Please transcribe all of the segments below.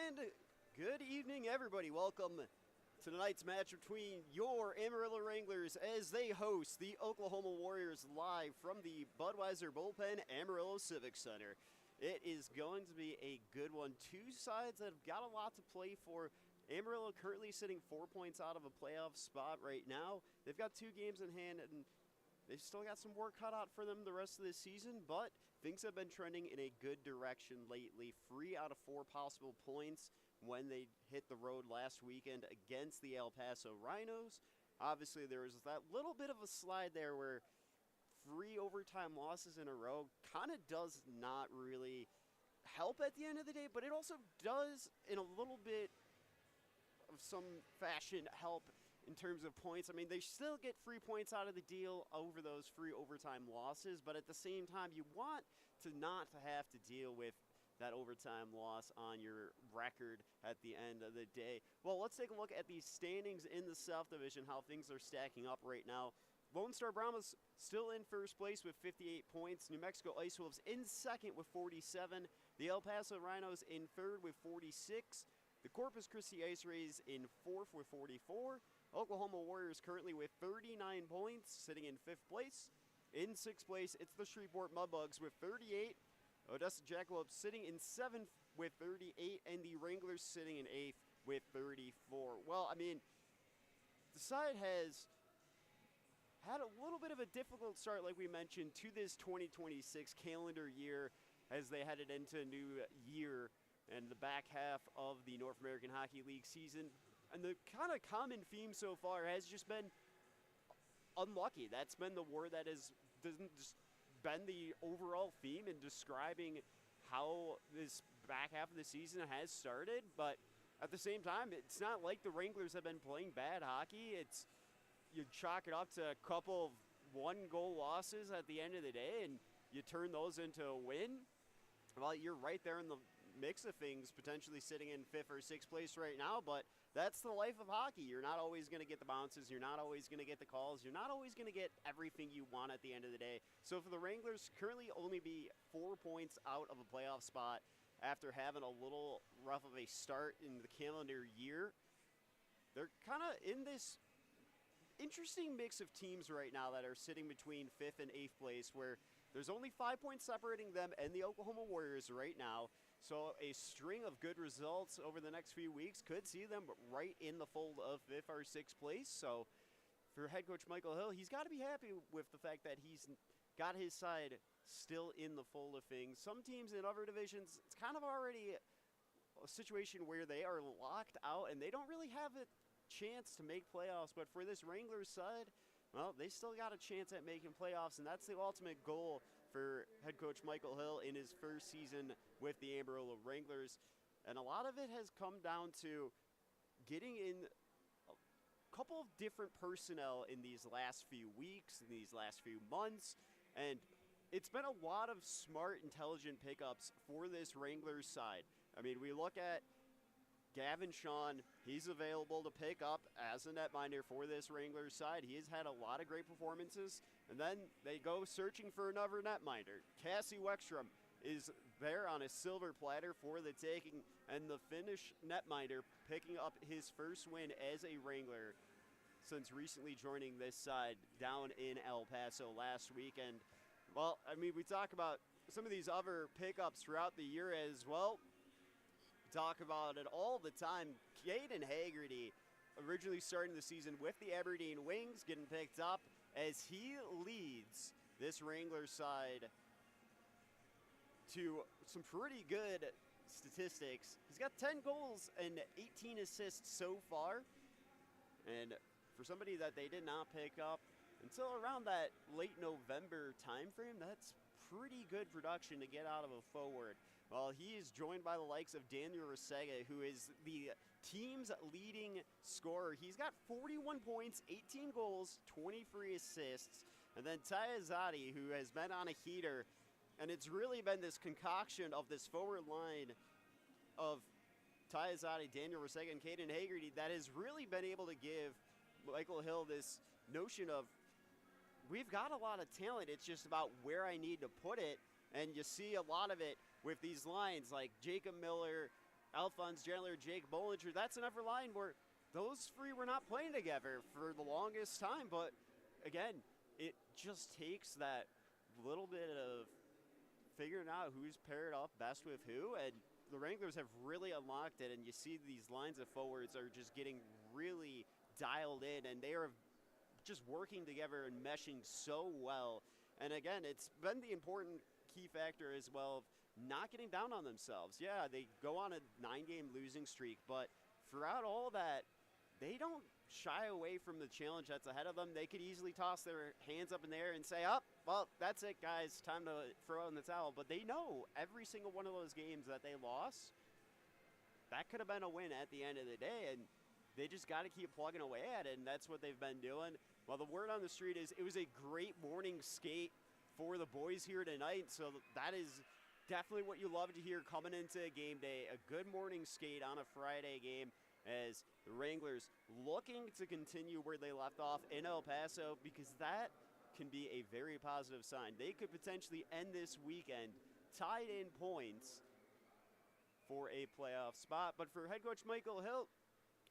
And good evening, everybody. Welcome to tonight's match between your Amarillo Wranglers as they host the Oklahoma Warriors live from the Budweiser Bullpen Amarillo Civic Center. It is going to be a good one. Two sides that have got a lot to play for. Amarillo currently sitting 4 points out of a playoff spot right now. They've got 2 games in hand, and they've still got some work cut out for them the rest of this season, but things have been trending in a good direction lately. 3 out of 4 possible points when they hit the road last weekend against the El Paso Rhinos. Obviously, there was that little bit of a slide there where 3 overtime losses in a row kind of does not really help at the end of the day, but it also does, in a little bit of some fashion, help in terms of points. I mean, they still get 3 points out of the deal over those 3 overtime losses, but at the same time, you want to not have to deal with that overtime loss on your record at the end of the day. Well, let's take a look at the standings in the South Division, how things are stacking up right now. Lone Star Brahmas still in first place with 58 points. New Mexico Ice Wolves in second with 47. The El Paso Rhinos in third with 46. The Corpus Christi Ice Rays in fourth with 44. Oklahoma Warriors currently with 39 points, sitting in 5th place. In 6th place, it's the Shreveport Mudbugs with 38. Odessa Jackalopes sitting in 7th with 38, and the Wranglers sitting in 8th with 34. Well, I mean, the side has had a little bit of a difficult start, like we mentioned, to this 2026 calendar year as they headed into a new year and the back half of the North American Hockey League season. And the kind of common theme so far has just been unlucky. That's been the word that has just been the overall theme in describing how this back half of the season has started. But at the same time, it's not like the Wranglers have been playing bad hockey. You chalk it up to a couple of 1-goal losses at the end of the day, and you turn those into a win. Well, you're right there in the mix of things, potentially sitting in 5th or 6th place right now, but that's the life of hockey. You're not always going to get the bounces. You're not always going to get the calls. You're not always going to get everything you want at the end of the day. So for the Wranglers, currently only be 4 points out of a playoff spot after having a little rough of a start in the calendar year. They're kind of in this interesting mix of teams right now that are sitting between 5th and 8th place, where there's only 5 points separating them and the Oklahoma Warriors right now. So a string of good results over the next few weeks could see them right in the fold of 5th or 6th place. So for head coach Michael Hill, he's got to be happy with the fact that he's got his side still in the fold of things. Some teams in other divisions, it's kind of already a situation where they are locked out and they don't really have a chance to make playoffs. But for this Wranglers side, well, they still got a chance at making playoffs, and that's the ultimate goal for head coach Michael Hill in his first season with the Amarillo Wranglers. And a lot of it has come down to getting in a couple of different personnel in these last few weeks, in these last few months, and it's been a lot of smart, intelligent pickups for this Wranglers side. I mean, we look at Gavin Shawn, he's available to pick up as a netminder for this Wranglers side. He has had a lot of great performances, and then they go searching for another netminder. Cassie Weckstrom is there on a silver platter for the taking, and the Finnish netminder picking up his first win as a Wrangler since recently joining this side down in El Paso last weekend. Well, I mean, we talk about some of these other pickups throughout the year as well. Talk about it all the time. Caden Haggerty, originally starting the season with the Aberdeen Wings, getting picked up as he leads this Wranglers side to some pretty good statistics. He's got 10 goals and 18 assists so far. And for somebody that they did not pick up until around that late November time frame, that's pretty good production to get out of a forward. Well, he is joined by the likes of Daniel Resega, who is the team's leading scorer. He's got 41 points, 18 goals, 23 assists. And then Tayazati, who has been on a heater. And it's really been this concoction of this forward line of Tayazati, Daniel Resega, and Caden Haggerty that has really been able to give Michael Hill this notion of, we've got a lot of talent. It's just about where I need to put it. And you see a lot of it with these lines like Jacob Miller, Alphonse Chandler, Jake Bollinger. That's an upper line where those three were not playing together for the longest time. But again, it just takes that little bit of figuring out who's paired up best with who, and the Wranglers have really unlocked it, and you see these lines of forwards are just getting really dialed in, and they are just working together and meshing so well. And again, it's been the important key factor as well of not getting down on themselves. Yeah, they go on a 9-game losing streak, but throughout all that, they don't shy away from the challenge that's ahead of them. They could easily toss their hands up in the air and say, oh, well, that's it, guys. Time to throw in the towel. But they know every single one of those games that they lost, that could have been a win at the end of the day. And they just got to keep plugging away at it, and that's what they've been doing. Well, the word on the street is it was a great morning skate for the boys here tonight. So that is definitely what you love to hear coming into game day. A good morning skate on a Friday game, as the Wranglers looking to continue where they left off in El Paso, because that can be a very positive sign. They could potentially end this weekend tied in points for a playoff spot. But for head coach Michael Hill,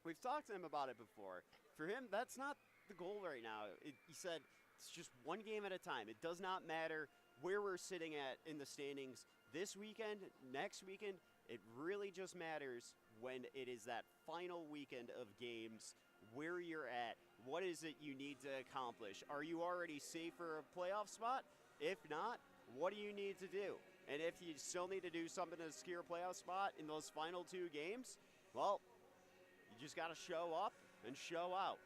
we've talked to him about it before. For him, that's not the goal right now. He said it's just one game at a time. It does not matter where we're sitting at in the standings this weekend, next weekend. It really just matters when it is that final weekend of games, where you're at. What is it you need to accomplish? Are you already safe for a playoff spot? If not, what do you need to do? And if you still need to do something to secure a playoff spot in those final 2 games, well, you just got to show up and show out.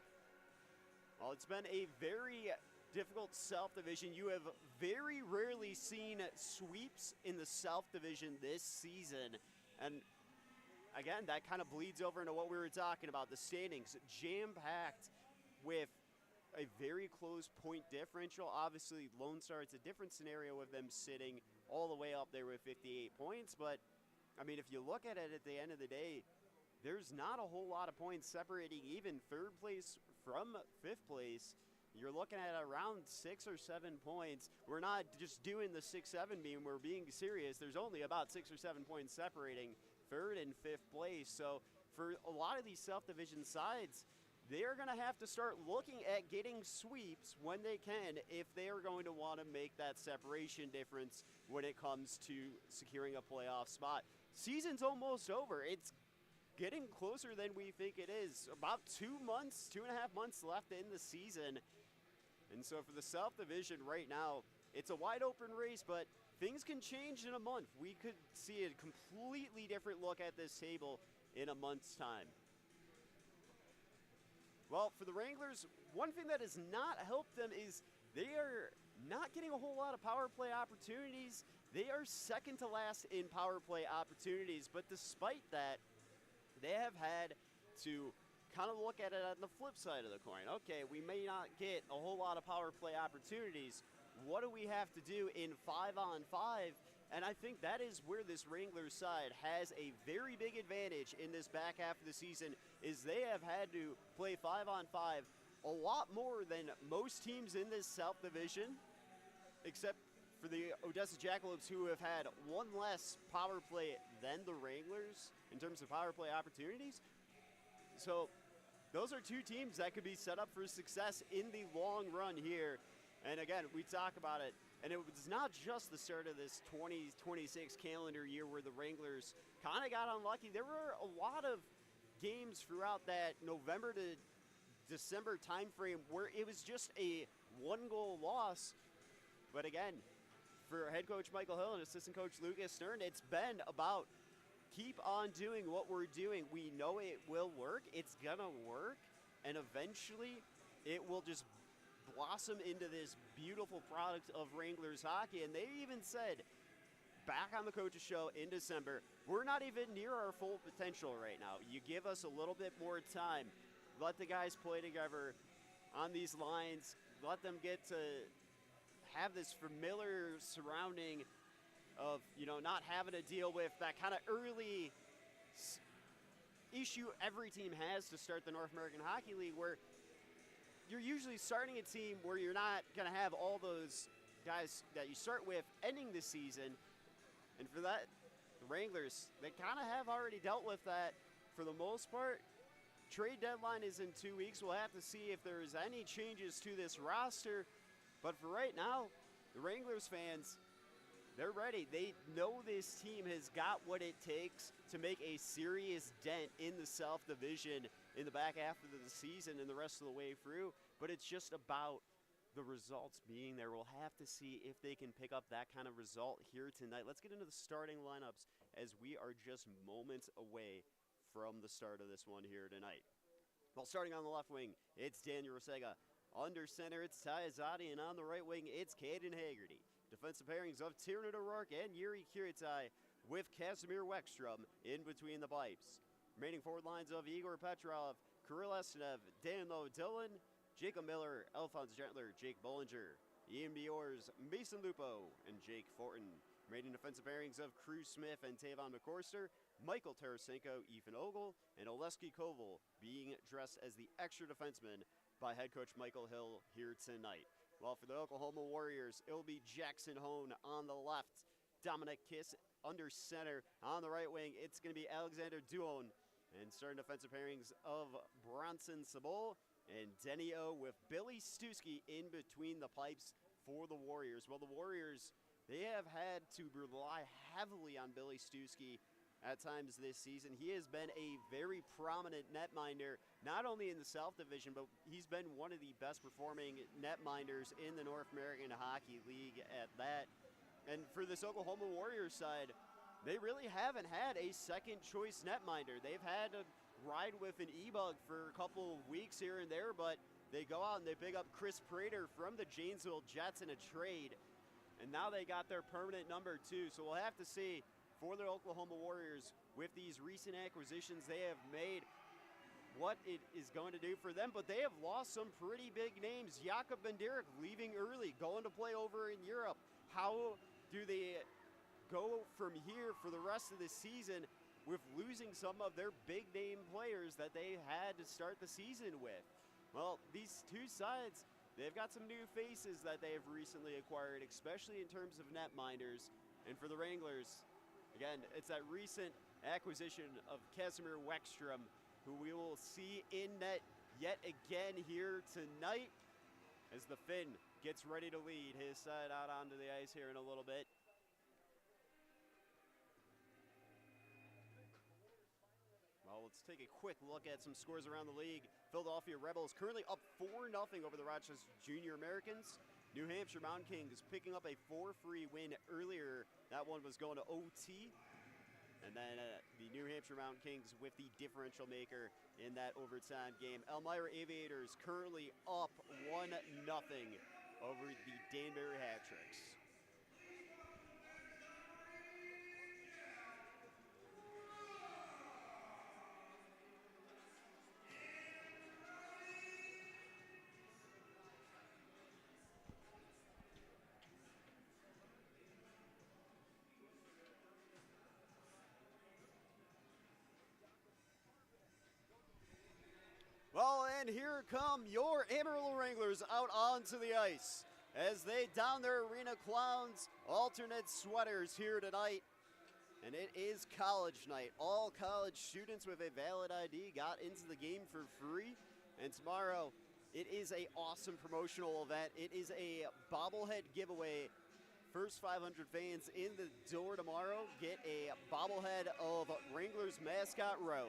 Well, it's been a very difficult South Division. You have very rarely seen sweeps in the South Division this season. And again, that kind of bleeds over into what we were talking about. The standings jam-packed with a very close point differential. Obviously, Lone Star, it's a different scenario with them sitting all the way up there with 58 points. But, I mean, if you look at it at the end of the day, there's not a whole lot of points separating even 3rd place from 5th place. You're looking at around 6 or 7 points. We're not just doing the 6-7 meme. We're being serious. There's only about 6 or 7 points separating 3rd and 5th place. So for a lot of these South-Division sides, they're going to have to start looking at getting sweeps when they can if they are going to want to make that separation difference when it comes to securing a playoff spot. Season's almost over. It's getting closer than we think it is. About 2 months, 2.5 months left in the season. And so for the South Division right now, it's a wide open race, but things can change in a month. We could see a completely different look at this table in a month's time. Well, for the Wranglers, one thing that has not helped them is they are not getting a whole lot of power play opportunities. They are second to last in power play opportunities, but despite that, they have had to kind of look at it on the flip side of the coin. Okay, we may not get a whole lot of power play opportunities. What do we have to do in 5-on-5? And I think that is where this Wranglers side has a very big advantage in this back half of the season, is they have had to play 5-on-5 a lot more than most teams in this South Division, except for the Odessa Jackalopes, who have had one less power play than the Wranglers in terms of power play opportunities. So those are 2 teams that could be set up for success in the long run here. And again, we talk about it, and it was not just the start of this 2026 calendar year where the Wranglers kind of got unlucky. There were a lot of games throughout that November to December timeframe where it was just a 1-goal loss. But again, for head coach Michael Hill and assistant coach Lucas Stern, it's been about keep on doing what we're doing. We know it will work. It's going to work. And eventually it will just blossom into this beautiful product of Wranglers hockey. And they even said back on the coaches show in December, we're not even near our full potential right now. You give us a little bit more time. Let the guys play together on these lines. Let them get to have this familiar surrounding of, you know, not having to deal with that kind of early issue every team has to start the North American Hockey League, where you're usually starting a team where you're not going to have all those guys that you start with ending the season. And for that, the Wranglers, they kind of have already dealt with that for the most part. Trade deadline is in 2 weeks. We'll have to see if there's any changes to this roster. But for right now, the Wranglers fans, they're ready. They know this team has got what it takes to make a serious dent in the South Division in the back half of the season and the rest of the way through. But it's just about the results being there. We'll have to see if they can pick up that kind of result here tonight. Let's get into the starting lineups as we are just moments away from the start of this one here tonight. Well, starting on the left wing, it's Daniel Rosega. Under center, it's Ty Azadi, and on the right wing, it's Caden Haggerty. Defensive pairings of Tiernan O'Rourke and Yuri Kuritai with Casimir Weckstrom in between the pipes. Remaining forward lines of Igor Petrov, Kirill Estenev, Danilo Dillon, Jacob Miller, Alphonse Gentler, Jake Bollinger, Ian Biors, Mason Lupo, and Jake Fortin. Remaining defensive pairings of Cruz Smith and Tavon McCorster, Michael Tarasenko, Ethan Ogle, and Oleski Koval being dressed as the extra defenseman by head coach Michael Hill here tonight. While for the Oklahoma Warriors, it will be Jackson Hone on the left, Dominic Kiss under center. On the right wing, it's going to be Alexander Duon, and starting defensive pairings of Bronson Sabol and Denny O with Billy Stuski in between the pipes for the Warriors. Well, the Warriors, they have had to rely heavily on Billy Stuski at times this season. He has been a very prominent netminder, not only in the South Division, but he's been one of the best performing netminders in the North American Hockey League at that. And for this Oklahoma Warriors side, they really haven't had a second choice netminder. They've had to ride with an E-Bug for a couple of weeks here and there, but they go out and they pick up Chris Prater from the Janesville Jets in a trade. And now they got their permanent number 2. So we'll have to see for the Oklahoma Warriors with these recent acquisitions they have made what it is going to do for them. But they have lost some pretty big names. Jakob Bendirek leaving early, going to play over in Europe. How do they go from here for the rest of the season with losing some of their big name players that they had to start the season with? Well, these two sides, they've got some new faces that they have recently acquired, especially in terms of netminders. And for the Wranglers, again, it's that recent acquisition of Casimir Weckstrom, who we will see in net yet again here tonight as the Finn gets ready to lead his side out onto the ice here in a little bit. Well, let's take a quick look at some scores around the league. Philadelphia Rebels currently up 4-0 over the Rochester Junior Americans. New Hampshire Mountain Kings picking up a 4-3 win earlier. That one was going to OT. And then the New Hampshire Mountain Kings with the differential maker in that overtime game. Elmira Aviators currently up 1-0 over the Danbury Hat-Tricks. Well, and here come your Amarillo Wranglers out onto the ice as they don their Arena Clowns alternate sweaters here tonight. And it is college night. All college students with a valid ID got into the game for free. And tomorrow, it is an awesome promotional event. It is a bobblehead giveaway. First 500 fans in the door tomorrow get a bobblehead of Wranglers mascot Row.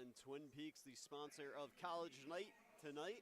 And Twin Peaks, the sponsor of College Night tonight.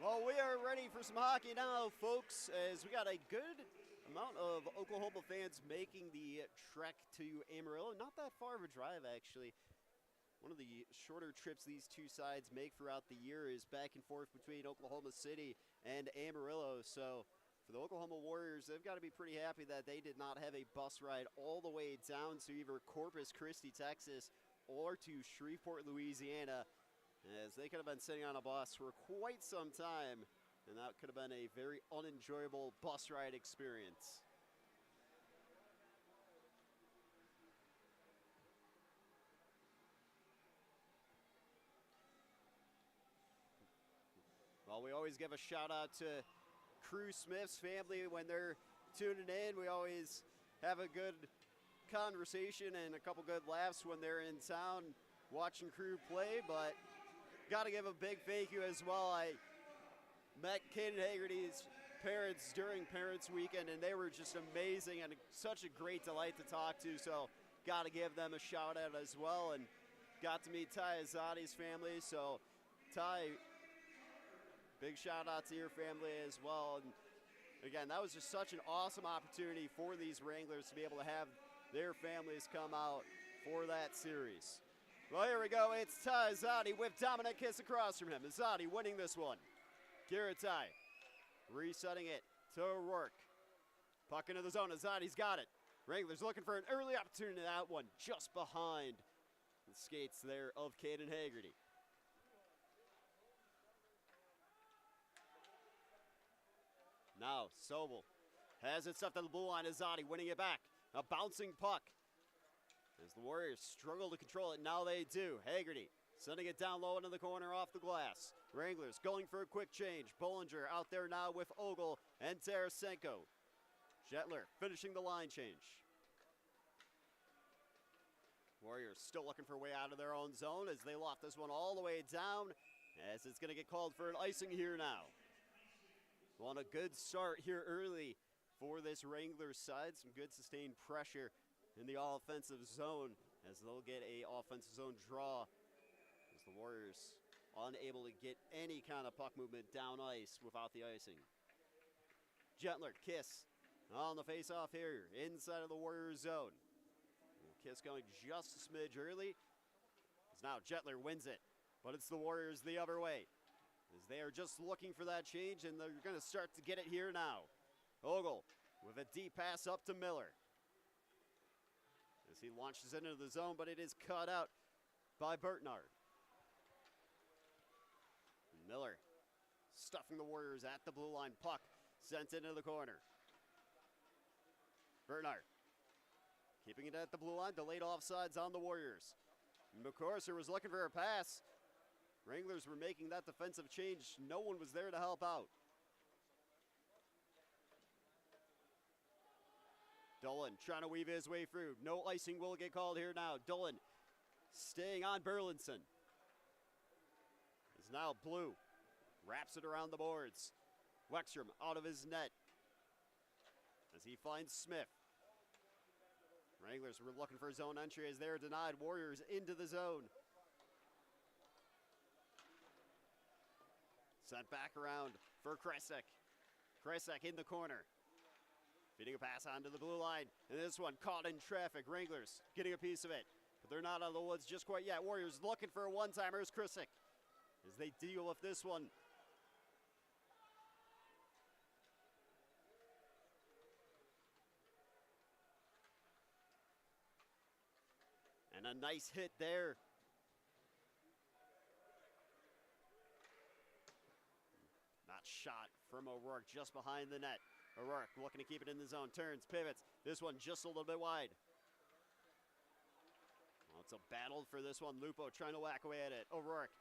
Well, we are ready for some hockey now, folks, as we got a good amount of Oklahoma fans making the trek to Amarillo. Not that far of a drive, actually. One of the shorter trips these two sides make throughout the year is back and forth between Oklahoma City and Amarillo. So for the Oklahoma Warriors, they've got to be pretty happy that they did not have a bus ride all the way down to either Corpus Christi, Texas, or to Shreveport, Louisiana, as they could have been sitting on a bus for quite some time, and that could have been a very unenjoyable bus ride experience. Well, we always give a shout out to Crew Smith's family when they're tuning in. We always have a good conversation and a couple good laughs when they're in town watching Crew play, but got to give a big thank you as well. I met Caden Haggerty's parents during Parents Weekend, and they were just amazing and such a great delight to talk to, so got to give them a shout out as well. And got to meet Ty Azadi's family, so Ty, big shout out to your family as well. And again, that was just such an awesome opportunity for these Wranglers to be able to have their families come out for that series. Well, here we go. It's Ty Azadi with Dominic Kiss across from him. Azadi winning this one. Kiratai resetting it to work. Puck into the zone. Azadi's got it. Wranglers looking for an early opportunity to that one just behind the skates there of Caden Haggerty. Now Sobel has it stuffed on the blue line. Azadi winning it back. A bouncing puck. As the Warriors struggle to control it, now they do. Haggerty sending it down low into the corner off the glass. Wranglers going for a quick change. Bollinger out there now with Ogle and Tarasenko. Jetler finishing the line change. Warriors still looking for a way out of their own zone as they loft this one all the way down, as it's going to get called for an icing here now. Well, on a good start here early for this Wranglers side. Some good sustained pressure in the offensive zone as they'll get a offensive zone draw as the Warriors unable to get any kind of puck movement down ice without the icing. Gentler, Kiss on the face-off here inside of the Warriors zone. Kiss going just a smidge early. As now Jetler wins it, but it's the Warriors the other way. As they are just looking for that change, and they're going to start to get it here now. Ogle with a deep pass up to Miller. As he launches into the zone, but it is cut out by Bertnard. Miller stuffing the Warriors at the blue line. Puck sent into the corner. Bertnard keeping it at the blue line. Delayed offsides on the Warriors. McCorser was looking for a pass. Wranglers were making that defensive change. No one was there to help out. Dolan trying to weave his way through. No icing will get called here now. Dolan staying on Burlinson. Is now Blue. Wraps it around the boards. Wexstrom out of his net. As he finds Smith. Wranglers were looking for zone entry as they're denied. Warriors into the zone. Sent back around for Kresek. Kresek in the corner. Feeding a pass onto the blue line. And this one caught in traffic. Wranglers getting a piece of it. But they're not out of the woods just quite yet. Warriors looking for a one-timer. It's Kresek as they deal with this one. And a nice hit there. Not shot from O'Rourke, just behind the net. O'Rourke looking to keep it in the zone. Turns, pivots. This one just a little bit wide. Well, it's a battle for this one. Lupo trying to whack away at it. O'Rourke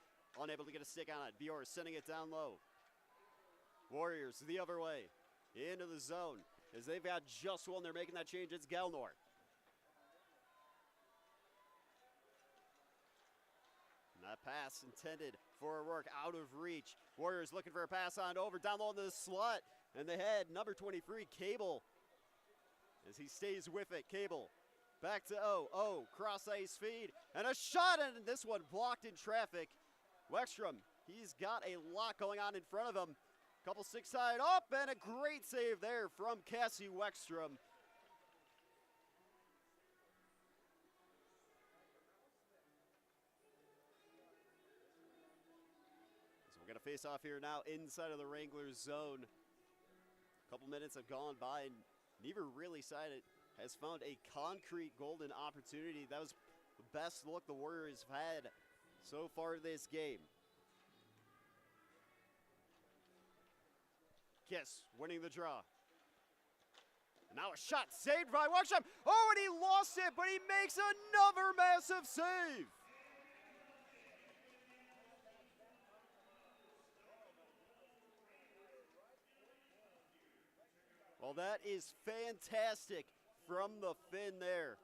unable to get a stick on it. Bior sending it down low. Warriors the other way. Into the zone. As they've got just one, they're making that change. It's Gelnor. That pass intended for O'Rourke out of reach. Warriors looking for a pass on over, down low into the slot. And they had number 23, Cable. As he stays with it, Cable. Back to O, cross ice feed. And a shot, and this one blocked in traffic. Wexstrom, he's got a lot going on in front of him. Couple six side up, and a great save there from Cassie Wexstrom. We're going to face off here now inside of the Wranglers zone. A couple minutes have gone by, and neither really side has found a concrete golden opportunity. That was the best look the Warriors have had so far this game. Kiss winning the draw. And now a shot saved by Wexstrom. Oh, and he lost it, but he makes another massive save. Well, that is fantastic from the Finn there.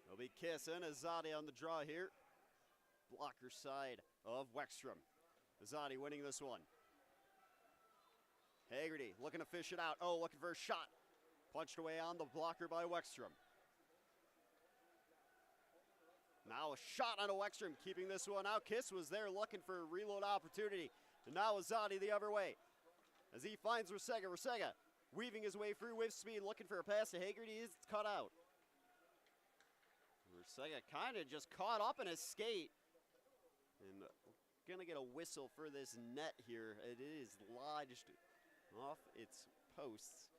It'll be Kiss and Azadi on the draw here. Blocker side of Wexstrom. Azadi winning this one. Haggerty looking to fish it out. Oh, looking for a shot. Punched away on the blocker by Wexstrom. Now a shot on a Wexstrom, keeping this one out. Kiss was there looking for a reload opportunity. And now Azadi the other way. As he finds Rusega. Rusega weaving his way through with speed, looking for a pass to Haggerty. It's cut out. Rusega kind of just caught up in his skate. And gonna get a whistle for this net here. It is lodged off its posts.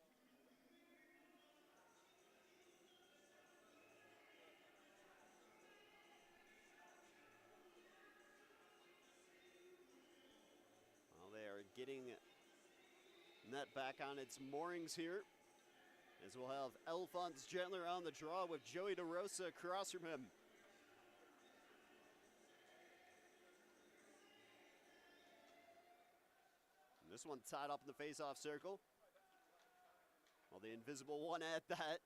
Getting net back on its moorings here, as we'll have Alphonse Gentler on the draw with Joey DeRosa across from him. And this one tied up in the face-off circle. Well, the invisible one at that.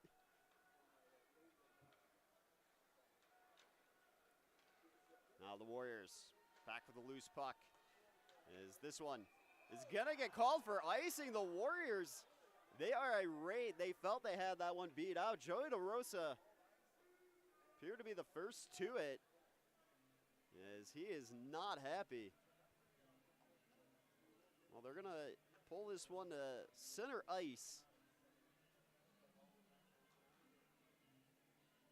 Now the Warriors back with the loose puck. As this one is gonna get called for icing. The Warriors, they are irate. They felt they had that one beat out. Joey DeRosa appeared to be the first to it, as he is not happy. Well, they're gonna pull this one to center ice.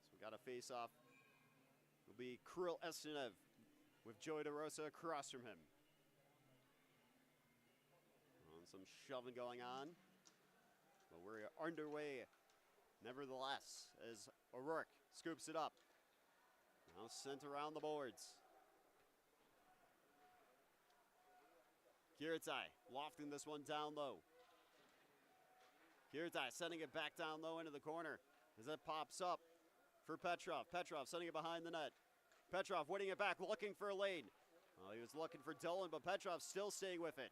So we got a face-off. It'll be Kirill Estenev with Joey DeRosa across from him. Some shoving going on, but we're underway nevertheless as O'Rourke scoops it up. Now sent around the boards. Kiritai lofting this one down low. Kiritai sending it back down low into the corner as that pops up for Petrov. Petrov sending it behind the net. Petrov winning it back, looking for a lane. Well, he was looking for Dolan, but Petrov still staying with it.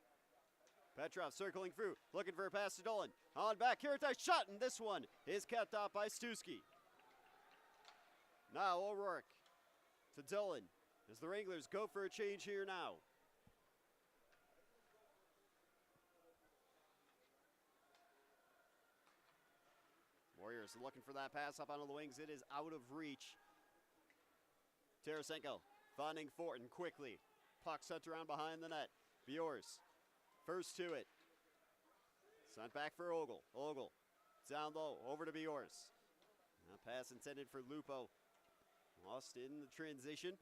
Petrov circling through, looking for a pass to Dolan. On back, Kiritai shot, and this one is kept out by Stusky. Now O'Rourke to Dolan as the Wranglers go for a change here now. Warriors looking for that pass up onto the wings. It is out of reach. Tarasenko finding Fortin quickly. Puck sent around behind the net. Bjors first to it. Sent back for Ogle. Ogle down low, over to Bjors. A pass intended for Lupo. Lost in the transition.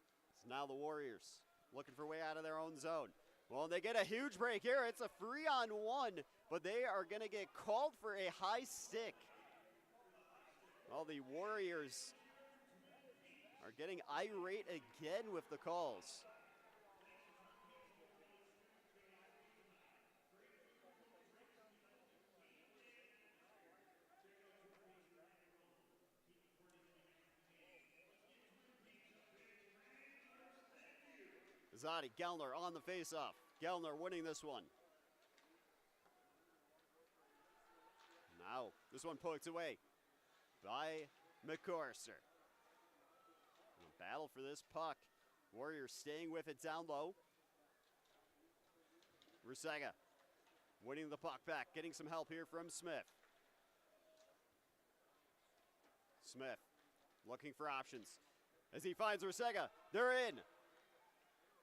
So now the Warriors looking for a way out of their own zone. Well, they get a huge break here. It's a 3-on-1, but they are going to get called for a high stick. Well, the Warriors are getting irate again with the calls. Zadi, Gellner on the faceoff. Gellner winning this one. Now, this one poked away by McCorster. Battle for this puck. Warriors staying with it down low. Rusega winning the puck back, getting some help here from Smith. Smith looking for options as he finds Rusega. They're in.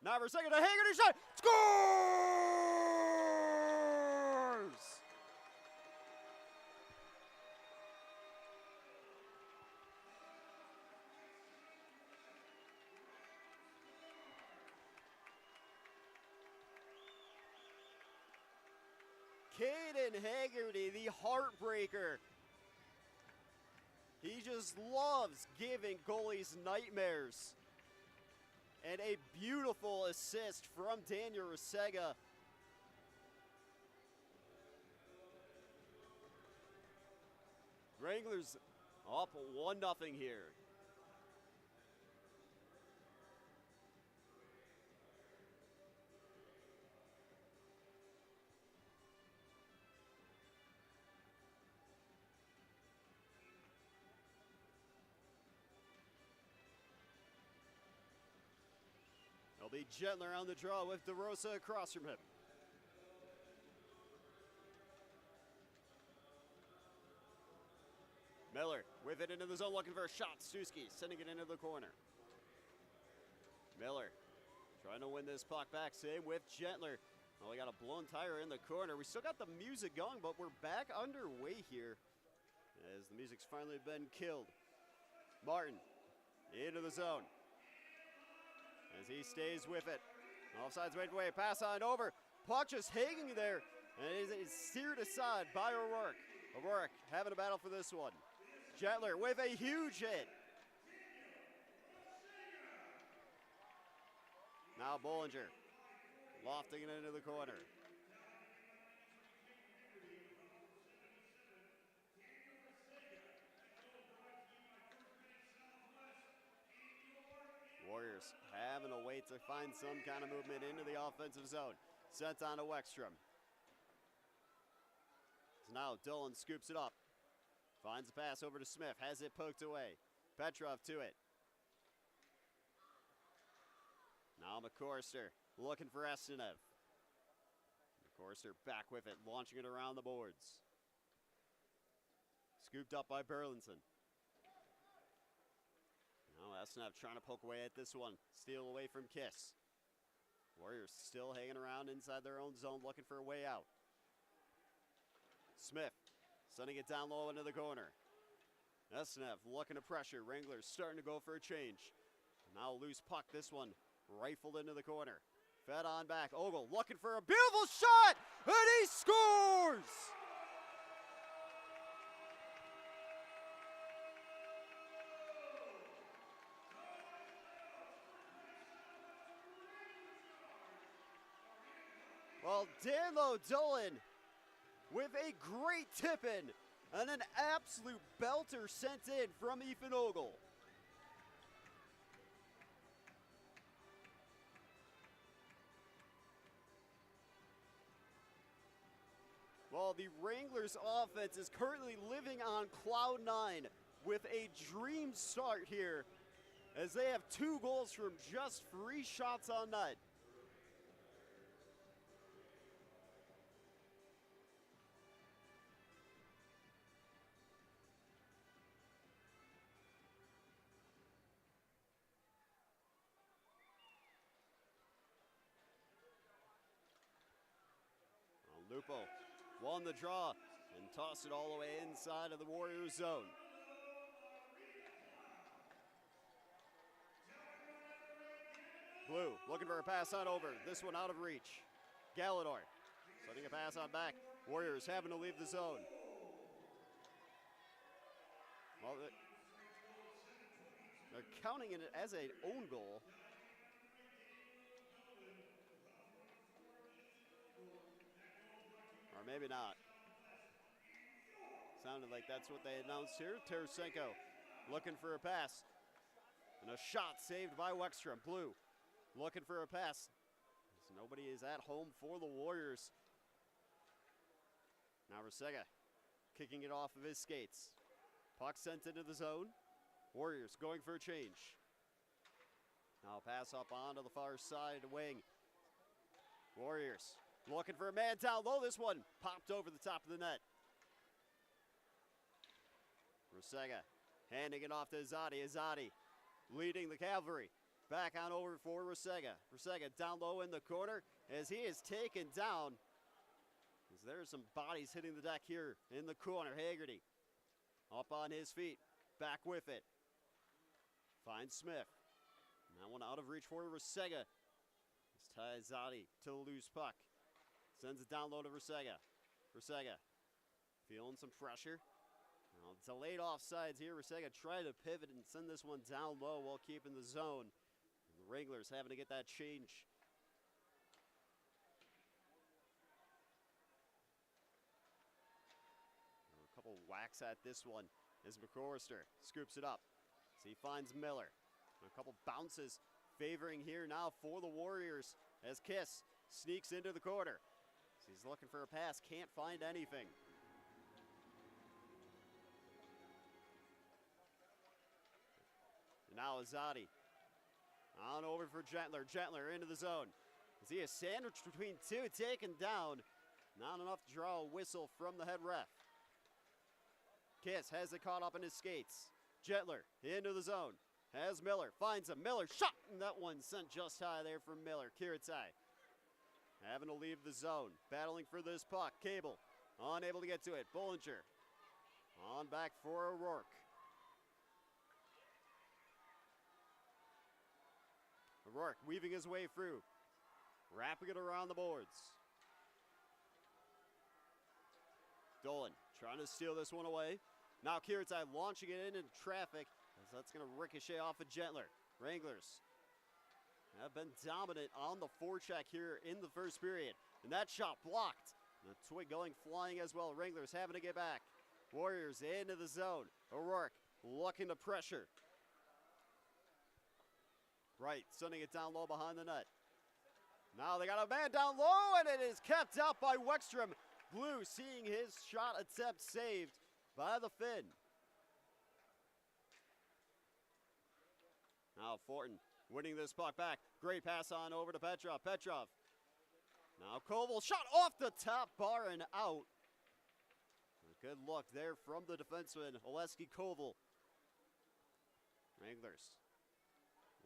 Now Rusega to Hagerty shot. Scores! Caden Hagerty, the heartbreaker. He just loves giving goalies nightmares. And a beautiful assist from Daniel Rusega. Wranglers up 1-0 here. It'll be Gentler on the draw with DeRosa across from him. Miller with it into the zone, looking for a shot. Stusky sending it into the corner. Miller trying to win this puck back. Same with Gentler. Well, we got a blown tire in the corner. We still got the music going, but we're back underway here as the music's finally been killed. Martin into the zone as he stays with it. Offsides right away, pass on over. Puck just hanging there, and it is steered aside by O'Rourke. O'Rourke having a battle for this one. Gentler with a huge hit. Now Bollinger lofting it into the corner. Warriors having a way to find some kind of movement into the offensive zone. Sent on to Weckstrom. So now Dolan scoops it up. Finds a pass over to Smith. Has it poked away. Petrov to it. Now McCorster looking for Estenev. McCorster back with it, launching it around the boards. Scooped up by Burlinson. Now Estenev trying to poke away at this one. Steal away from Kiss. Warriors still hanging around inside their own zone, looking for a way out. Smith sending it down low into the corner. Esnev looking to pressure. Wranglers starting to go for a change. Now loose puck, this one rifled into the corner. Fed on back. Ogle looking for a beautiful shot, and he scores! Well, Danlo Dolan with a great tip-in and an absolute belter sent in from Ethan Ogle. Well, the Wranglers offense is currently living on cloud 9 with a dream start here as they have 2 goals from just 3 shots on net. Lupo won the draw and tossed it all the way inside of the Warriors zone. Blue looking for a pass on over. This one out of reach. Galador sending a pass on back. Warriors having to leave the zone. Well, they're counting it as an own goal. Or maybe not. Sounded like that's what they announced here. Tarasenko looking for a pass. And a shot saved by Wexstrom. Blue looking for a pass. So nobody is at home for the Warriors. Now Rusega kicking it off of his skates. Puck sent into the zone. Warriors going for a change. Now pass up onto the far side wing. Warriors looking for a man down low. This one popped over the top of the net. Rusega handing it off to Azadi. Azadi leading the cavalry. Back on over for Rusega. Rusega down low in the corner as he is taken down. As there's some bodies hitting the deck here in the corner. Haggerty up on his feet. Back with it. Finds Smith. That one out of reach for Rusega. It's Azadi to the loose puck. Sends it down low to Rusega. Rusega feeling some pressure. Now delayed offsides here. Rusega tried to pivot and send this one down low while keeping the zone. And the Wranglers having to get that change. A couple whacks at this one as McCormister scoops it up. So he finds Miller. A couple bounces favoring here now for the Warriors as Kiss sneaks into the corner. So he's looking for a pass, can't find anything. And now Azadi on over for Gentler. Gentler into the zone. As he is sandwiched between two, taken down. Not enough to draw a whistle from the head ref. Kiss has it caught up in his skates. Gentler into the zone. Has Miller, finds him. Miller shot, and that one sent just high there from Miller. Kiritai having to leave the zone. Battling for this puck. Cable unable to get to it. Bollinger on back for O'Rourke. O'Rourke weaving his way through. Wrapping it around the boards. Dolan trying to steal this one away. Now Kiritai launching it into traffic. As that's going to ricochet off of Gentler. Wranglers have been dominant on the forecheck here in the first period. And that shot blocked. The twig going flying as well. Wranglers having to get back. Warriors into the zone. O'Rourke looking to pressure. Right, sending it down low behind the net. Now they got a man down low, and it is kept out by Wexstrom. Blue seeing his shot attempt saved by the Finn. Now Fortin winning this puck back. Great pass on over to Petrov. Petrov. Now Koval shot off the top bar and out. A good look there from the defenseman, Oleski Koval. Wranglers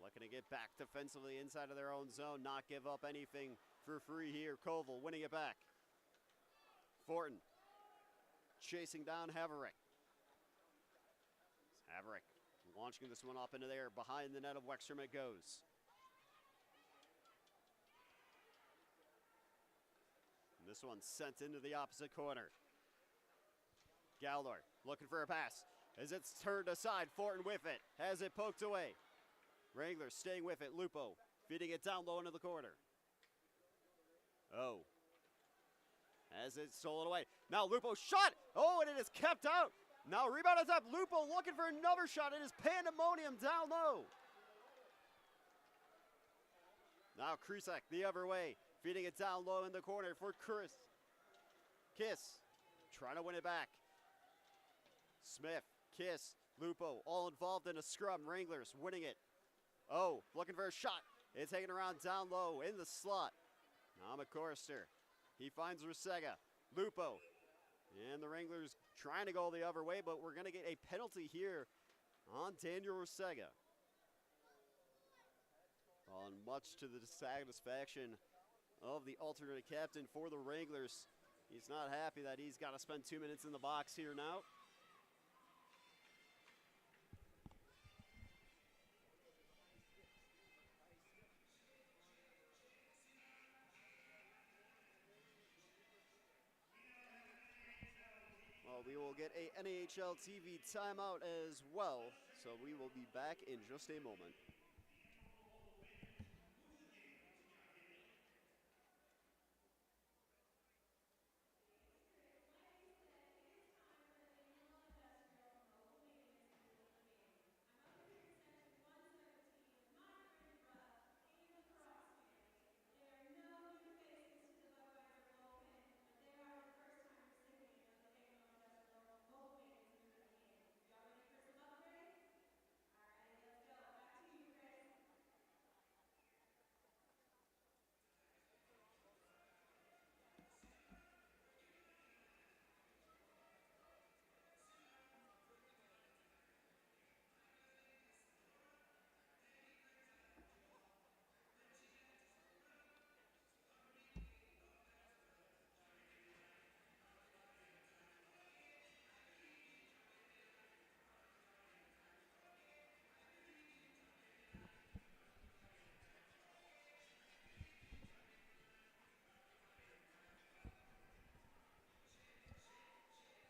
looking to get back defensively inside of their own zone, not give up anything for free here. Koval winning it back. Fortin chasing down Haverick. Haverick launching this one up into there. Behind the net of Wexstrom it goes. And this one sent into the opposite corner. Galdor looking for a pass. As it's turned aside, Fortin with it. Has it poked away. Wranglers staying with it. Lupo feeding it down low into the corner. Oh. As it's stolen away. Now Lupo shot. Oh, and it is kept out. Now rebound is up. Lupo looking for another shot. It is pandemonium down low. Now Krusak the other way. Feeding it down low in the corner for Chris. Kiss trying to win it back. Smith, Kiss, Lupo all involved in a scrum. Wranglers winning it. Oh, looking for a shot. It's hanging around down low in the slot. Now McCorster. He finds Rusega. Lupo. And the Wranglers trying to go the other way, but we're going to get a penalty here on Daniel Rusega. On much to the satisfaction of the alternate captain for the Wranglers. He's not happy that he's got to spend 2 minutes in the box here now. Well, we will get a NHL TV timeout as well, so we will be back in just a moment.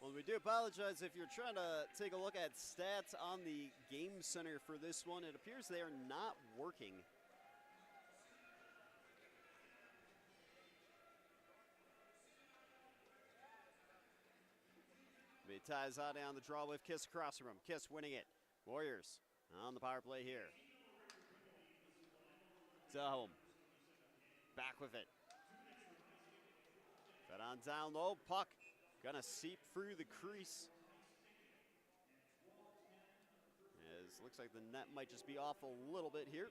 Well, we do apologize if you're trying to take a look at stats on the game center for this one. It appears they are not working. Taizade on the draw with Kiss across from him. Kiss winning it. Warriors on the power play here. Dahome back with it. Fed on down low. Puck gonna seep through the crease. As looks like the net might just be off a little bit here.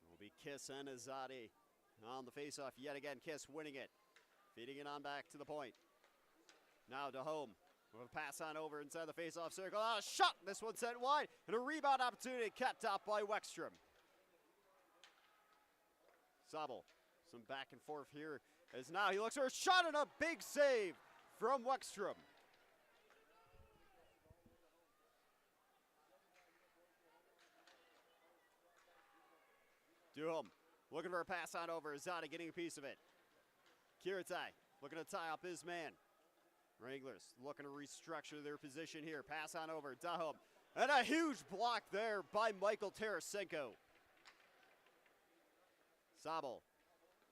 Will be Kiss and Azadi on the faceoff yet again. Kiss winning it. Feeding it on back to the point. Now Dahome with a pass on over inside the faceoff circle. Ah, shot! This one sent wide. And a rebound opportunity kept out by Wexstrom. Sabel, some back and forth here as now he looks for a shot and a big save from Wexstrom. Duham looking for a pass on over. Zada getting a piece of it. Kiritai looking to tie up his man. Wranglers looking to restructure their position here. Pass on over. Dahum. And a huge block there by Michael Tarasenko. Sabel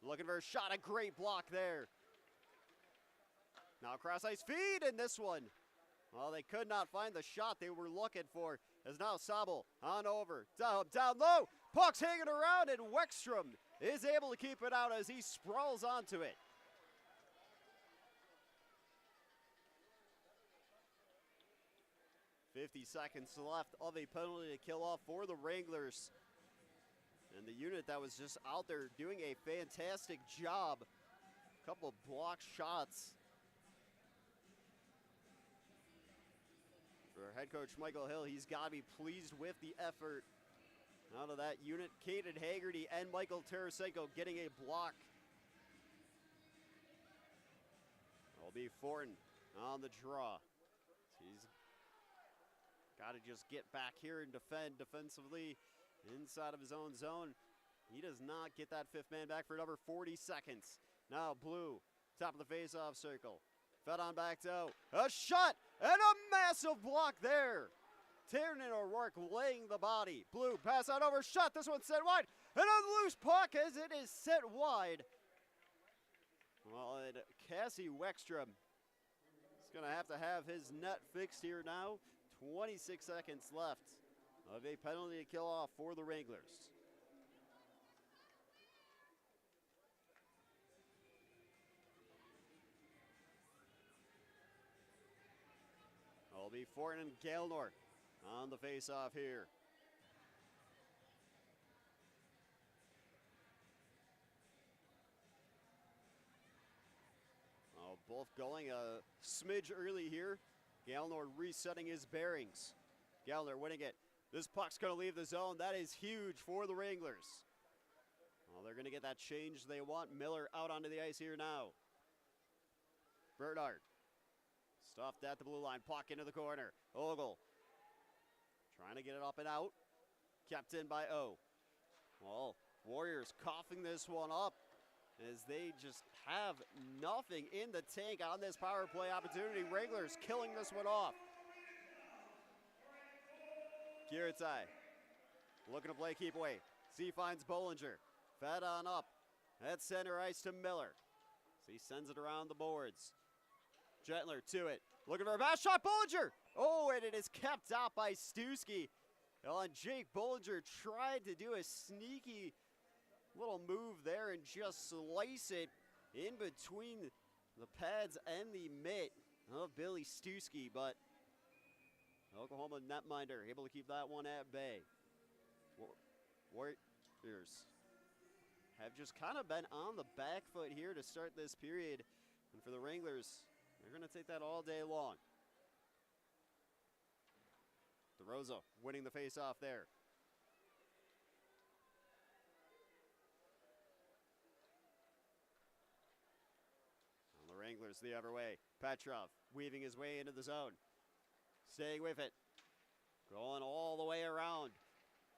looking for a shot. A great block there. Now cross ice feed in this one. Well, they could not find the shot they were looking for. As now Sabel on over. Dahum down low. Puck's hanging around and Wexstrom is able to keep it out as he sprawls onto it. .50 seconds left of a penalty to kill off for the Wranglers. And the unit that was just out there doing a fantastic job. A couple of block shots. For head coach Michael Hill, he's got to be pleased with the effort out of that unit. Caden Haggerty and Michael Tarasenko getting a block. It'll be Fortin on the draw. He's got to just get back here and defend defensively inside of his own zone. He does not get that fifth man back for another 40 seconds. Now Blue, top of the face-off circle. Fed on back to a shot and a massive block there. Tiernan O'Rourke laying the body. Blue pass out over, shot. This one set wide. And a loose puck as it is set wide. Well, and Cassie Weckstrom is going to have his net fixed here now. 26 seconds left of a penalty to kill off for the Wranglers. It'll be Fortin and Gailnor on the face-off here. Oh, both going a smidge early here. Gailnor resetting his bearings. Gailnor winning it. This puck's going to leave the zone. That is huge for the Wranglers. Well, they're going to get that change they want. Miller out onto the ice here now. Bernard. Stuffed at the blue line. Puck into the corner. Ogle. Trying to get it up and out. Kept in by O. Well, Warriors coughing this one up as they just have nothing in the tank on this power play opportunity. Wranglers killing this one off. Kiritai looking to play keep away. Z finds Bollinger. Fed on up. At center ice to Miller. Z sends it around the boards. Gentler to it. Looking for a pass shot. Bollinger. Oh, and it is kept out by Stuski. And Jake Bollinger tried to do a sneaky little move there and just slice it in between the pads and the mitt of Billy Stuski, but Oklahoma netminder able to keep that one at bay. Warriors have just kind of been on the back foot here to start this period, and for the Wranglers, they're going to take that all day long. DeRosa winning the face-off there. On the Wranglers the other way. Petrov weaving his way into the zone. Staying with it. Going all the way around.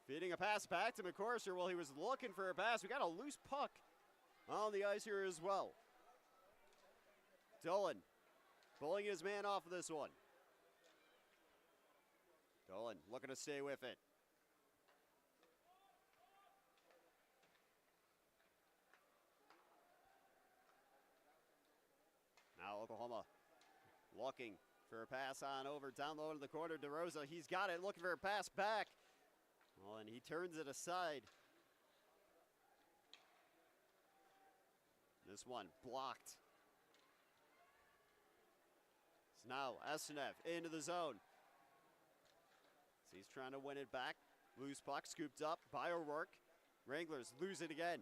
Feeding a pass back to McCorser while he was looking for a pass. We got a loose puck on the ice here as well. Dolan pulling his man off of this one. Dolan looking to stay with it. Now Oklahoma looking for a pass on over, down low to the corner. DeRosa, he's got it, looking for a pass back. Well, and he turns it aside. This one blocked. So now Estenev into the zone. So he's trying to win it back. Loose puck scooped up by O'Rourke. Wranglers lose it again.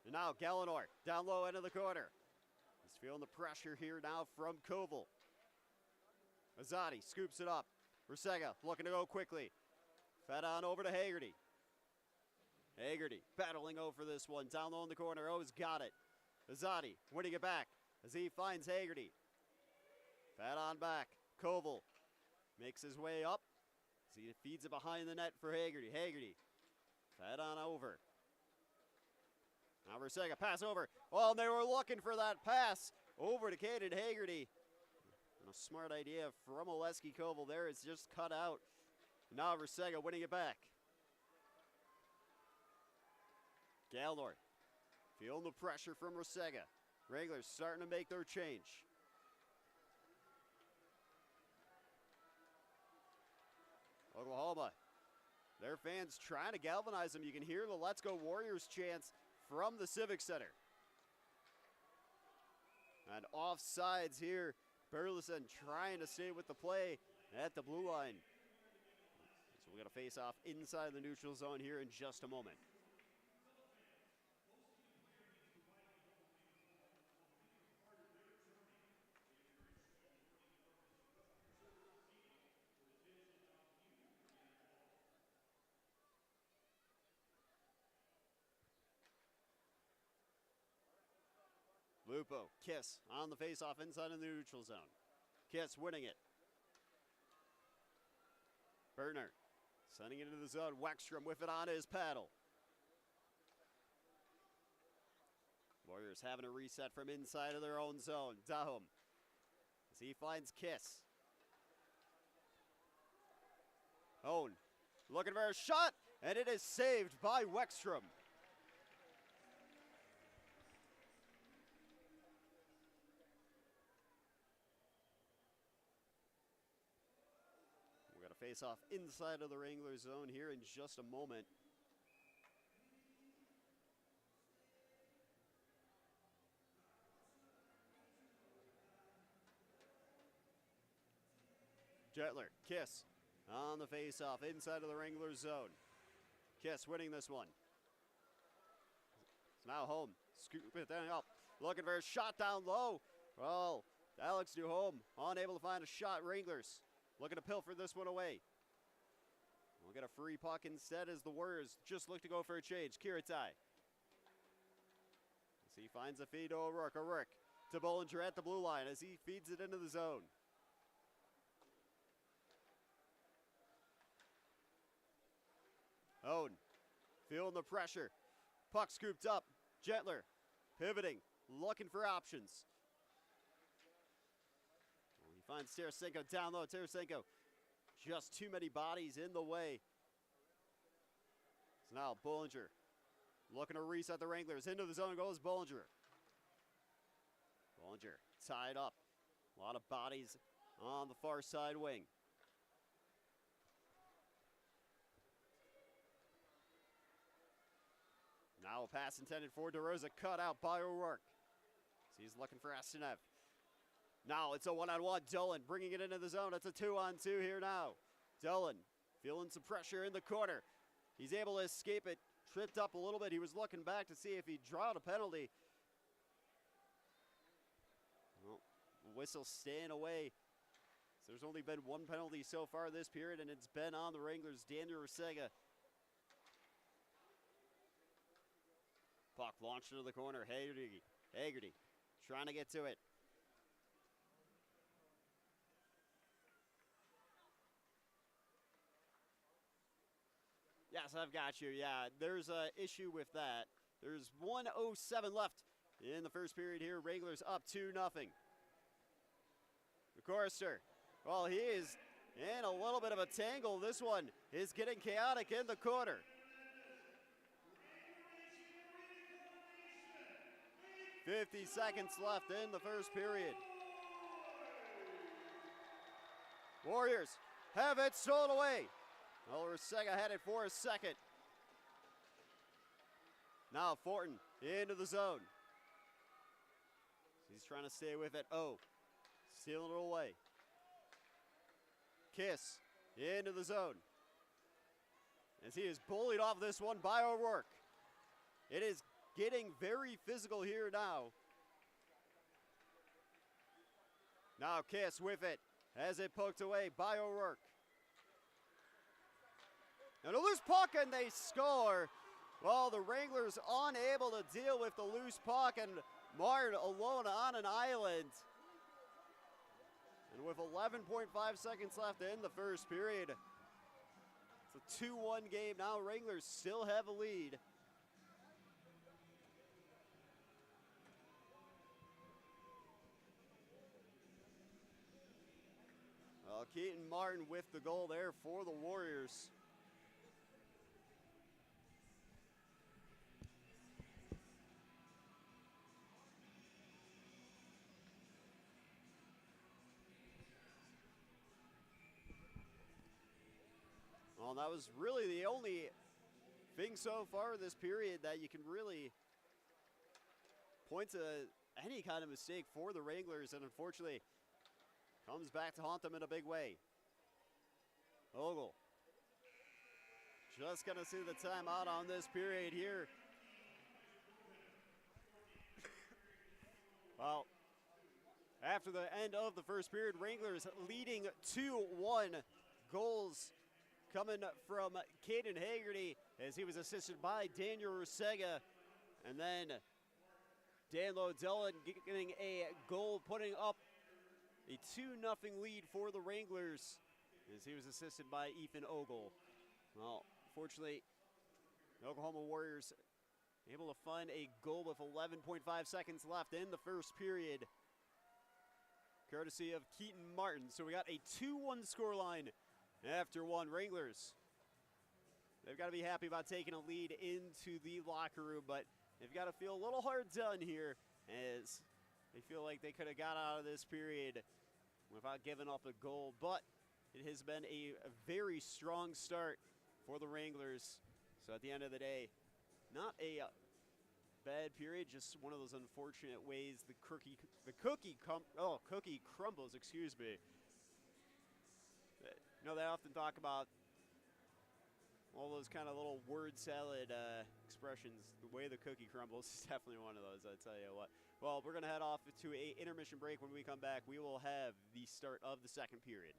And now Galinor down low end of the corner. He's feeling the pressure here now from Koval. Azadi scoops it up. Rusega looking to go quickly. Fed on over to Haggerty. Haggerty battling over this one. Down low in the corner. O's got it. Azadi winning it back as he finds Haggerty. Fed on back. Koval makes his way up. As he feeds it behind the net for Haggerty. Haggerty fed on over. Now Rusega pass over. Well, they were looking for that pass over to Caden Haggerty. And a smart idea from Oleski Koval there. It's just cut out. Now Rusega winning it back. Gailnor feeling the pressure from Rusega. Wranglers starting to make their change. Oklahoma, their fans trying to galvanize them. You can hear the Let's Go Warriors chants from the Civic Center. And offsides here. Burleson trying to stay with the play at the blue line. So we're going to face off inside the neutral zone here in just a moment. Lupo, Kiss on the faceoff inside of the neutral zone. Kiss winning it. Bertner sending it into the zone. Wexstrom with it on his paddle. Warriors having a reset from inside of their own zone. Dahum as he finds Kiss. Owen looking for a shot, and it is saved by Wexstrom. We're going to face off inside of the Wranglers zone here in just a moment. Jetler, Kiss on the face-off inside of the Wranglers zone. Kiss winning this one. It's now home. Scoop it down up. Looking for a shot down low. Well, Alex Duhome unable to find a shot. Wranglers looking to pilfer this one away. We'll get a free puck instead as the Warriors just look to go for a change. Kiritai. As he finds a feed to O'Rourke. O'Rourke to Bollinger at the blue line as he feeds it into the zone. Owen feeling the pressure. Puck scooped up. Gentler pivoting, looking for options. He finds Tarasenko down low. Tarasenko, just too many bodies in the way. So now Bollinger looking to reset the Wranglers. Into the zone goes Bollinger. Bollinger tied up. A lot of bodies on the far side wing. Now a pass intended for DeRosa, cut out by O'Rourke. So he's looking for Astanev. Now it's a one-on-one. Dolan bringing it into the zone. It's a 2-on-2 here now. Dolan feeling some pressure in the corner. He's able to escape it. Tripped up a little bit. He was looking back to see if he'd draw a penalty. Well, whistle staying away. So there's only been one penalty so far this period, and it's been on the Wranglers. Daniel Rusega. Puck launched into the corner. Haggerty trying to get to it. Yes, I've got you. Yeah, there's an issue with that. There's 1:07 left in the first period here. Wranglers up 2-0. McCorster, well, he is in a little bit of a tangle. This one is getting chaotic in the corner. 50 seconds left in the first period. Warriors have it stolen away. Well, Rusega had it for a second. Now Fortin into the zone. He's trying to stay with it. Oh, stealing it away. Kiss into the zone. As he is bullied off this one by O'Rourke. It is getting very physical here now. Now Kiss with it. Has it poked away by O'Rourke. And a loose puck and they score. Well, the Wranglers unable to deal with the loose puck and Martin alone on an island. And with 11.5 seconds left in the first period, it's a 2-1 game now. Wranglers still have a lead. Well, Keaton Martin with the goal there for the Warriors. Well, that was really the only thing so far this period that you can really point to any kind of mistake for the Wranglers, and unfortunately comes back to haunt them in a big way. Ogle just gonna see the timeout on this period here. Well, after the end of the first period, Wranglers leading 2-1. Goals coming from Caden Haggerty as he was assisted by Daniel Rusega. And then Dan Lodella getting a goal, putting up a 2-0 lead for the Wranglers as he was assisted by Ethan Ogle. Well, fortunately, the Oklahoma Warriors able to find a goal with 11.5 seconds left in the first period, courtesy of Keaton Martin. So we got a 2-1 scoreline after one. Wranglers, they've got to be happy about taking a lead into the locker room, but they've got to feel a little hard done here as they feel like they could have got out of this period without giving up a goal. But it has been a very strong start for the Wranglers. So at the end of the day, not a bad period, just one of those unfortunate ways the cookie crumbles, excuse me. You know, they often talk about all those kind of little word salad expressions. The way the cookie crumbles is definitely one of those, I tell you what. Well, we're going to head off to a intermission break. When we come back, we will have the start of the second period.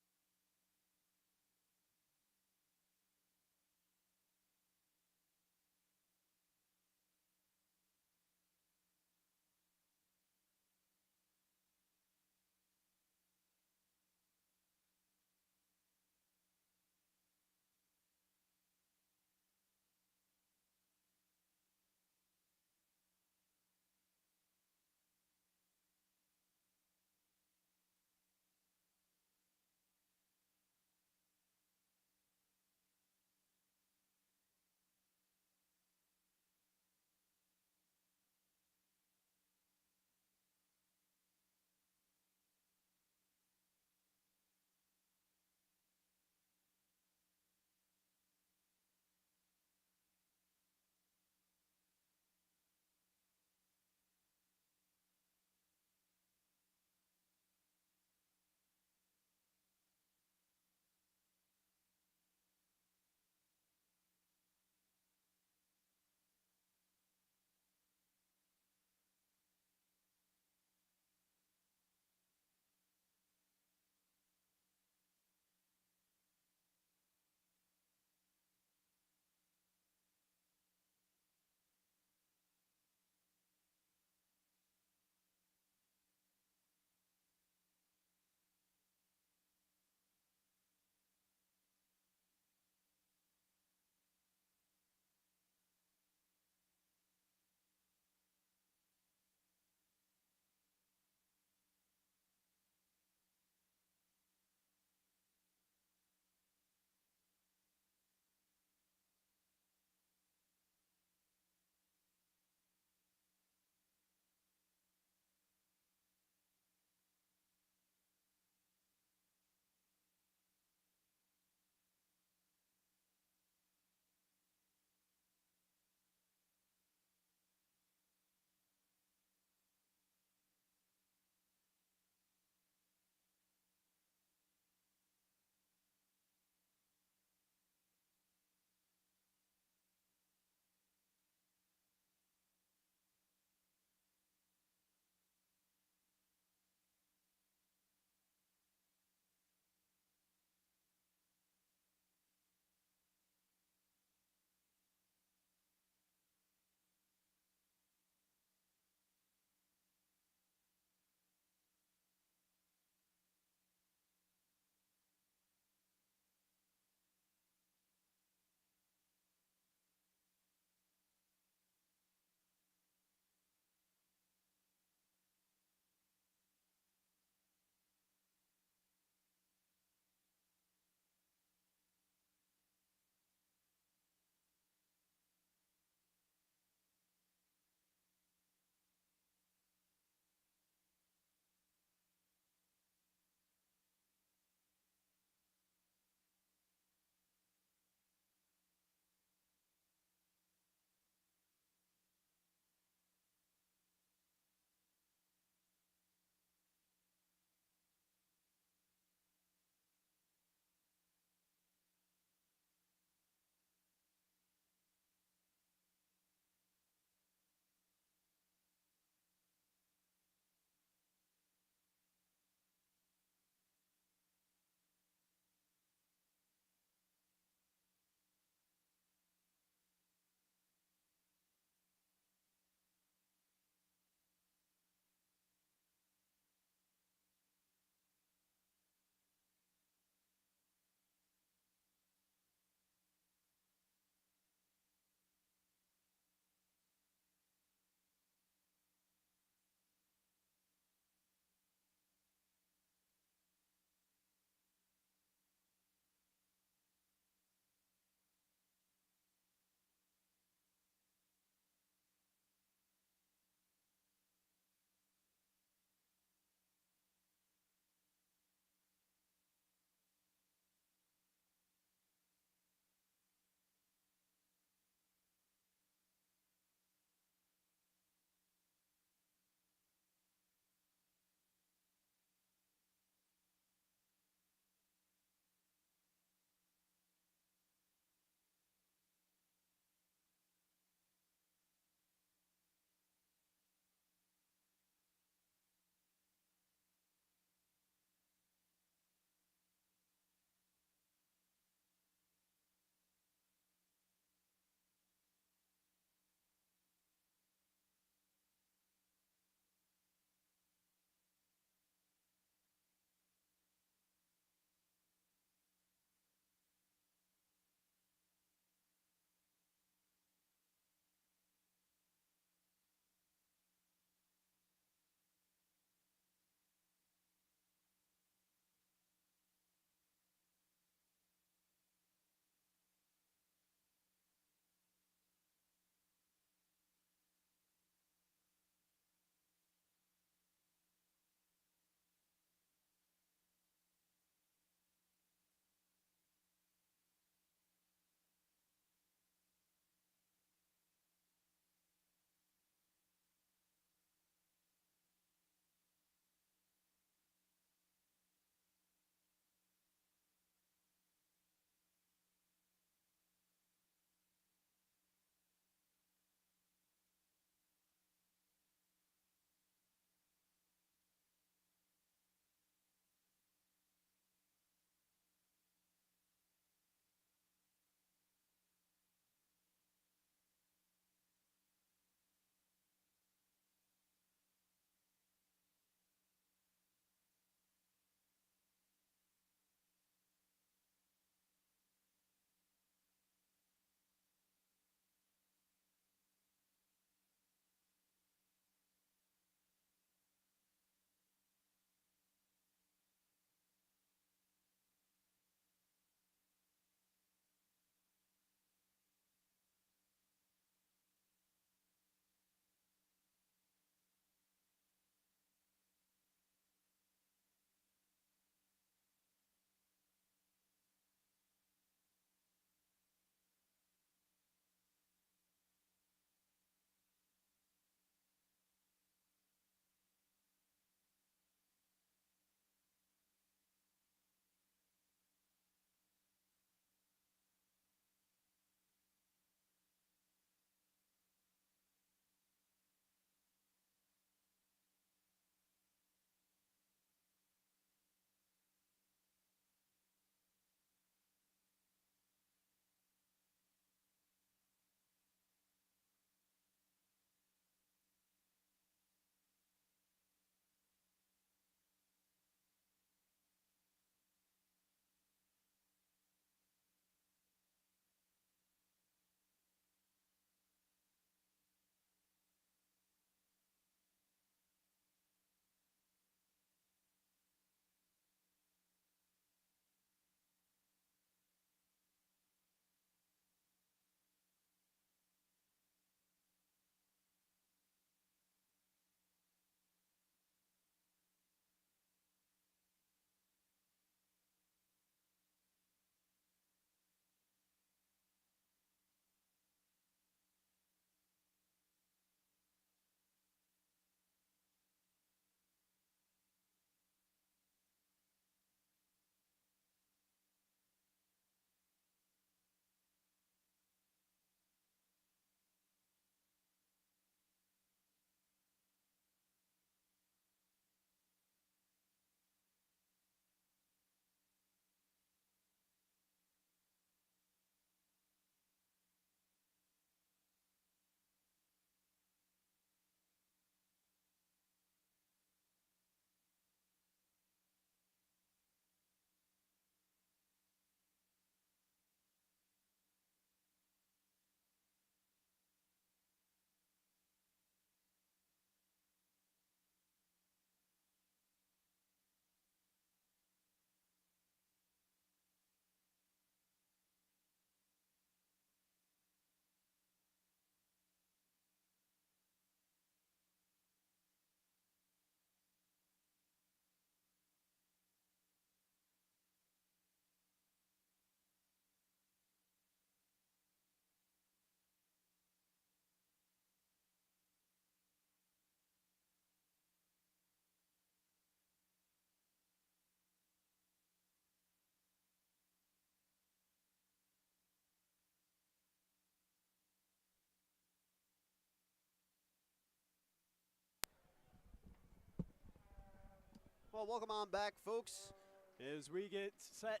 Well, welcome on back, folks, as we get set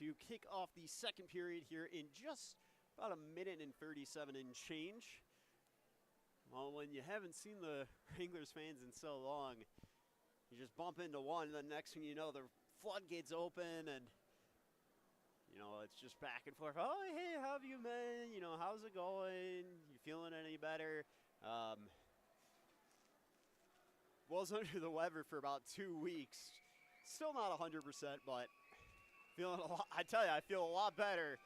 to kick off the second period here in just about a minute and 37 and change. Well, when you haven't seen the Wranglers fans in so long, you just bump into one, and the next thing you know, the floodgates open, and, you know, it's just back and forth. Oh, hey, how have you been? You know, how's it going? You feeling any better? Was under the weather for about 2 weeks. Still not 100%, but feeling a lot. I tell you, I feel a lot better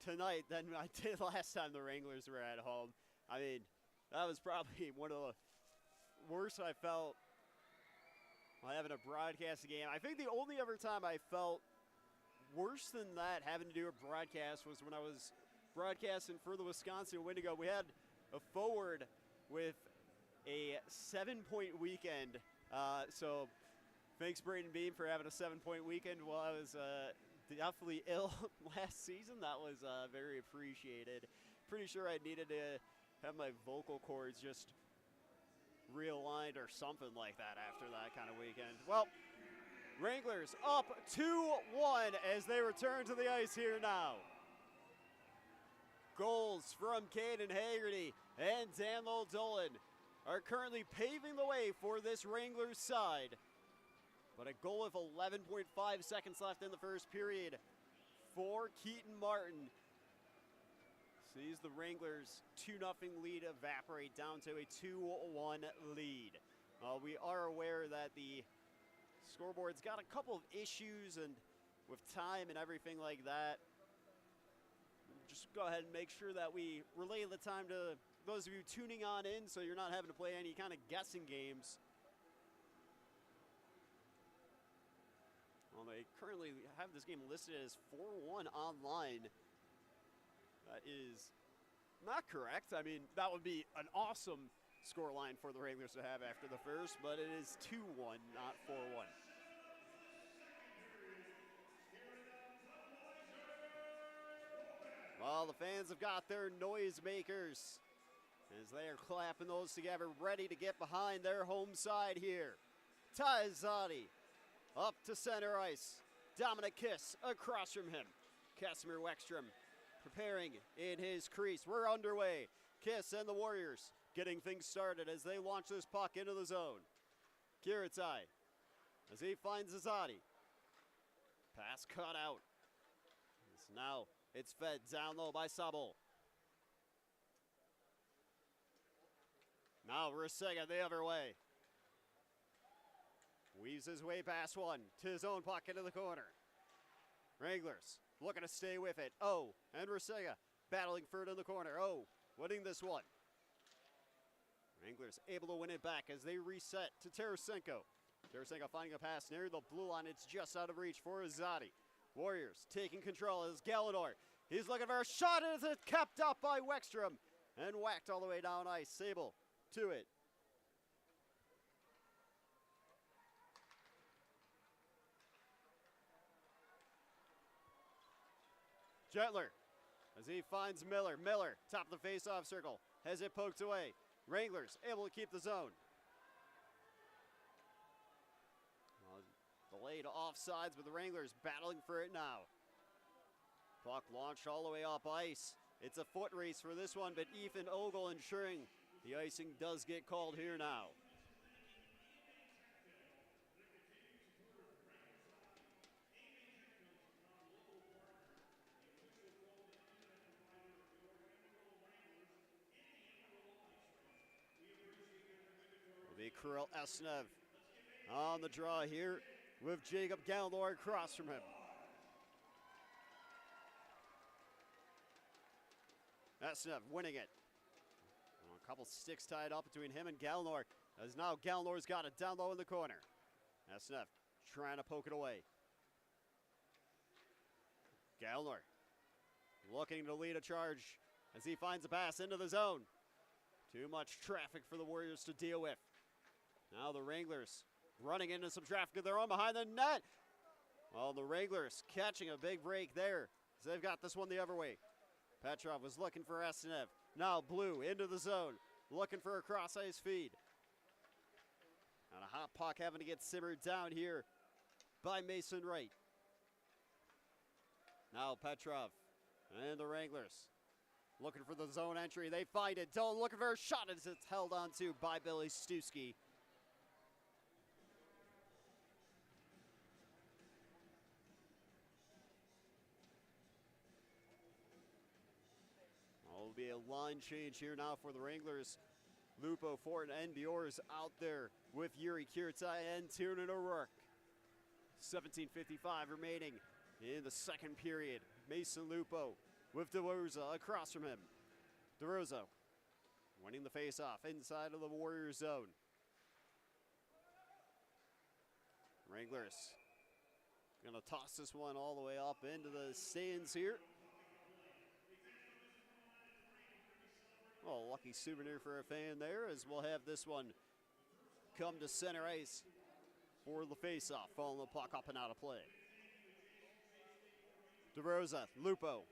tonight than I did last time the Wranglers were at home. I mean, that was probably one of the worst I felt while having to broadcast a game. I think the only other time I felt worse than that having to do a broadcast was when I was broadcasting for the Wisconsin Wendigo. We had a forward with a 7-point weekend. So thanks, Braden Beam, for having a 7-point weekend while I was definitely ill last season. That was very appreciated. Pretty sure I needed to have my vocal cords just realigned or something like that after that kind of weekend. Well, Wranglers up 2-1 as they return to the ice here now. Goals from Caden Haggerty and Daniel Dolan are currently paving the way for this Wranglers side. But a goal with 11.5 seconds left in the first period for Keaton Martin sees the Wranglers 2-0 lead evaporate down to a 2-1 lead. We are aware that the scoreboard's got a couple of issues, and with time and everything like that, just go ahead and make sure that we relay the time to those of you tuning on in so you're not having to play any kind of guessing games. Well, they currently have this game listed as 4-1 online. That is not correct. I mean, that would be an awesome scoreline for the Wranglers to have after the first, but it is 2-1, not 4-1. Well, the fans have got their noisemakers as they are clapping those together, ready to get behind their home side here. Ty Zadi up to center ice. Dominic Kiss across from him. Casimir Weckstrom preparing in his crease. We're underway. Kiss and the Warriors getting things started as they launch this puck into the zone. Kiritai as he finds Zadi. Pass cut out. Now it's fed down low by Sabo. Now Rusega the other way. Weaves his way past one to his own puck into the corner. Wranglers looking to stay with it. Oh, and Rusega battling for it in the corner. Oh, winning this one. Wranglers able to win it back as they reset to Tarasenko. Tarasenko finding a pass near the blue line. It's just out of reach for Azadi. Warriors taking control as Galanor. He's looking for a shot, and it's kept up by Weckstrom and whacked all the way down ice. Sable to it. Gentler as he finds Miller. Miller, top of the face-off circle, has it poked away. Wranglers able to keep the zone. Delayed offsides, but the Wranglers battling for it now. Puck launched all the way up ice. It's a foot race for this one, but Ethan Ogle ensuring the icing does get called here now. Will be Kirill Esnev on the draw here with Jacob Galanor across from him. Esnev winning it. A couple sticks tied up between him and Galanor, as now Galanor's got it down low in the corner. Esnev trying to poke it away. Galanor looking to lead a charge as he finds a pass into the zone. Too much traffic for the Warriors to deal with. Now the Wranglers running into some traffic of their own behind the net. Well, the Wranglers catching a big break there as they've got this one the other way. Petrov was looking for Estenev. Now Blue into the zone, looking for a cross-ice feed. And a hot puck having to get simmered down here by Mason Wright. Now Petrov and the Wranglers looking for the zone entry. They find it. Doan looking for a shot as it's held onto by Billy Stuski. Will be a line change here now for the Wranglers. Lupo, Fortin, and Bjors out there with Yuri Kirtai and Tiernan O'Rourke. 17:55 remaining in the second period. Mason Lupo with DeRosa across from him. DeRosa winning the face-off inside of the Warriors zone. Wranglers gonna toss this one all the way up into the stands here. Oh, lucky souvenir for a fan there, as we'll have this one come to center ice for the face-off, following the puck up and out of play. DeRosa, Lupo.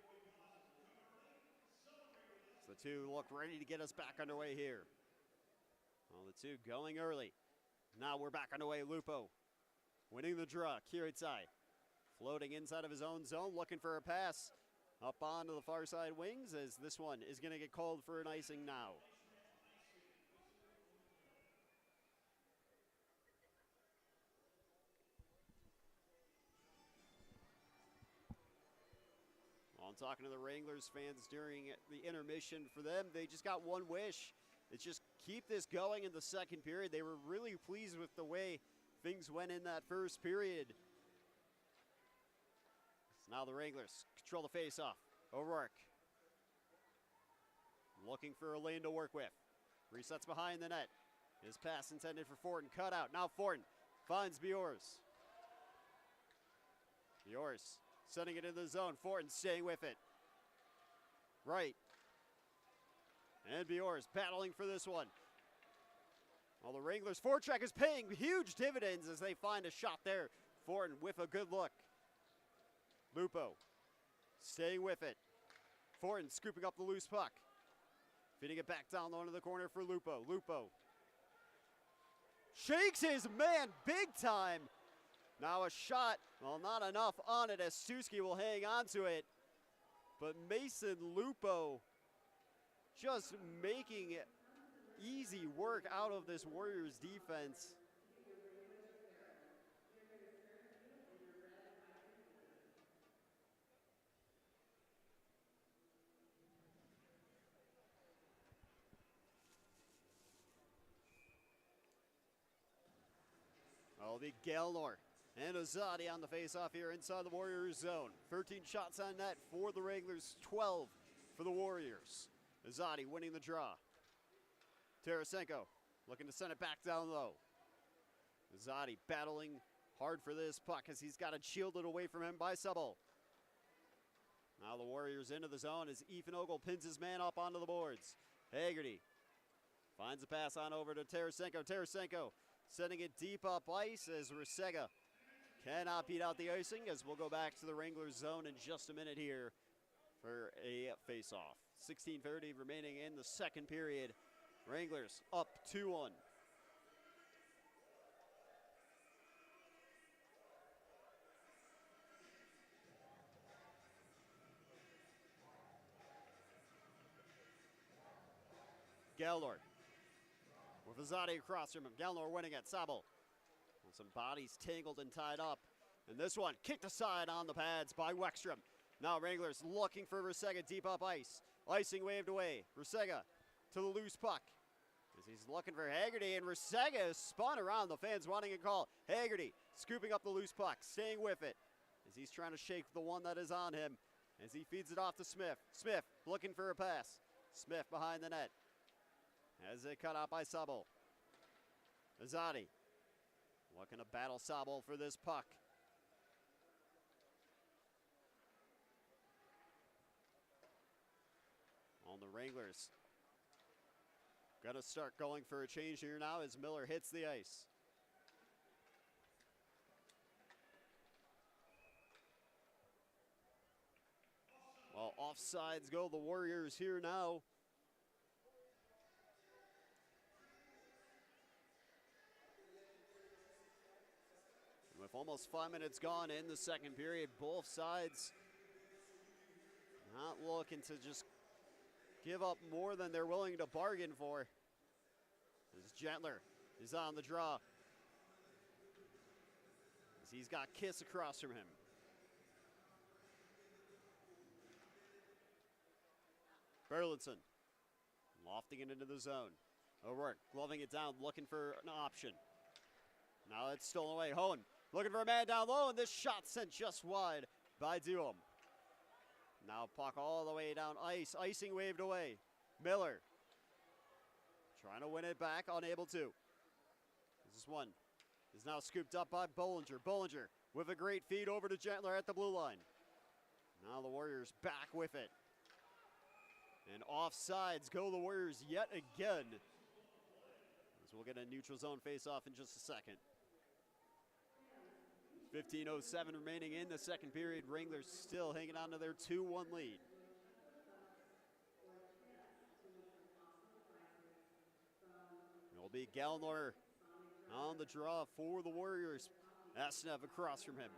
So the two look ready to get us back underway here. Well, the two going early. Now we're back underway. Lupo winning the draw. Kiritai floating inside of his own zone, looking for a pass up onto the far side wings, as this one is going to get called for an icing now. Well, I'm talking to the Wranglers fans during the intermission. For them, they just got one wish. It's just keep this going in the second period. They were really pleased with the way things went in that first period. So now the Wranglers control the face-off. O'Rourke looking for a lane to work with. Resets behind the net. His pass intended for Fortin, cut out. Now Fortin finds Bjors. Bjors sending it in the zone. Fortin staying with it. Right. And Bjors battling for this one. Well, the Wranglers' forecheck is paying huge dividends as they find a shot there. Fortin with a good look. Lupo staying with it. Fortin scooping up the loose puck. Feeding it back down low into the corner for Lupo. Lupo shakes his man big time. Now a shot, well, not enough on it as Stuski will hang on to it. But Mason Lupo just making easy work out of this Warriors defense. It'll be Gelnor and Azadi on the face-off here inside the Warriors zone. 13 shots on net for the Wranglers, 12 for the Warriors. Azadi winning the draw. Tarasenko looking to send it back down low. Azadi battling hard for this puck as he's got it shielded away from him by Subble. Now the Warriors into the zone as Ethan Ogle pins his man up onto the boards. Haggerty finds a pass on over to Tarasenko. Tarasenko sending it deep up ice as Rusega cannot beat out the icing, as we'll go back to the Wranglers zone in just a minute here for a face-off. 16:30 remaining in the second period. Wranglers up 2-1. Gelnor with Azadi across from him. Gelnor winning at Sabel. With some bodies tangled and tied up. And this one kicked aside on the pads by Weckstrom. Now Wranglers looking for Rusega deep up ice. Icing waved away. Rusega to the loose puck as he's looking for Haggerty, and Rusega is spun around. The fans wanting a call. Haggerty scooping up the loose puck, staying with it as he's trying to shake the one that is on him as he feeds it off to Smith. Smith looking for a pass. Smith behind the net as they cut out by Sabel. Azadi looking to battle Sabel for this puck. On the Wranglers, gonna start going for a change here now as Miller hits the ice. Well, offsides go the Warriors here now. With almost 5 minutes gone in the second period, both sides not looking to just give up more than they're willing to bargain for. As Gentler is on the draw. As he's got Kiss across from him. Burlinson lofting it into the zone. O'Rourke gloving it down, looking for an option. Now it's stolen away. Hohen looking for a man down low, and this shot sent just wide by Duham. Now puck all the way down ice. Icing waved away. Miller trying to win it back, unable to. This one is now scooped up by Bollinger. Bollinger with a great feed over to Gentler at the blue line. Now the Warriors back with it. And offsides go the Warriors yet again. As we'll get a neutral zone face-off in just a second. 15:07 remaining in the second period. Wranglers still hanging on to their 2-1 lead. It'll be Gallnor on the draw for the Warriors. Asnev across from him.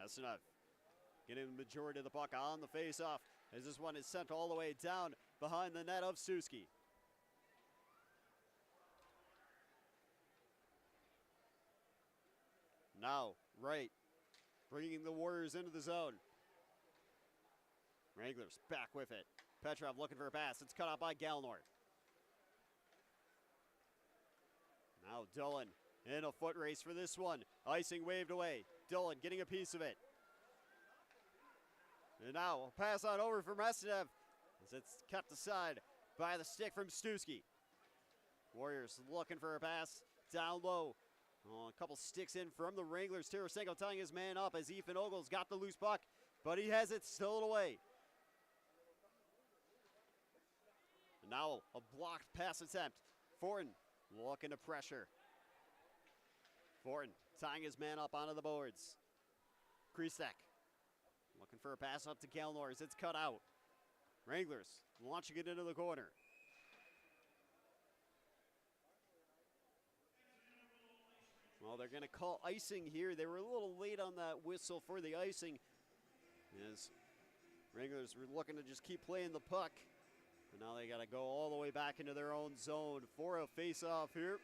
Asnev getting the majority of the puck on the face-off as this one is sent all the way down behind the net of Suski. Now, right, bringing the Warriors into the zone. Wranglers back with it. Petrov looking for a pass. It's cut out by Gallnor. Now Dolan in a foot race for this one. Icing waved away. Dolan getting a piece of it. And now a pass on over from Asnev as it's kept aside by the stick from Stuski. Warriors looking for a pass down low. Oh, a couple sticks in from the Wranglers. Tarasenko tying his man up as Ethan Ogle's got the loose puck, but he has it stolen away. And now a blocked pass attempt. Fortin looking to pressure. Fortin tying his man up onto the boards. Krisek looking for a pass up to Gallnor as it's cut out. Wranglers launching it into the corner. Well, they're going to call icing here. They were a little late on that whistle for the icing, as Wranglers were looking to just keep playing the puck. And now they got to go all the way back into their own zone for a face-off here.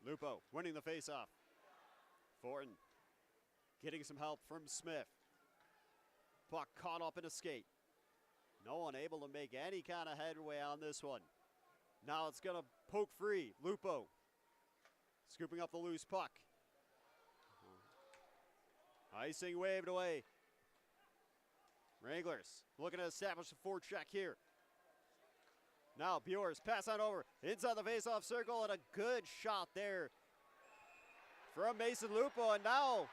Lupo winning the face-off. Fortin getting some help from Smith. Puck caught up in a skate. No one able to make any kind of headway on this one. Now it's going to poke free. Lupo scooping up the loose puck. Icing waved away. Wranglers looking to establish a forecheck here. Now Bjors pass on over inside the face-off circle, and a good shot there from Mason Lupo. And now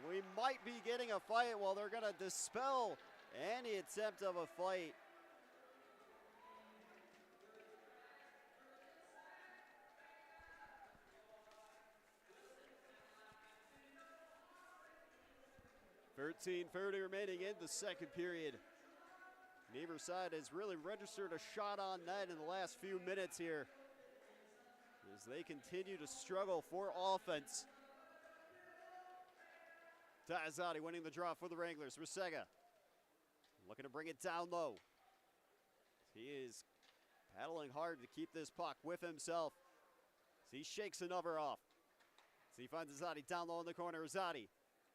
we might be getting a fight. Well, they're going to dispel any attempt of a fight. .13:30 remaining in the second period. Neither side has really registered a shot on net in the last few minutes here, as they continue to struggle for offense. Tazzati winning the draw for the Wranglers. Rusega looking to bring it down low. He is paddling hard to keep this puck with himself. So he shakes another off. So he finds Azadi down low in the corner. Azadi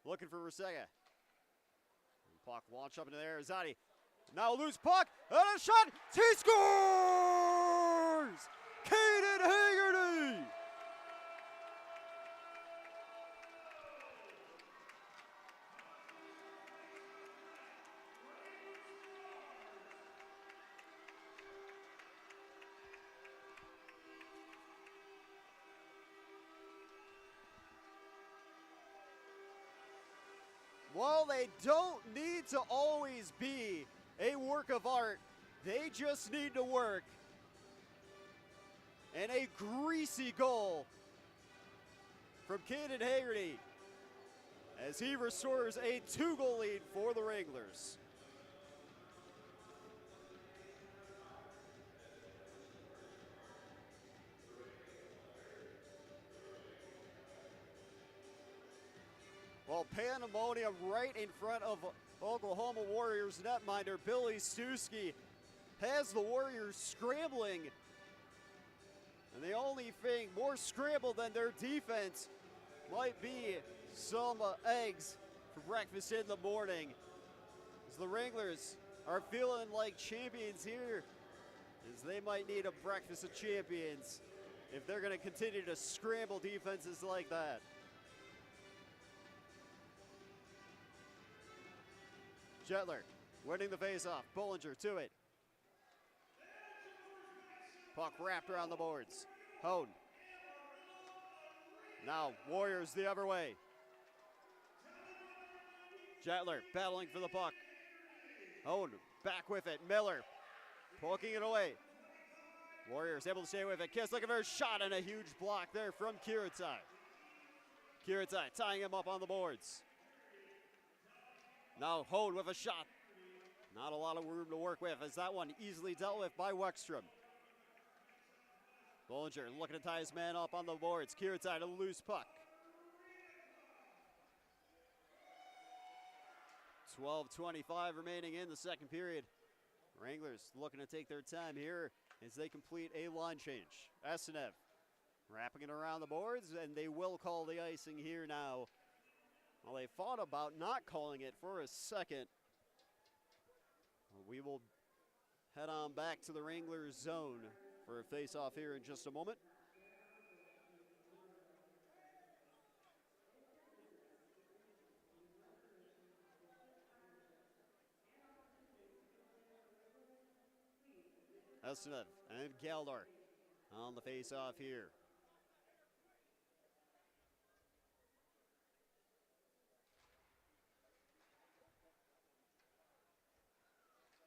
looking for Rusega. Puck launch up into there. Azadi now loose puck and a shot. He scores! Caden Haggerty! Well, they don't need to always be a work of art. They just need to work. And a greasy goal from Caden Haggerty as he restores a 2-goal lead for the Wranglers. Well, pandemonium right in front of Oklahoma Warriors netminder Billy Stuski has the Warriors scrambling. And the only thing more scramble than their defense might be some eggs for breakfast in the morning. As the Wranglers are feeling like champions here, as they might need a breakfast of champions if they're going to continue to scramble defenses like that. Jetler winning the faceoff. Bollinger to it. Puck wrapped around the boards. Hone. Now Warriors the other way. Jetler battling for the puck. Hone back with it. Miller poking it away. Warriors able to stay with it. Kiss looking for a shot and a huge block there from Kiritai. Kiritai tying him up on the boards. Now Hone with a shot. Not a lot of room to work with as that one easily dealt with by Wexstrom. Bollinger looking to tie his man up on the boards. Kiritai to the loose puck. 12:25 remaining in the second period. Wranglers looking to take their time here as they complete a line change. Estenev wrapping it around the boards, and they will call the icing here now. Well, they thought about not calling it for a second. We will head on back to the Wranglers zone for a face-off here in just a moment. Estenev and Galdar on the face-off here.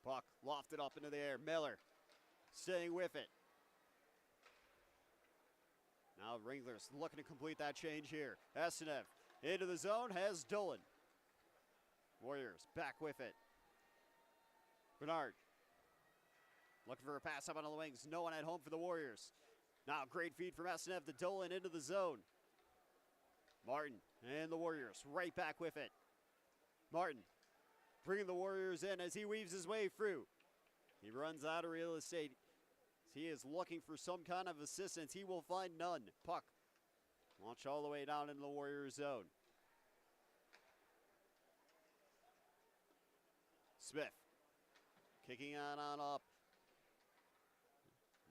Puck lofted up into the air. Miller staying with it. Now Wranglers looking to complete that change here. Estenev into the zone has Dolan. Warriors back with it. Bernard looking for a pass up on the wings. No one at home for the Warriors. Now great feed from Estenev to Dolan into the zone. Martin and the Warriors right back with it. Martin bringing the Warriors in as he weaves his way through. He runs out of real estate. He is looking for some kind of assistance. He will find none. Puck launched all the way down into the Warriors zone. Smith kicking on up.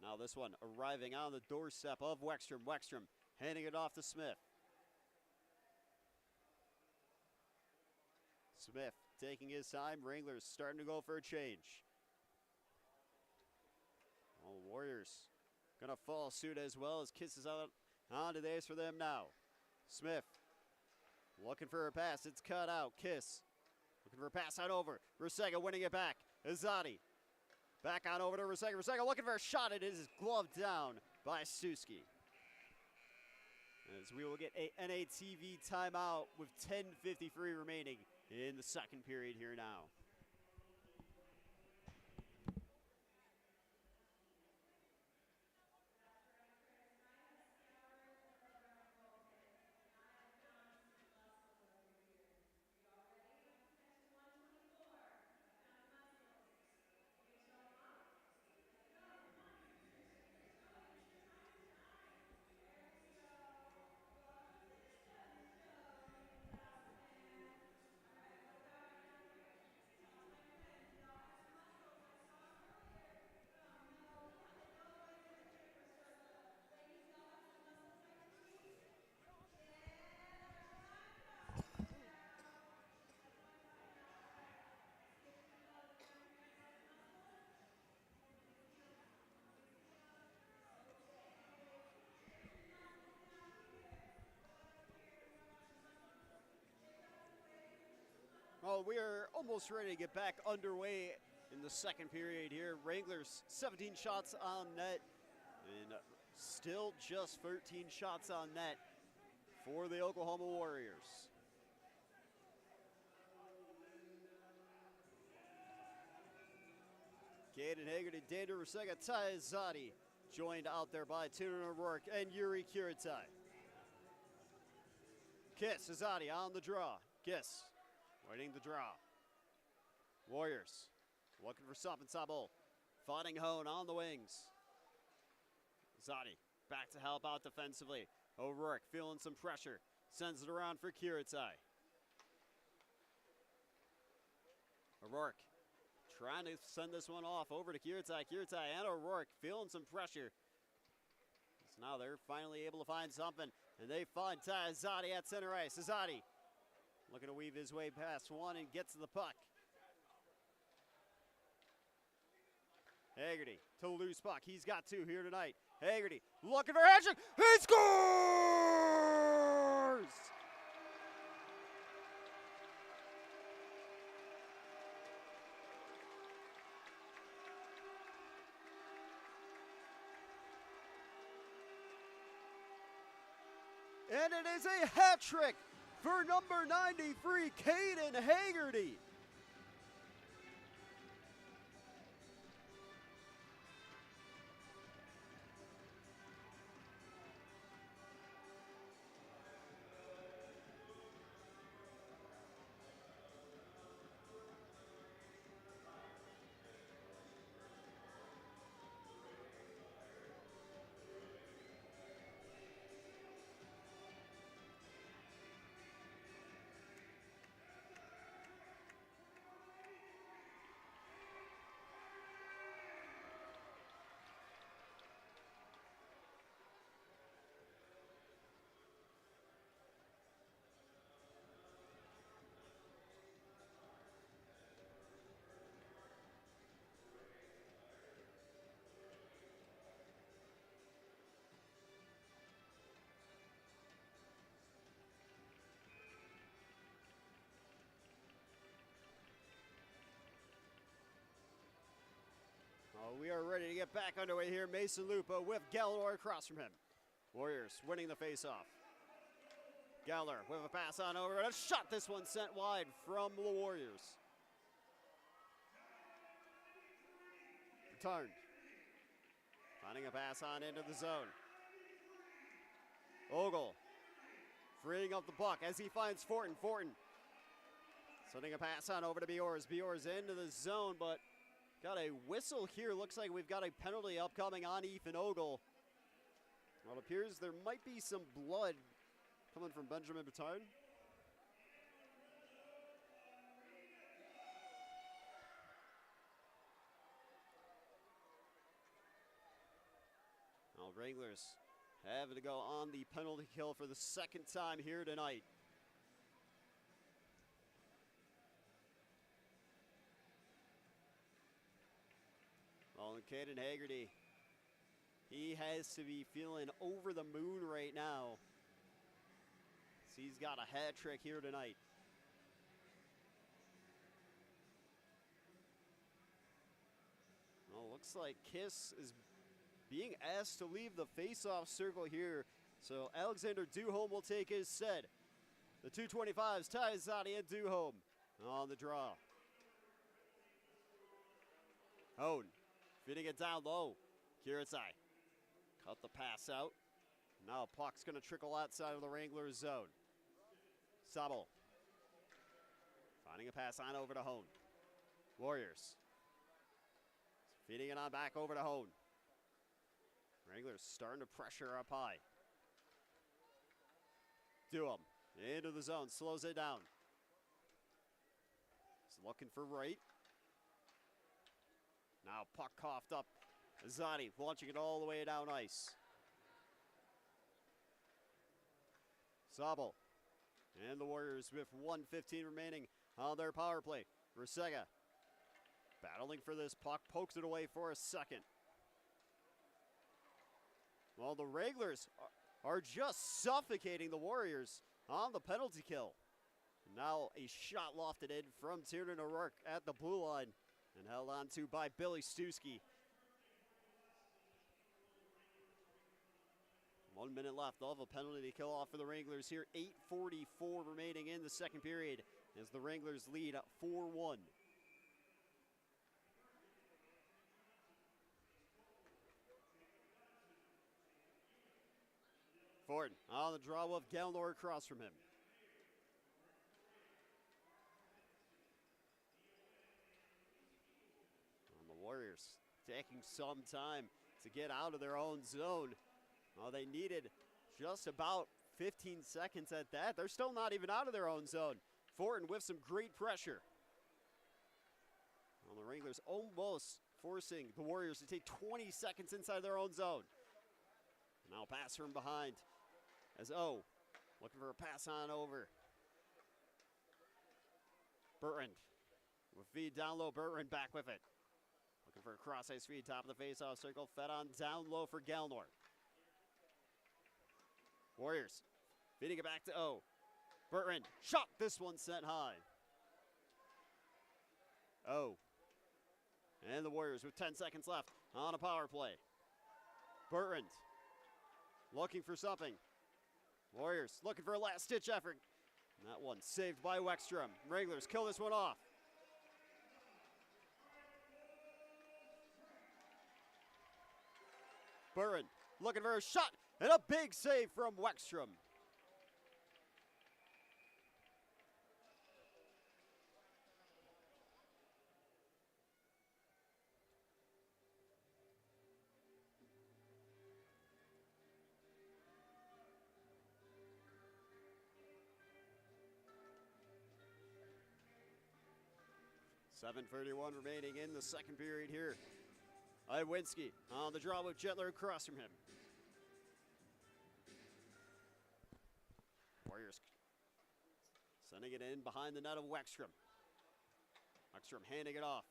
Now this one arriving on the doorstep of Wexstrom. Wexstrom handing it off to Smith. Smith taking his time. Wranglers starting to go for a change. Oh, Warriors gonna follow suit as well as kisses out onto the ice for them now. Smith looking for a pass. It's cut out. Kiss looking for a pass on over. Rusega winning it back. Azadi back on over to Rusega. Rusega looking for a shot. It is gloved down by Stuski. As we will get a NATV timeout with 10:53 remaining in the second period here now. Well, we are almost ready to get back underway in the second period here. Wranglers 17 shots on net and still just 13 shots on net for the Oklahoma Warriors. Caden Hagerty, Daniel Rusega, Ty Zadi, joined out there by Tiernan O'Rourke and Yuri Kiritai. Kiss Azadi on the draw. Kiss waiting the draw. Warriors looking for something. Sabo fighting Hone on the wings. Zadi back to help out defensively. O'Rourke feeling some pressure. Sends it around for Kiritai. O'Rourke trying to send this one off over to Kiritai. Kiritai and O'Rourke feeling some pressure. So now they're finally able to find something. And they find Ty Azadi at center ice. Azadi looking to weave his way past one and gets to the puck. Hagerty to the loose puck. He's got two here tonight. Hagerty looking for action. He scores! And it is a hat trick for number 93, Caden Hagerty. We are ready to get back underway here. Mason Lupa with Gallagher across from him. Warriors winning the faceoff. Gallagher with a pass on over and a shot. This one sent wide from the Warriors. Returned. Finding a pass on into the zone. Ogle freeing up the puck as he finds Fortin. Fortin sending a pass on over to Biors. Biors into the zone, but got a whistle here. Looks like we've got a penalty upcoming on Ethan Ogle. Well, it appears there might be some blood coming from Benjamin Bitard. Now Wranglers having to go on the penalty kill for the second time here tonight. And Caden Hagerty, he has to be feeling over the moon right now. So he's got a hat trick here tonight. Well, looks like Kiss is being asked to leave the face-off circle here. So Alexander Duholm will take his set. The 225s, Ty Zadi and Duholm on the draw. Hone. Feeding it down low. Kiritai cut the pass out. Now puck's going to trickle outside of the Wranglers zone. Sabo finding a pass on over to Hone. Warriors feeding it on back over to Hone. Wranglers starting to pressure up high. Duham into the zone, slows it down. He's looking for right. Now puck coughed up. Azadi launching it all the way down ice. Sabo and the Warriors with 1:15 remaining on their power play. Rusega battling for this puck, pokes it away for a second. Well, the Wranglers are just suffocating the Warriors on the penalty kill. Now a shot lofted in from Tiernan O'Rourke at the blue line. And held on to by Billy Stuski. 1 minute left. They'll have a penalty to kill off for the Wranglers here. 8:44 remaining in the second period as the Wranglers lead at 4-1. Ford on the draw with Gellner across from him. And the Warriors taking some time to get out of their own zone. Well, they needed just about 15 seconds at that. They're still not even out of their own zone. Fortin with some great pressure. Well, the Wranglers almost forcing the Warriors to take 20 seconds inside their own zone. Now pass from behind as O looking for a pass on over. Bertrand with feed down low. Bertrand back with it. Looking for a cross-ice feed, top of the face-off circle. Fed on down low for Gellner. Warriors feeding it back to O. Bertrand shot. This one sent high. O. And the Warriors with 10 seconds left on a power play. Bertrand looking for something. Warriors looking for a last-ditch effort. And that one saved by Weckstrom. Wranglers kill this one off. Bertrand looking for a shot, and a big save from Weckstrom. .7:31 remaining in the second period here. Iwinski on the draw with Jetler across from him. Warriors sending it in behind the net of Weckstrom. Weckstrom handing it off.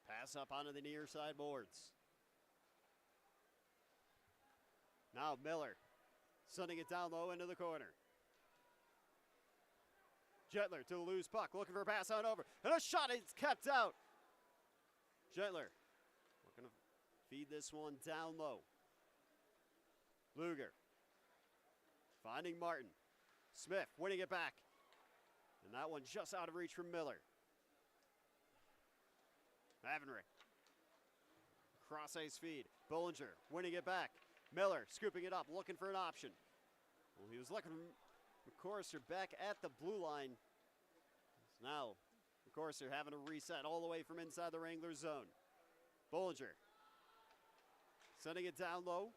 Pass up onto the near side boards. Now Miller sending it down low into the corner. Jetler to the loose puck, looking for a pass on over, and a shot is kept out. Jetler looking to feed this one down low. Luger finding Martin. Smith winning it back. And that one just out of reach from Miller. Avonrick. Cross ice feed. Bollinger winning it back. Miller scooping it up, looking for an option. Well, he was looking for McCorser back at the blue line. Now, McCorser having to reset all the way from inside the Wranglers zone. Bollinger sending it down low.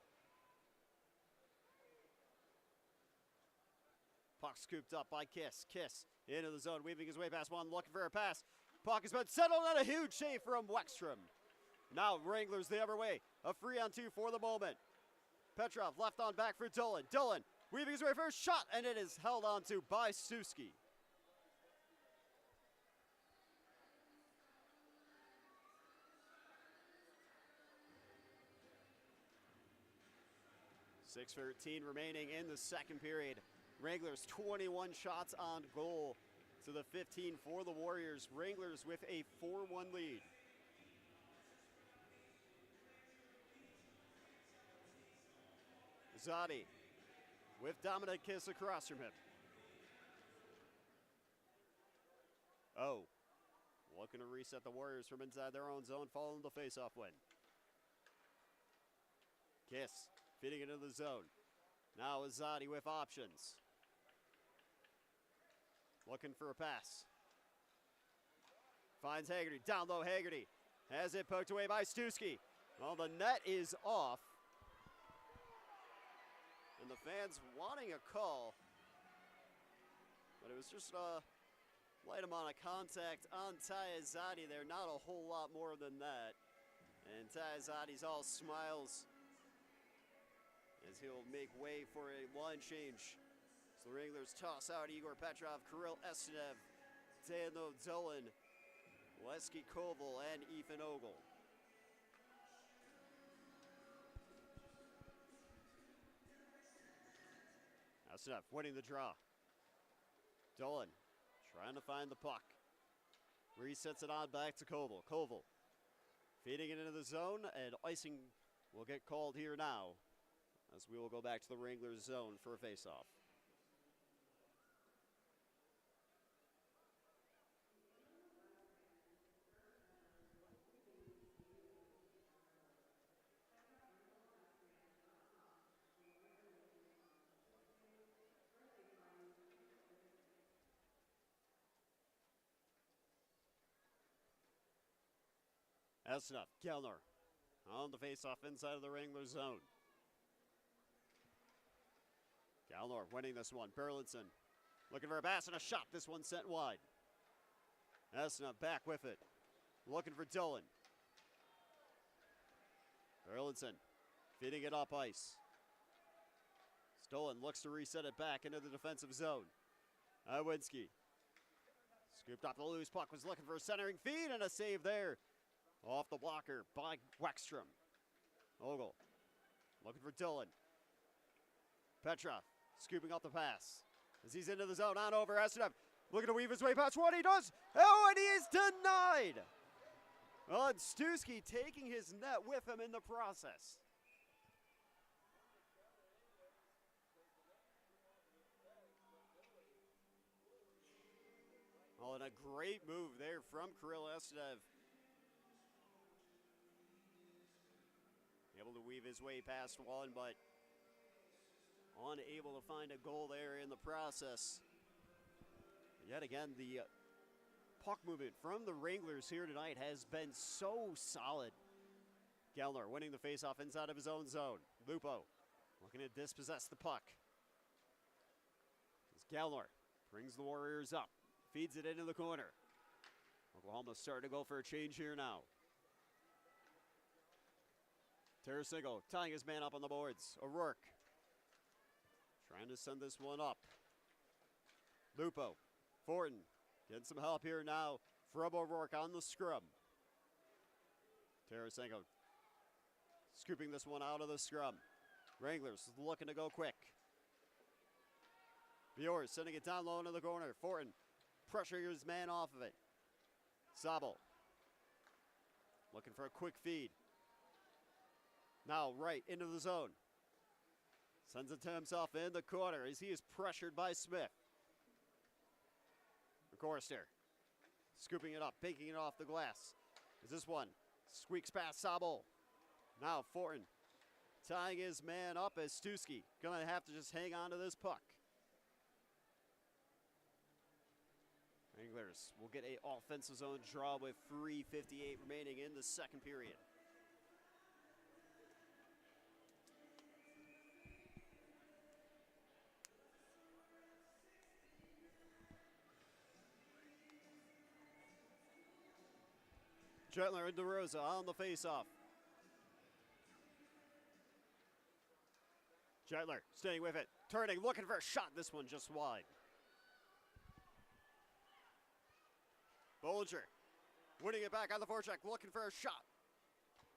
Puck scooped up by Kiss. Kiss into the zone, weaving his way past one, looking for a pass. Puck has been settled on a huge save from Weckstrom. Now Wranglers the other way. A 3-on-2 for the moment. Petrov left on back for Dolan. Dolan weaving his way for a shot, and it is held onto by Suski. .6:13 remaining in the second period. Wranglers 21 shots on goal to the 15 for the Warriors. Wranglers with a 4-1 lead. Zadi with Dominic Kiss across from him. Oh, looking to reset the Warriors from inside their own zone following the faceoff win. Kiss feeding it into the zone. Now Zadi with options. Looking for a pass. Finds Haggerty. Down low, Haggerty has it poked away by Stuski. Well, the net is off. And the fans wanting a call. But it was just a light amount of contact on Tyazadi there. Not a whole lot more than that. And Tyazadi's all smiles as he'll make way for a line change. So the Wranglers toss out Igor Petrov, Kirill Estenev, Dano Dolan, Leski Koval, and Ethan Ogle. Estenev winning the draw. Dolan trying to find the puck. Resets it on back to Koval. Koval feeding it into the zone, and icing will get called here now as we will go back to the Wranglers zone for a faceoff. Esnuff, Kellner on the face-off inside of the Wranglers zone. Kellner winning this one. Burlinson looking for a pass and a shot. This one sent wide. Esnuff back with it. Looking for Dolan. Burlinson feeding it up ice. Stolen looks to reset it back into the defensive zone. Iwinski scooped up the loose puck, was looking for a centering feed and a save there. Off the blocker by Weckstrom. Ogle looking for Dillon. Petrov scooping up the pass as he's into the zone, on over Esnuff. Looking to weave his way past what he does. Oh, and he is denied. Well, and Stusky taking his net with him in the process. Oh, and a great move there from Kirill Estev. Able to weave his way past one, but unable to find a goal there in the process. Yet again, the puck movement from the Wranglers here tonight has been so solid. Gellner winning the faceoff inside of his own zone. Lupo looking to dispossess the puck. As Gellner brings the Warriors up, feeds it into the corner. Oklahoma's starting to go for a change here now. Tarasenko tying his man up on the boards. O'Rourke trying to send this one up. Lupo, Fortin getting some help here now from O'Rourke on the scrum. Tarasenko scooping this one out of the scrum. Wranglers looking to go quick. Bjorn sending it down low into the corner. Fortin pressuring his man off of it. Zabel looking for a quick feed. Now right into the zone. Sends it to himself in the corner as he is pressured by Smith. McCorster scooping it up, picking it off the glass. Is this one? Squeaks past Zabel. Now Fortin tying his man up as Stusky gonna have to just hang on to this puck. Wranglers will get a offensive zone draw with 3:58 remaining in the second period. Jetler and DeRosa on the faceoff. Jetler staying with it, turning, looking for a shot. This one just wide. Bolger winning it back on the forecheck, looking for a shot.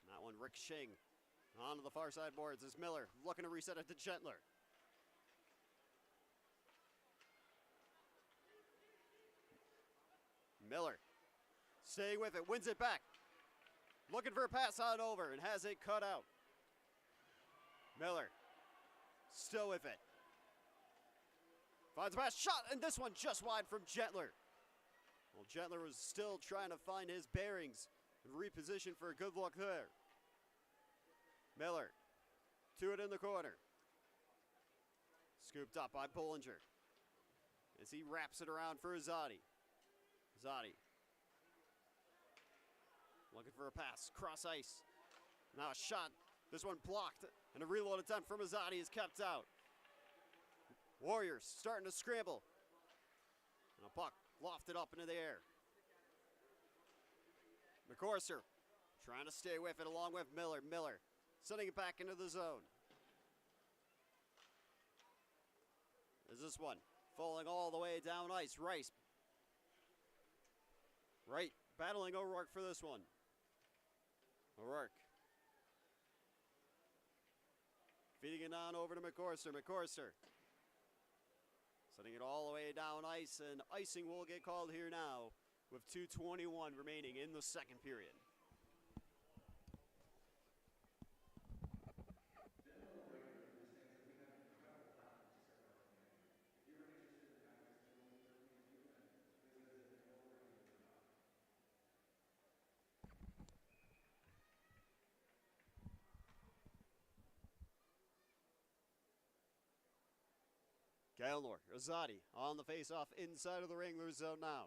That one ricocheting onto the far side boards as Miller looking to reset it to Gentler. Miller staying with it, wins it back. Looking for a pass on over and has it cut out. Miller still with it. Finds a pass, shot, and this one just wide from Gentler. Well, Gentler was still trying to find his bearings and reposition for a good look there. Miller to it in the corner. Scooped up by Bollinger as he wraps it around for Azadi. Azadi looking for a pass, cross ice. Now a shot, this one blocked, and a reload attempt from Azadi is kept out. Warriors starting to scramble. And a puck lofted up into the air. McCorser trying to stay with it along with Miller. Miller sending it back into the zone. Is this one falling all the way down ice? Rice. Right, battling O'Rourke for this one. O'Rourke feeding it on over to McCorser. McCorser sending it all the way down ice, and icing will get called here now with 2:21 remaining in the second period. Gailnor, Azadi on the face-off inside of the Wranglers zone now.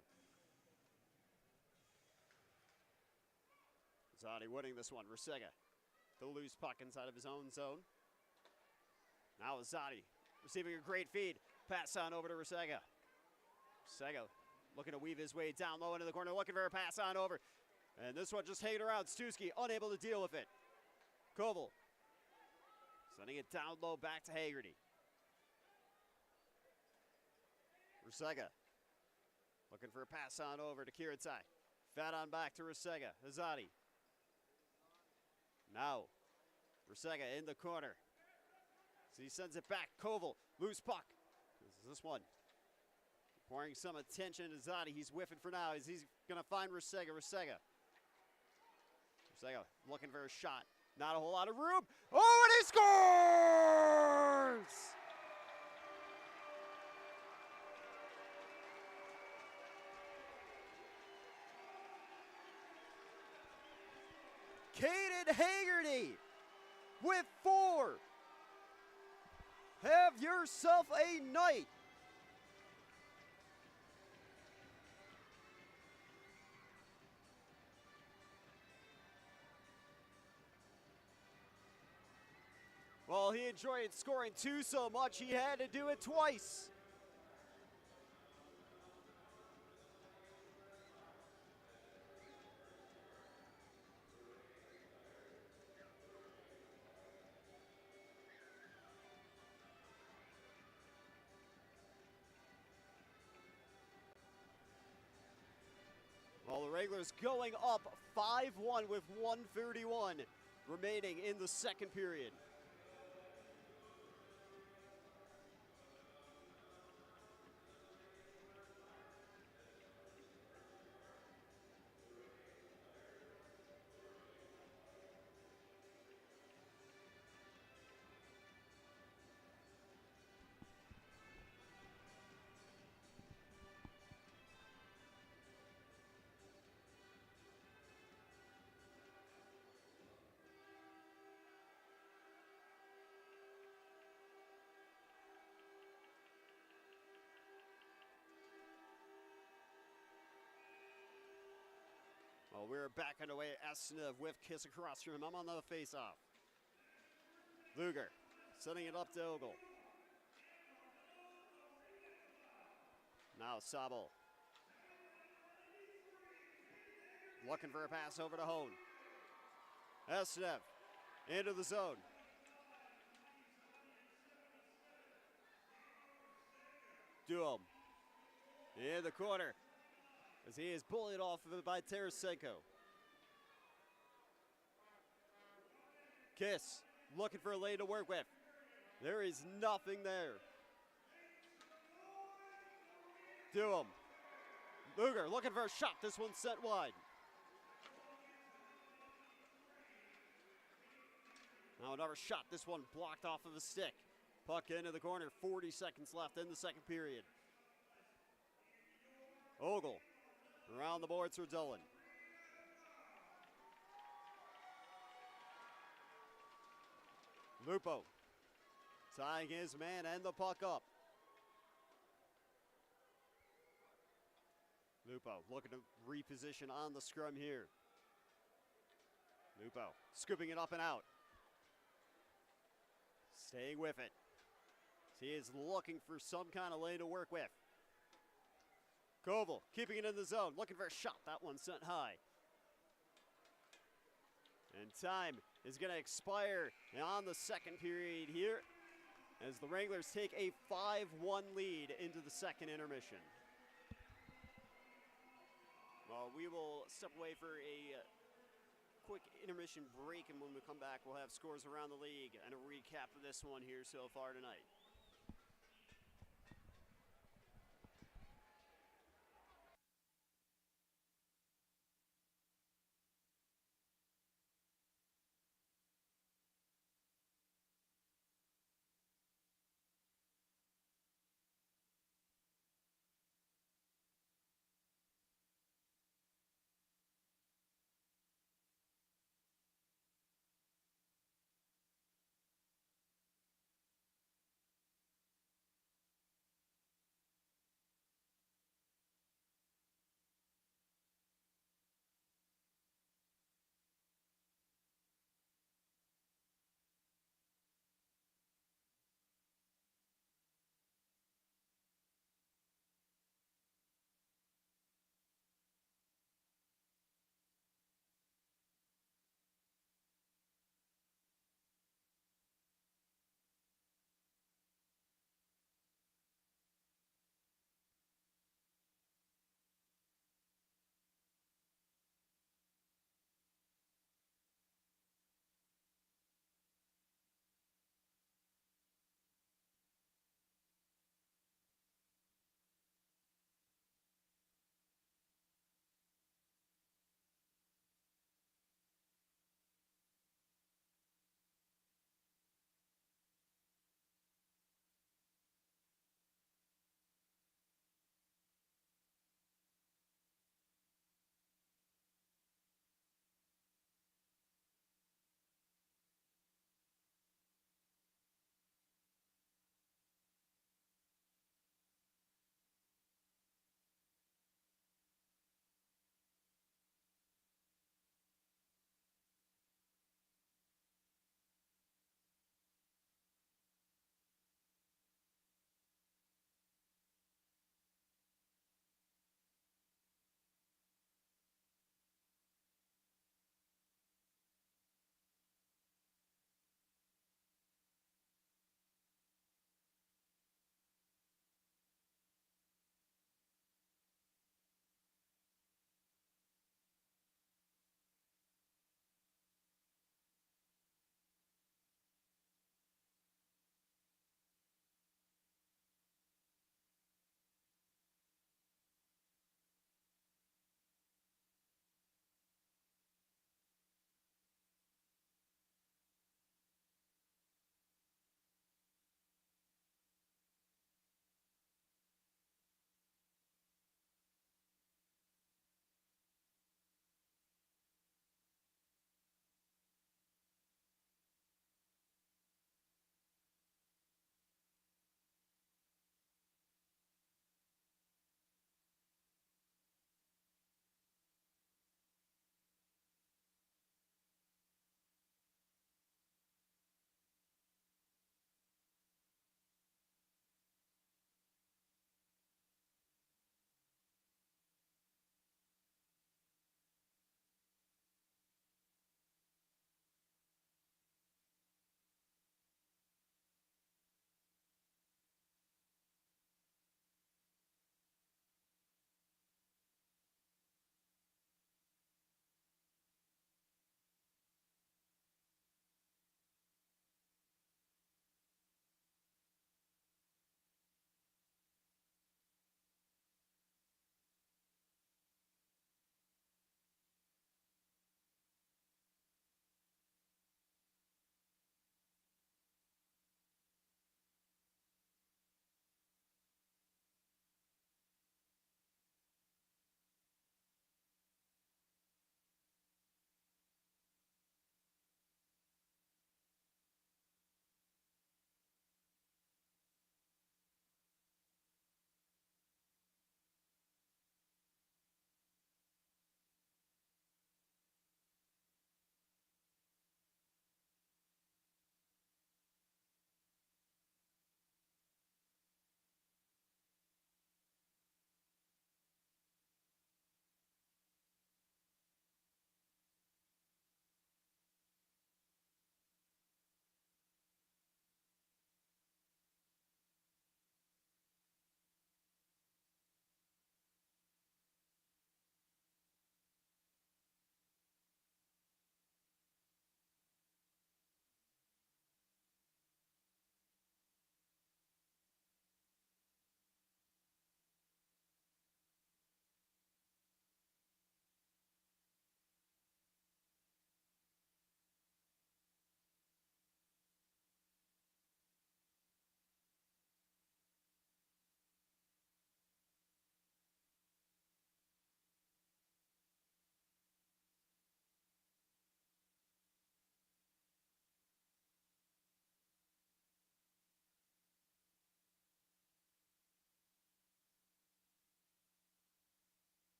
Zadi winning this one. Rusega, the loose puck inside of his own zone. Now Zadi receiving a great feed. Pass on over to Rusega. Rusega looking to weave his way down low into the corner, looking for a pass on over. And this one just hanging around. Stuski unable to deal with it. Koval sending it down low back to Haggerty. Rusega looking for a pass on over to Kiritai. Fat on back to Rusega. Azadi. Now, Rusega in the corner. So he sends it back. Koval, loose puck. This one pouring some attention to Azadi. He's whiffing for now. He's going to find Rusega. Rusega looking for a shot. Not a whole lot of room. Oh, and he scores! Caden Haggerty with 4. Have yourself a night. Well, he enjoyed scoring 2 so much he had to do it twice. Well, the Wranglers going up 5-1 with 1:31 remaining in the second period. Well, we're backing away. Asnev with kiss across from him. I'm on the face-off. Luger setting it up to Ogle. Now Sabo looking for a pass over to Hone. Asnev into the zone. Duom in the corner as he is bullied off of it by Tarasenko. Kiss looking for a lane to work with. There is nothing there. Duom. Luger looking for a shot. This one sent wide. Now another shot. This one blocked off of a stick. Puck into the corner. 40 seconds left in the second period. Ogle around the boards for Dolan. Lupo tying his man and the puck up. Lupo looking to reposition on the scrum here. Lupo scooping it up and out. Staying with it. He is looking for some kind of lane to work with. Koval keeping it in the zone, looking for a shot. That one sent high. And time is going to expire on the second period here as the Wranglers take a 5-1 lead into the second intermission. Well, we will step away for a quick intermission break, and when we come back, we'll have scores around the league and a recap of this one here so far tonight.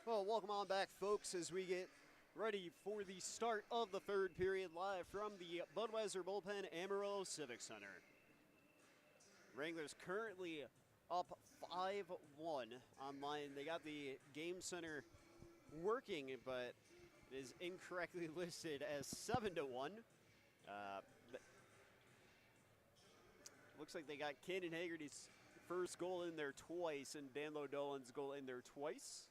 Well, welcome on back, folks, as we get ready for the start of the third period live from the Budweiser Bullpen Amarillo Civic Center. Wranglers currently up 5-1 online. They got the game center working, but it is incorrectly listed as 7-1. Looks like they got Caden Haggerty's first goal in there twice and Danlo Dolan's goal in there twice.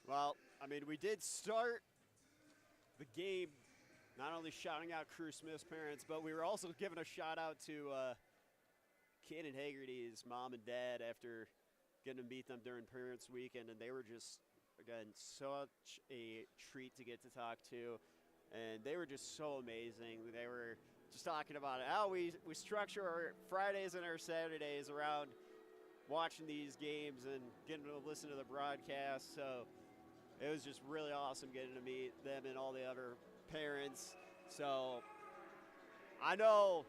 Well, I mean, we did start the game not only shouting out Crew Smith's parents, but we were also giving a shout out to Caden Haggerty's mom and dad after getting to meet them during Parents Weekend, and they were just, again, such a treat to get to talk to, and they were just so amazing. They were just talking about it. How we structure our Fridays and our Saturdays around watching these games and getting to listen to the broadcast, so it was just really awesome getting to meet them and all the other parents. So I know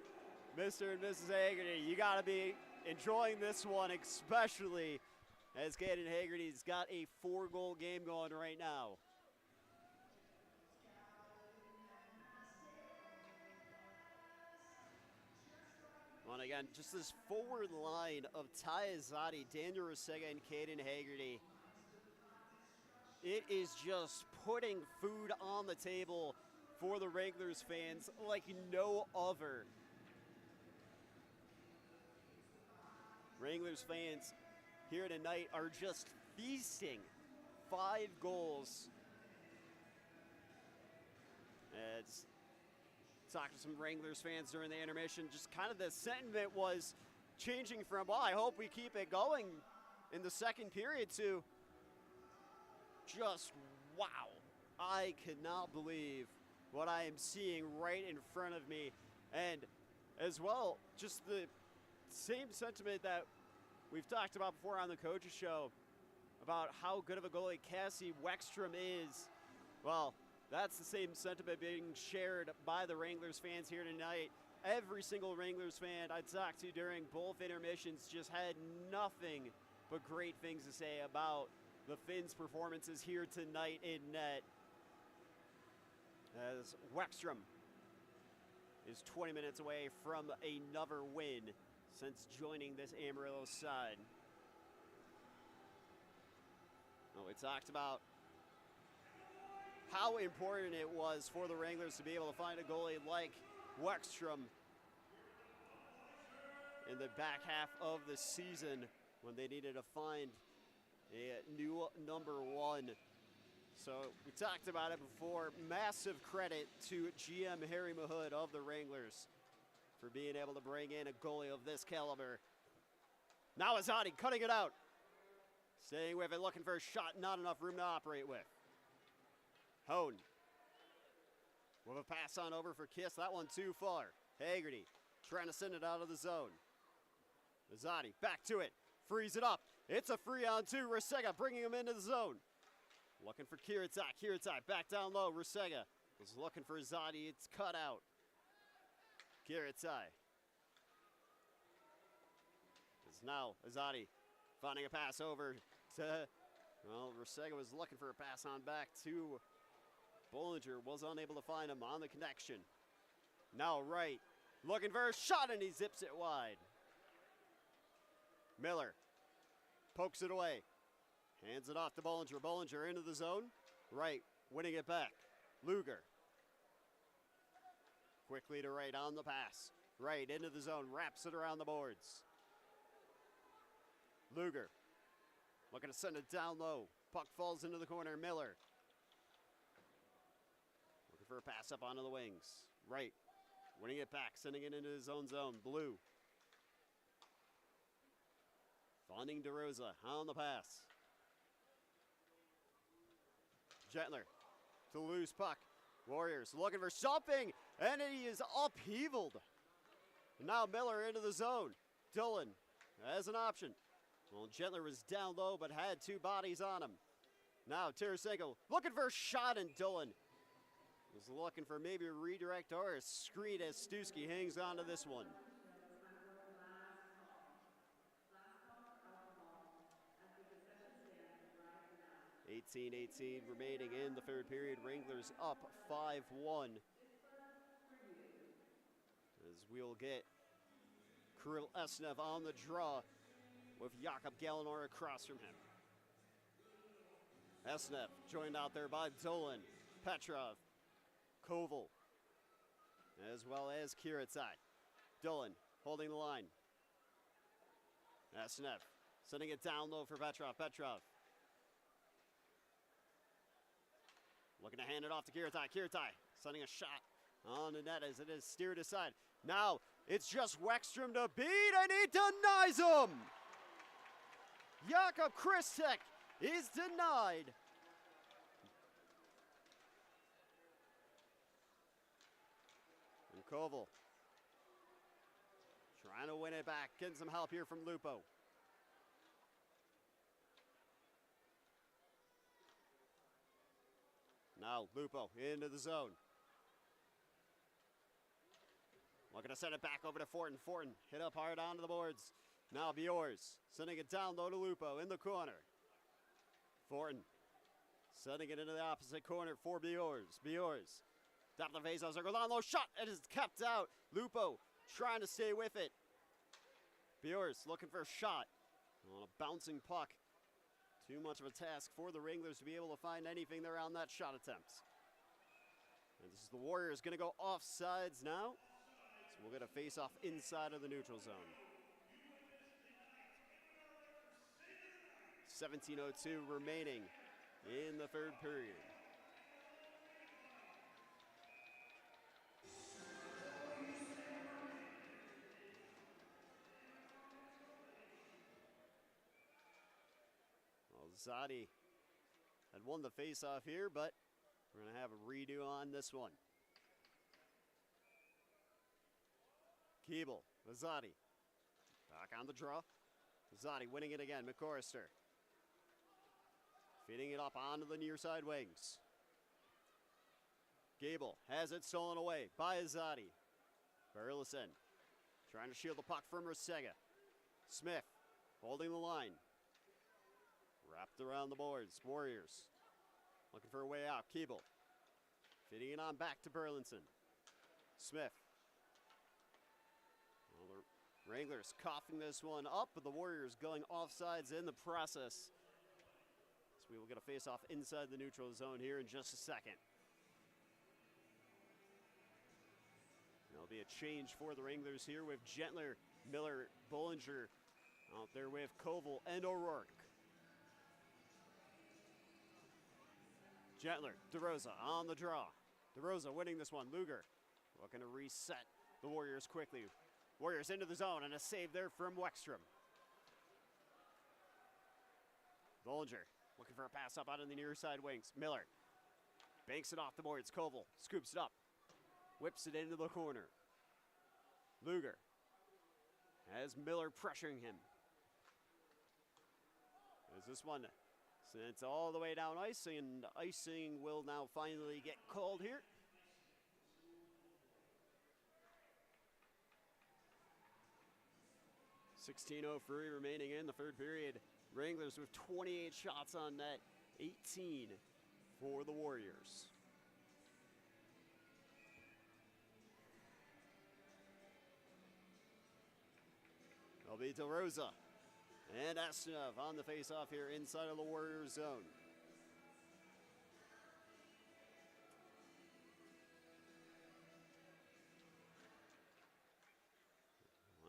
Mr. and Mrs. Haggerty, you got to be enjoying this one, especially as Caden Haggerty's got a 4-goal game going right now. And again, just this forward line of Ty Azadi, Daniel Rusega, and Caden Haggerty. It is just putting food on the table for the Wranglers fans like no other. Wranglers fans here tonight are just feasting. 5 goals. It's talking to some Wranglers fans during the intermission. Just kind of the sentiment was changing from, well, I hope we keep it going in the second period to just, wow. I cannot believe what I am seeing right in front of me. And as well, just the same sentiment that we've talked about before on the Coaches Show about how good of a goalie Cassie Weckstrom is. Well, that's the same sentiment being shared by the Wranglers fans here tonight. Every single Wranglers fan I talked to during both intermissions just had nothing but great things to say about the Finns' performances here tonight in net. As Weckstrom is 20 minutes away from another win since joining this Amarillo side. Well, we talked about how important it was for the Wranglers to be able to find a goalie like Weckstrom in the back half of the season when they needed to find a new number 1. So we talked about it before. Massive credit to GM Harry Mahood of the Wranglers for being able to bring in a goalie of this caliber. Now Azadi cutting it out. Staying with it, looking for a shot, not enough room to operate with. Hone with a pass on over for Kiss. That one too far. Haggerty trying to send it out of the zone. Azadi back to it. Frees it up. It's a 3-on-2. Rusega bringing him into the zone. Looking for Kiritai. Kiritai back down low. Rusega was looking for Azadi. It's cut out. Kiritai. It's now Azadi finding a pass over to, well, Rusega was looking for a pass on back to Bollinger. Was unable to find him on the connection. Now right. Looking for a shot and he zips it wide. Miller pokes it away. Hands it off to Bollinger. Bollinger into the zone. Right, winning it back. Luger. Quickly to right on the pass. Right into the zone. Wraps it around the boards. Luger. Looking to send it down low. Puck falls into the corner. Miller. Looking for a pass up onto the wings. Right. Winning it back. Sending it into his own zone. Blue. Finding DeRosa on the pass. Gentler to lose puck. Warriors looking for something, and he is upheavaled. Now Miller into the zone. Dillon has an option. Well, Gentler was down low, but had 2 bodies on him. Now Tarasenko looking for a shot, and Dillon was looking for maybe a redirect or a screen as Stuski hangs on to this one. 18-18 remaining in the third period. Wranglers up 5-1. As we'll get Kirill Esnev on the draw with Jakub Galinor across from him. Esnev joined out there by Dolan, Petrov, Koval, as well as Kiritai. Dolan holding the line. Esnev sending it down low for Petrov. Petrov looking to hand it off to Kiritai. Kiritai sending a shot on the net as it is steered aside. Now it's just Wexstrom to beat, and he denies him. Jakub Kristek is denied. And Koval trying to win it back, getting some help here from Lupo. Now Lupo into the zone. Looking to send it back over to Fortin. Fortin hit up hard onto the boards. Now Bjors sending it down low to Lupo in the corner. Fortin sending it into the opposite corner for Bjors. Bjors top of the face-off circle, down low, shot, it is kept out. Lupo trying to stay with it. Bjors looking for a shot on a bouncing puck. Too much of a task for the Wranglers to be able to find anything there on that shot attempt. And this is the Warriors going to go offsides now. So we'll get a face-off inside of the neutral zone. 17:02 remaining in the third period. Well, Zadi had won the face-off here, but we're going to have a redo on this one. Keeble, Zadi, back on the draw. Zadi winning it again, McCorrister. Feeding it up onto the near side wings. Gable has it stolen away by Zadi. Burleson trying to shield the puck from Rasega. Smith holding the line. Wrapped around the boards. Warriors looking for a way out. Keeble feeding it on back to Burleson. Smith. Well, the Wranglers coughing this one up, but the Warriors going offsides in the process. So we will get a face-off inside the neutral zone here in just a second. There'll be a change for the Wranglers here with Gentler, Miller, Bollinger out there with Koval and O'Rourke. Gentler, DeRosa on the draw. DeRosa winning this one. Luger looking to reset the Warriors quickly. Warriors into the zone and a save there from Wexstrom. Bollinger looking for a pass up out in the near side wings. Miller banks it off the boards. Koval scoops it up. Whips it into the corner. Luger has Miller pressuring him. As this one sent all the way down ice, and icing will now finally get called here. .16:03 remaining in the third period. Wranglers with 28 shots on net, 18 for the Warriors. It'll be DeRosa and Esnev on the face-off here inside of the Warriors zone.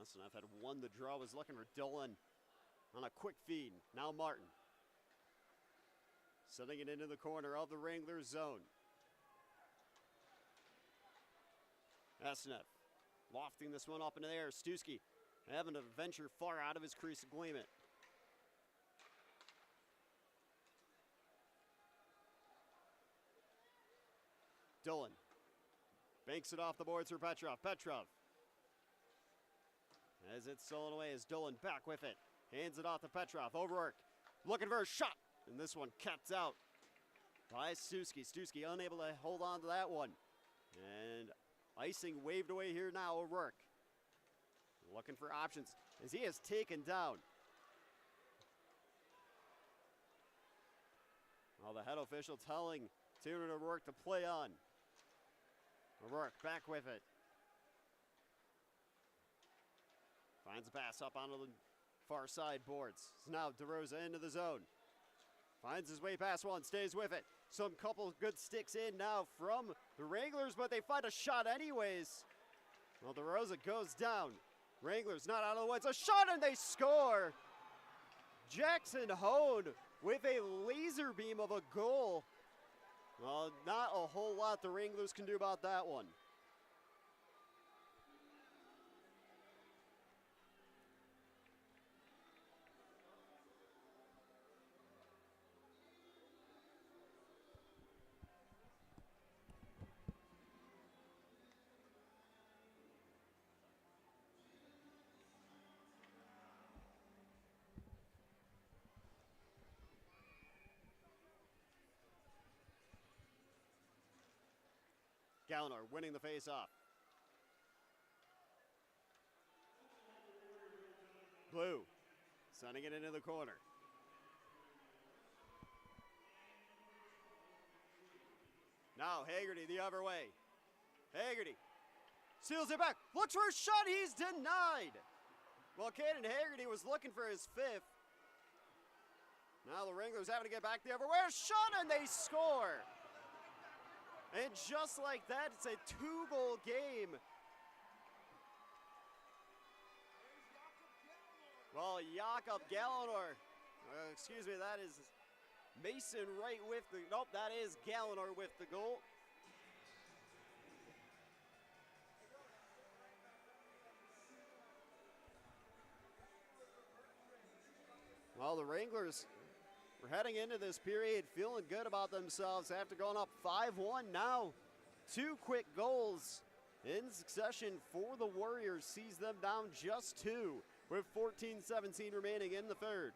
Esnev had won the draw, was looking for Dolan on a quick feed. Now Martin sending it into the corner of the Wranglers zone. Esnev lofting this one up into the air. Stusky having to venture far out of his crease to gleam it. Dolan banks it off the boards for Petrov. Petrov as it's stolen away as Dolan back with it. Hands it off to Petrov. O'Rourke looking for a shot. And this one kept out by Stusky. Stusky unable to hold on to that one. And icing waved away here now. O'Rourke looking for options as he is taken down. Well, the head official telling Taylor O'Rourke to play on. O'Rourke back with it. Finds a pass up onto the far side boards. Now DeRosa into the zone. Finds his way past one, stays with it. Some couple good sticks in now from the Wranglers, but they find a shot anyways. Well, DeRosa goes down. Wranglers not out of the woods. A shot and they score. Jackson Hone with a laser beam of a goal. Well, not a whole lot the Wranglers can do about that one. Galliner winning the face-off. Blue sending it into the corner. Now Haggerty the other way. Haggerty seals it back. Looks for a shot. He's denied. Well, Caden Haggerty was looking for his fifth. Now the Wranglers having to get back the other way. A shot and they score. And just like that, it's a 2-goal game. Well, Jakob Galliner, excuse me, that is Mason Wright with the, nope, that is Galliner with the goal. Well, the Wranglers we're heading into this period feeling good about themselves after going up 5-1. Now, 2 quick goals in succession for the Warriors sees them down just 2 with 14-17 remaining in the third.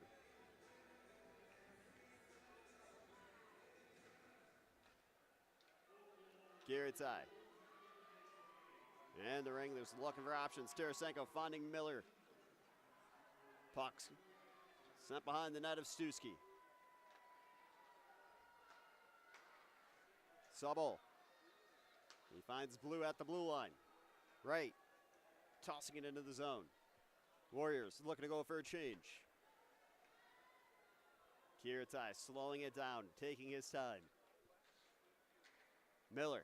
Garrett's eye. And the Wranglers looking for options. Tarasenko finding Miller. Pucks sent behind the net of Stuski. Subble. He finds Blue at the blue line. Right. Tossing it into the zone. Warriors looking to go for a change. Kiritai slowing it down, taking his time. Miller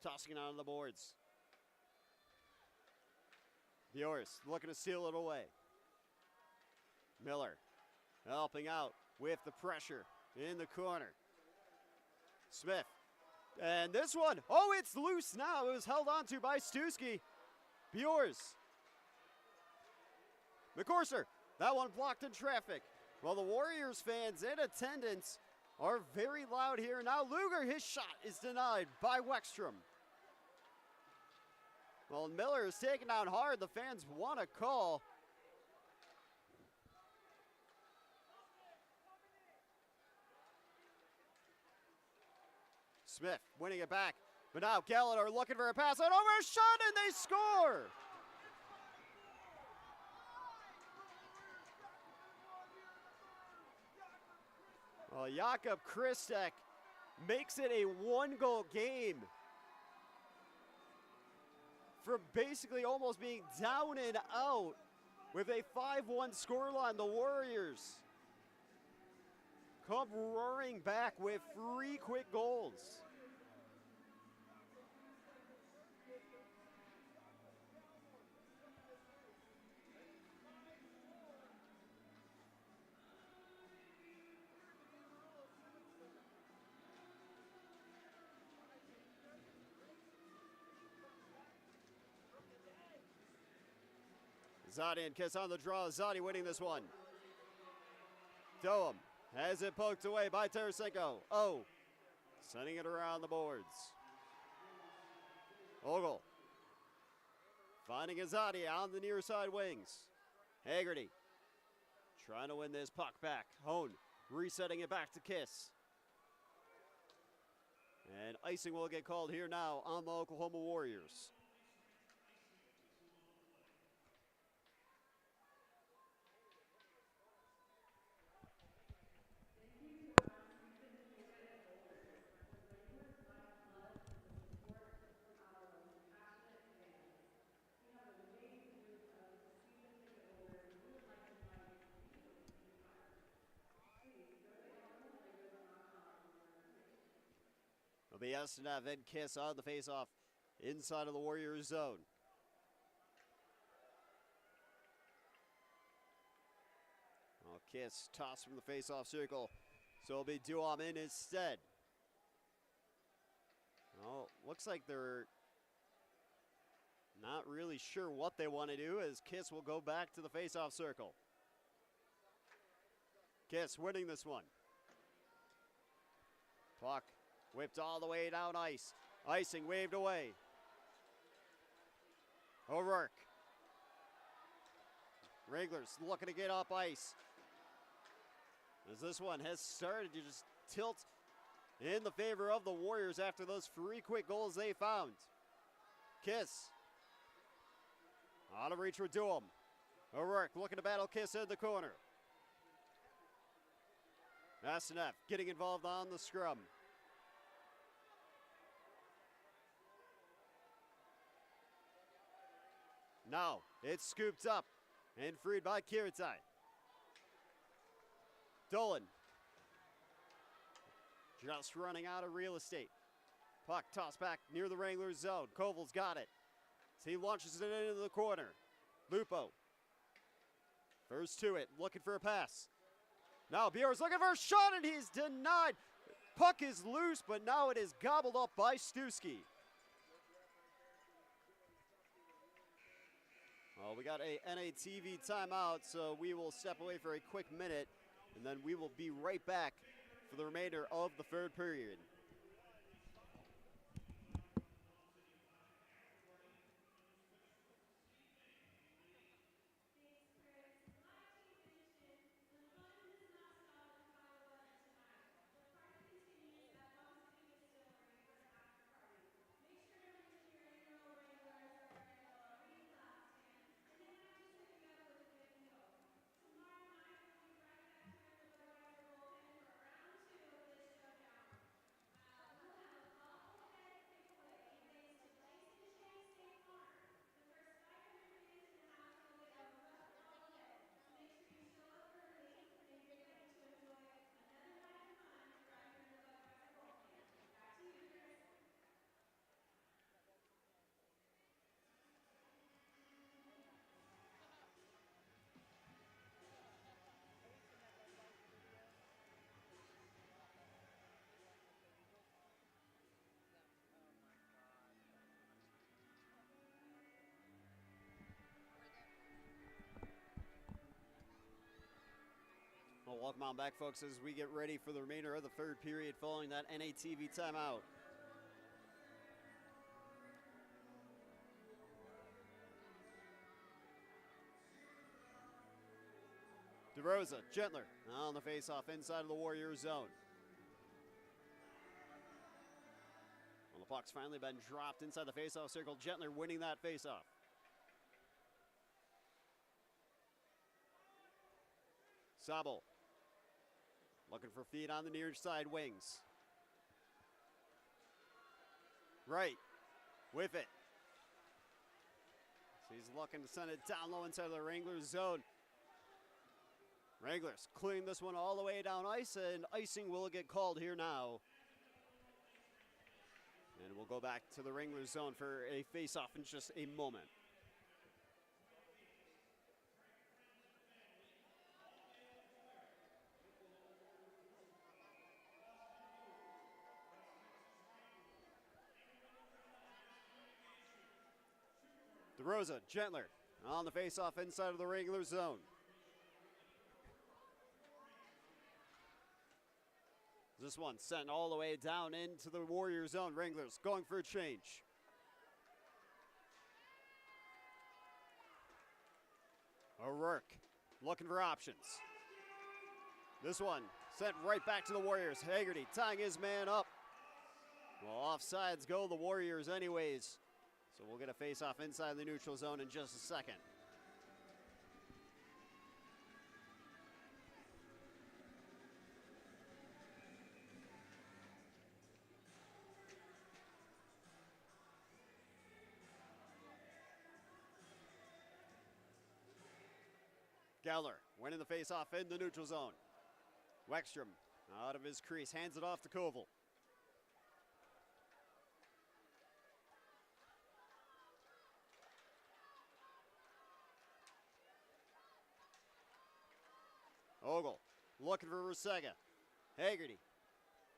tossing it on the boards. Bjorst looking to steal it away. Miller helping out with the pressure in the corner. Smith. And this one, oh, it's loose now. It was held onto by Stuski. Bjors. McCorser, that one blocked in traffic. Well, the Warriors fans in attendance are very loud here. Now Luger, his shot is denied by Weckstrom. Well, Miller is taken down hard. The fans want a call. Smith winning it back. But now Gallagher looking for a pass and over a shot and they score. Well, Jakob Kristek makes it a 1-goal game. From basically almost being down and out with a 5-1 scoreline, the Warriors come roaring back with 3 quick goals. Zadi and Kiss on the draw. Zadi winning this one. Doem has it poked away by Tarasenko. Oh, sending it around the boards. Ogle finding Azadi on the near side wings. Haggerty trying to win this puck back. Hone resetting it back to Kiss. And icing will get called here now on the Oklahoma Warriors. be Estenev and Kiss on the faceoff inside of the Warriors zone. Well, Kiss tossed from the faceoff circle, so it'll be Duham in instead. Well, looks like they're not really sure what they want to do, as Kiss will go back to the faceoff circle. Kiss winning this one. Puck whipped all the way down ice. Icing waved away. O'Rourke. Wranglers looking to get up ice, as this one has started to just tilt in the favor of the Warriors after those 3 quick goals they found. Kiss. Out of reach for Duham. O'Rourke looking to battle Kiss in the corner. Estenev getting involved on the scrum. Now it's scooped up and freed by Kiritai. Dolan just running out of real estate. Puck tossed back near the Wranglers zone. Koval's got it. So he launches it into the corner. Lupo. First to it, looking for a pass. Now Bjork's looking for a shot, and he's denied. Puck is loose, but now it is gobbled up by Stuski. Well, we got a NATV timeout, so we will step away for a quick minute, and then we will be right back for the remainder of the third period. Well, welcome on back, folks, as we get ready for the remainder of the third period following that NATV timeout. DeRosa, Gentler on the faceoff inside of the Warriors zone. Well, the puck's finally been dropped inside the faceoff circle. Gentler winning that faceoff. Sabo looking for feet on the near side wings. Right with it. So he's looking to send it down low inside of the Wranglers zone. Wranglers clearing this one all the way down ice, and icing will get called here now. And we'll go back to the Wranglers zone for a face-off in just a moment. DeRosa, Gentler on the face-off inside of the Wranglers zone. This one sent all the way down into the Warrior zone. Wranglers going for a change. O'Rourke looking for options. This one sent right back to the Warriors. Haggerty tying his man up. Well, offsides go the Warriors anyways. So we'll get a face-off inside the neutral zone in just a second. Geller winning the face-off in the neutral zone. Wexstrom out of his crease, hands it off to Koval. Ogle looking for Rusega. Haggerty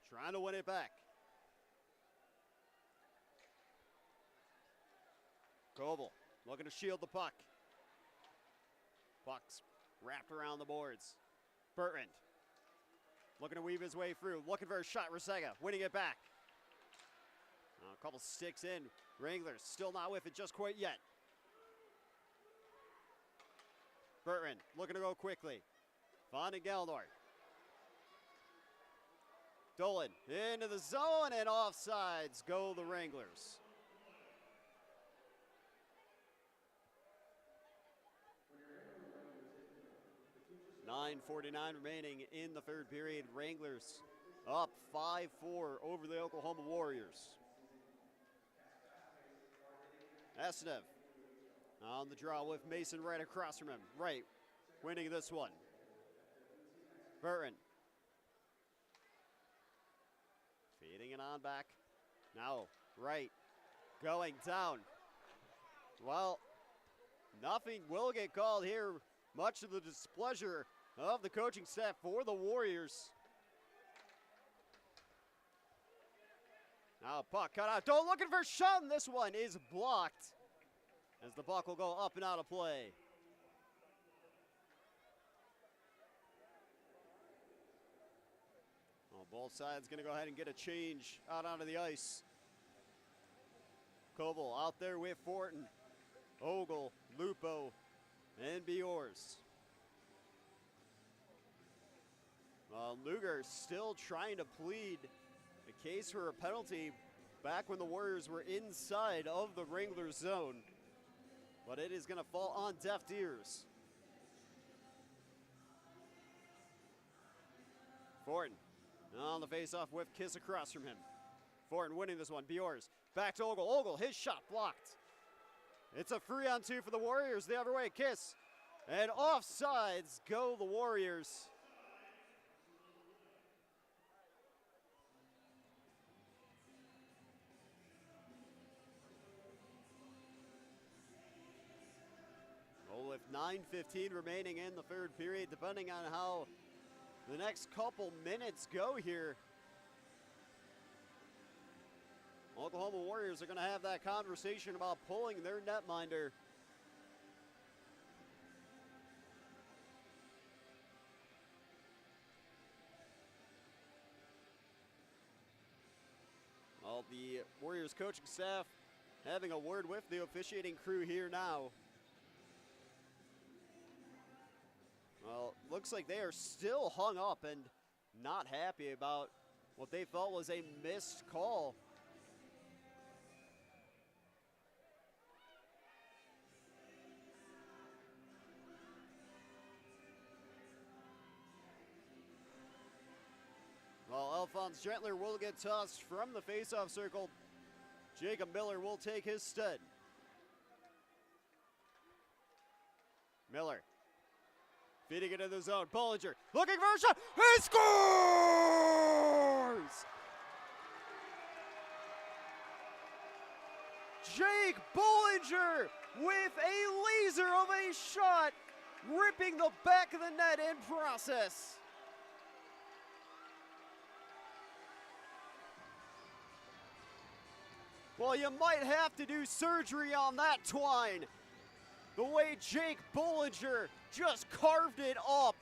trying to win it back. Coble looking to shield the puck. Puck's wrapped around the boards. Bertrand looking to weave his way through. Looking for a shot. Rusega winning it back. A couple sticks in. Wranglers still not with it just quite yet. Bertrand looking to go quickly. Finding Gallnor. Dolan into the zone and offsides go the Wranglers. .9:49 remaining in the third period. Wranglers up 5-4 over the Oklahoma Warriors. Asnev on the draw with Mason right across from him. Right, winning this one. Bertrand feeding it on back. Now, right, going down. Well, nothing will get called here, much to the displeasure of the coaching staff for the Warriors. Now, puck cut out. Don't looking for Shun. This one is blocked as the puck will go up and out of play. Well, both sides going to go ahead and get a change out onto the ice. Koval out there with Fortin, Ogle, Lupo, and Biors. Luger still trying to plead the case for a penalty back when the Warriors were inside of the Wranglers zone. But it is going to fall on deaf ears. Fortin on the face-off with Kiss across from him. Fortin winning this one. Biors back to Ogle. Ogle, his shot blocked. It's a 3-on-2 for the Warriors the other way. Kiss. And offsides go the Warriors. Well, with 9:15 remaining in the third period, depending on how the next couple minutes go here, Oklahoma Warriors are going to have that conversation about pulling their netminder. Well, the Warriors coaching staff having a word with the officiating crew here now. Well, looks like they are still hung up and not happy about what they felt was a missed call. Well, Alphonse Gentler will get tossed from the faceoff circle. Jacob Miller will take his stead. Miller feeding it in the zone. Bollinger looking for a shot. He scores! Jake Bollinger with a laser of a shot, ripping the back of the net in process. Well, you might have to do surgery on that, Twine. The way Jake Bollinger just carved it up.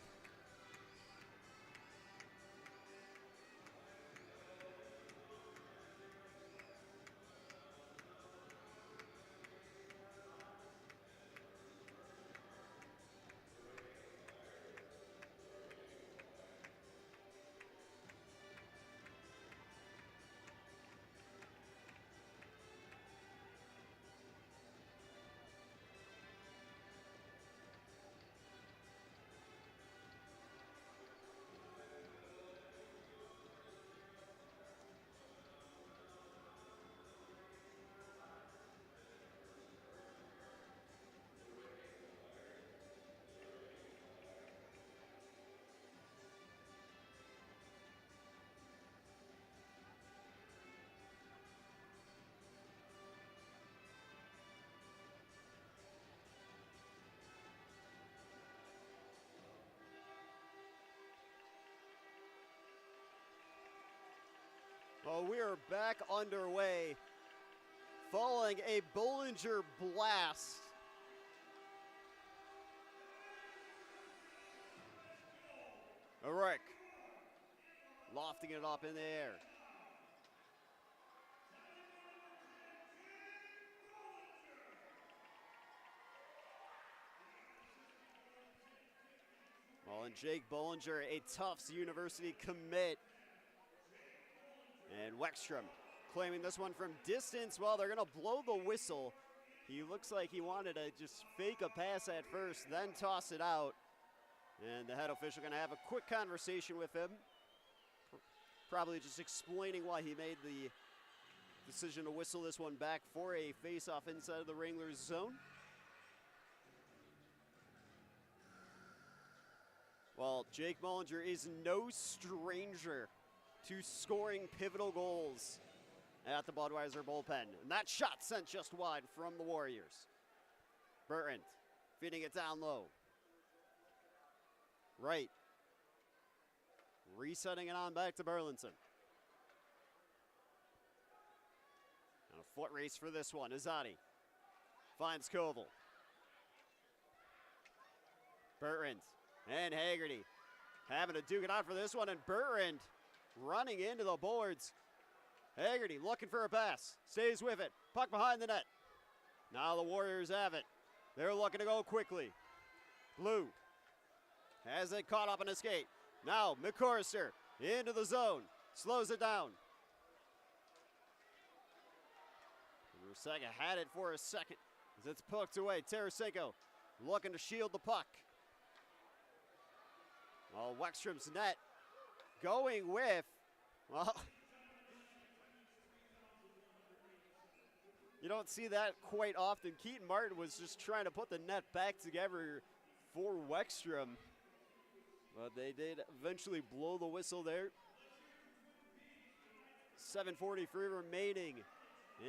Oh, we are back underway following a Bollinger blast. Rick lofting it up in the air. Well, and Jake Bollinger, a Tufts University commit. And Weckstrom claiming this one from distance. Well, they're going to blow the whistle. He looks like he wanted to just fake a pass at first, then toss it out. And the head official going to have a quick conversation with him. Probably just explaining why he made the decision to whistle this one back for a face-off inside of the Wranglers zone. Well, Jake Bollinger is no stranger to scoring pivotal goals at the Budweiser bullpen. And that shot sent just wide from the Warriors. Burton feeding it down low. Right. Resetting it on back to Burlington. And a foot race for this one. Azadi finds Koval. Burton and Haggerty having to duke it out for this one. And Burton running into the boards. Haggerty looking for a pass. Stays with it. Puck behind the net. Now the Warriors have it. They're looking to go quickly. Blue has it caught up in a skate. Now McCorster into the zone. Slows it down. Rusega had it for a second as it's poked away. Tarasenko looking to shield the puck. Well, Weckstrom's net going with, well, you don't see that quite often. Keaton Martin was just trying to put the net back together for Weckstrom. But they did eventually blow the whistle there. 7:43 remaining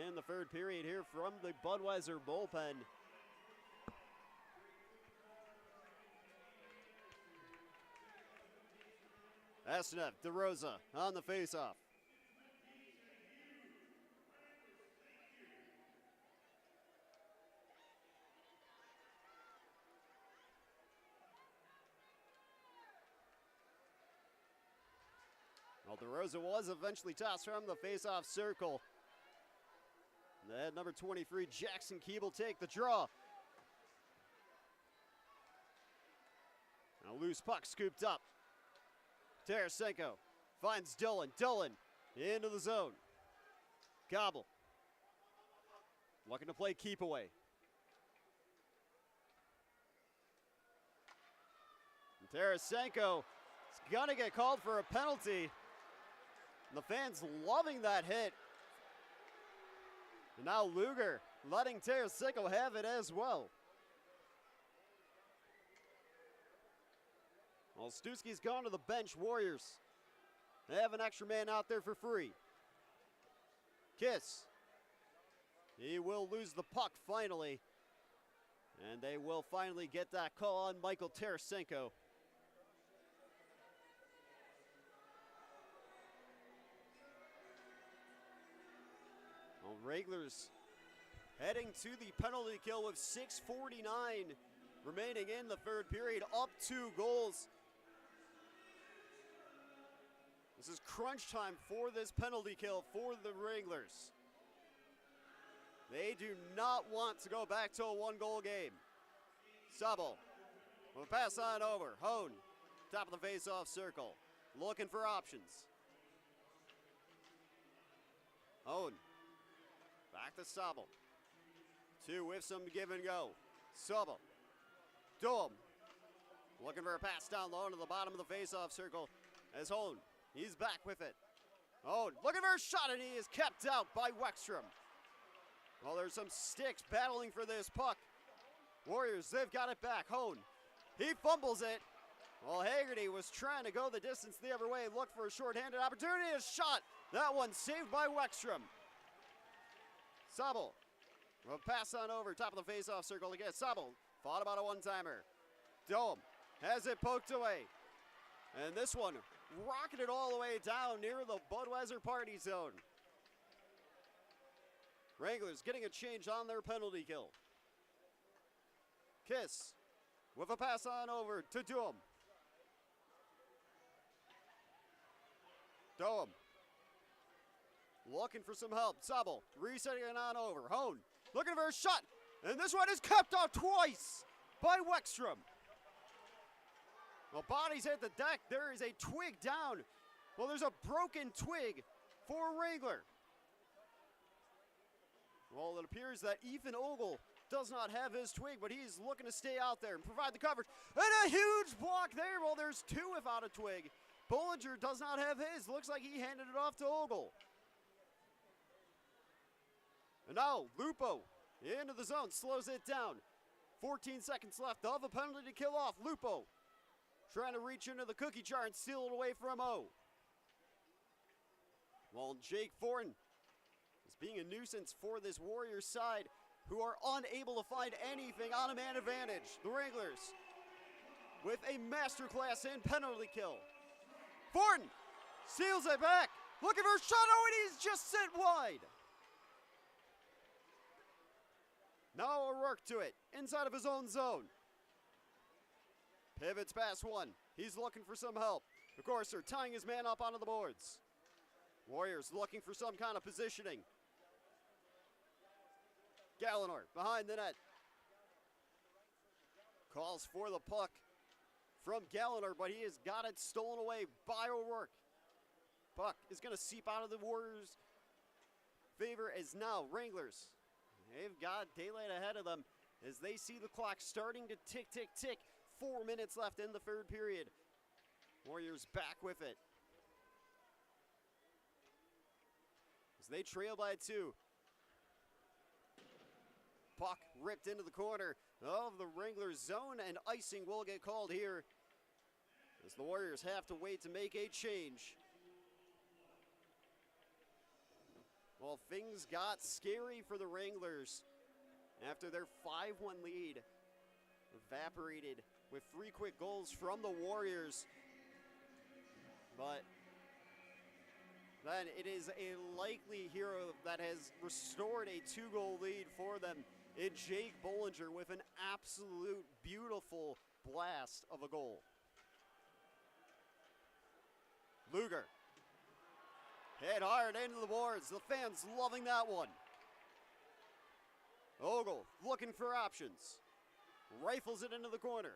in the third period here from the Budweiser bullpen. Astanev, DeRosa on the faceoff. Well, DeRosa was eventually tossed from the faceoff circle. And they had number 23, Jackson Keeble, take the draw. And a loose puck scooped up. Tarasenko finds Dillon. Dillon into the zone. Gobble looking to play keep away. And Tarasenko is going to get called for a penalty. And the fans loving that hit. And now Luger letting Tarasenko have it as well. Well, Stuski's gone to the bench. Warriors, they have an extra man out there for free. Kiss. He will lose the puck finally. And they will finally get that call on Michael Tarasenko. Well, Wranglers heading to the penalty kill with 6:49 remaining in the third period, up 2 goals. This is crunch time for this penalty kill for the Wranglers. They do not want to go back to a 1-goal game. Subble will pass on over. Hone, top of the face-off circle, looking for options. Hone, back to Subble. 2 with some give and go. Subble, Dome, looking for a pass down low to the bottom of the face-off circle as Hone. He's back with it. Oh, looking for a shot, and he is kept out by Weckstrom. Well, there's some sticks battling for this puck. Warriors, they've got it back. Hone, he fumbles it. Well, Haggerty was trying to go the distance the other way, look for a short-handed opportunity, a shot. That one saved by Weckstrom. Sobel will pass on over, top of the face-off circle again. Sobel thought about a one-timer. Dome has it poked away. And this one rocking it all the way down near the Budweiser party zone. Wranglers getting a change on their penalty kill. Kiss with a pass on over to Doem. Doem looking for some help. Zabel resetting it on over. Hone looking for a shot. And this one is kept out twice by Weckstrom. Well, bodies hit the deck. There is a twig down. Well, there's a broken twig for Wrangler. Well, it appears that Ethan Ogle does not have his twig, but he's looking to stay out there and provide the coverage. And a huge block there. Well, there's two without a twig. Bollinger does not have his. Looks like he handed it off to Ogle. And now Lupo into the zone, slows it down. 14 seconds left of a penalty to kill off. Lupo trying to reach into the cookie jar and steal it away from O. Well, Jake Thornton is being a nuisance for this Warriors side, who are unable to find anything on a man advantage. The Wranglers with a masterclass in penalty kill. Thornton seals it back, looking for a shot. Oh, and he's just sent wide. Now O'Rourke to it, inside of his own zone. Pivots past one. He's looking for some help. Of course, they're tying his man up onto the boards. Warriors looking for some kind of positioning. Gallinor behind the net. Calls for the puck from Gallinor, but he has got it stolen away by O'Rourke. Puck is going to seep out of the Warriors' favor as now Wranglers, they've got daylight ahead of them as they see the clock starting to tick, tick, tick. 4 minutes left in the third period. Warriors back with it as they trail by 2. Puck ripped into the corner of the Wranglers zone, and icing will get called here as the Warriors have to wait to make a change. Well, things got scary for the Wranglers after their 5-1 lead evaporated with 3 quick goals from the Warriors. But then it is a likely hero that has restored a 2-goal lead for them in Jake Bollinger with an absolute beautiful blast of a goal. Luger hit hard into the boards. The fans loving that one. Ogle looking for options. Rifles it into the corner.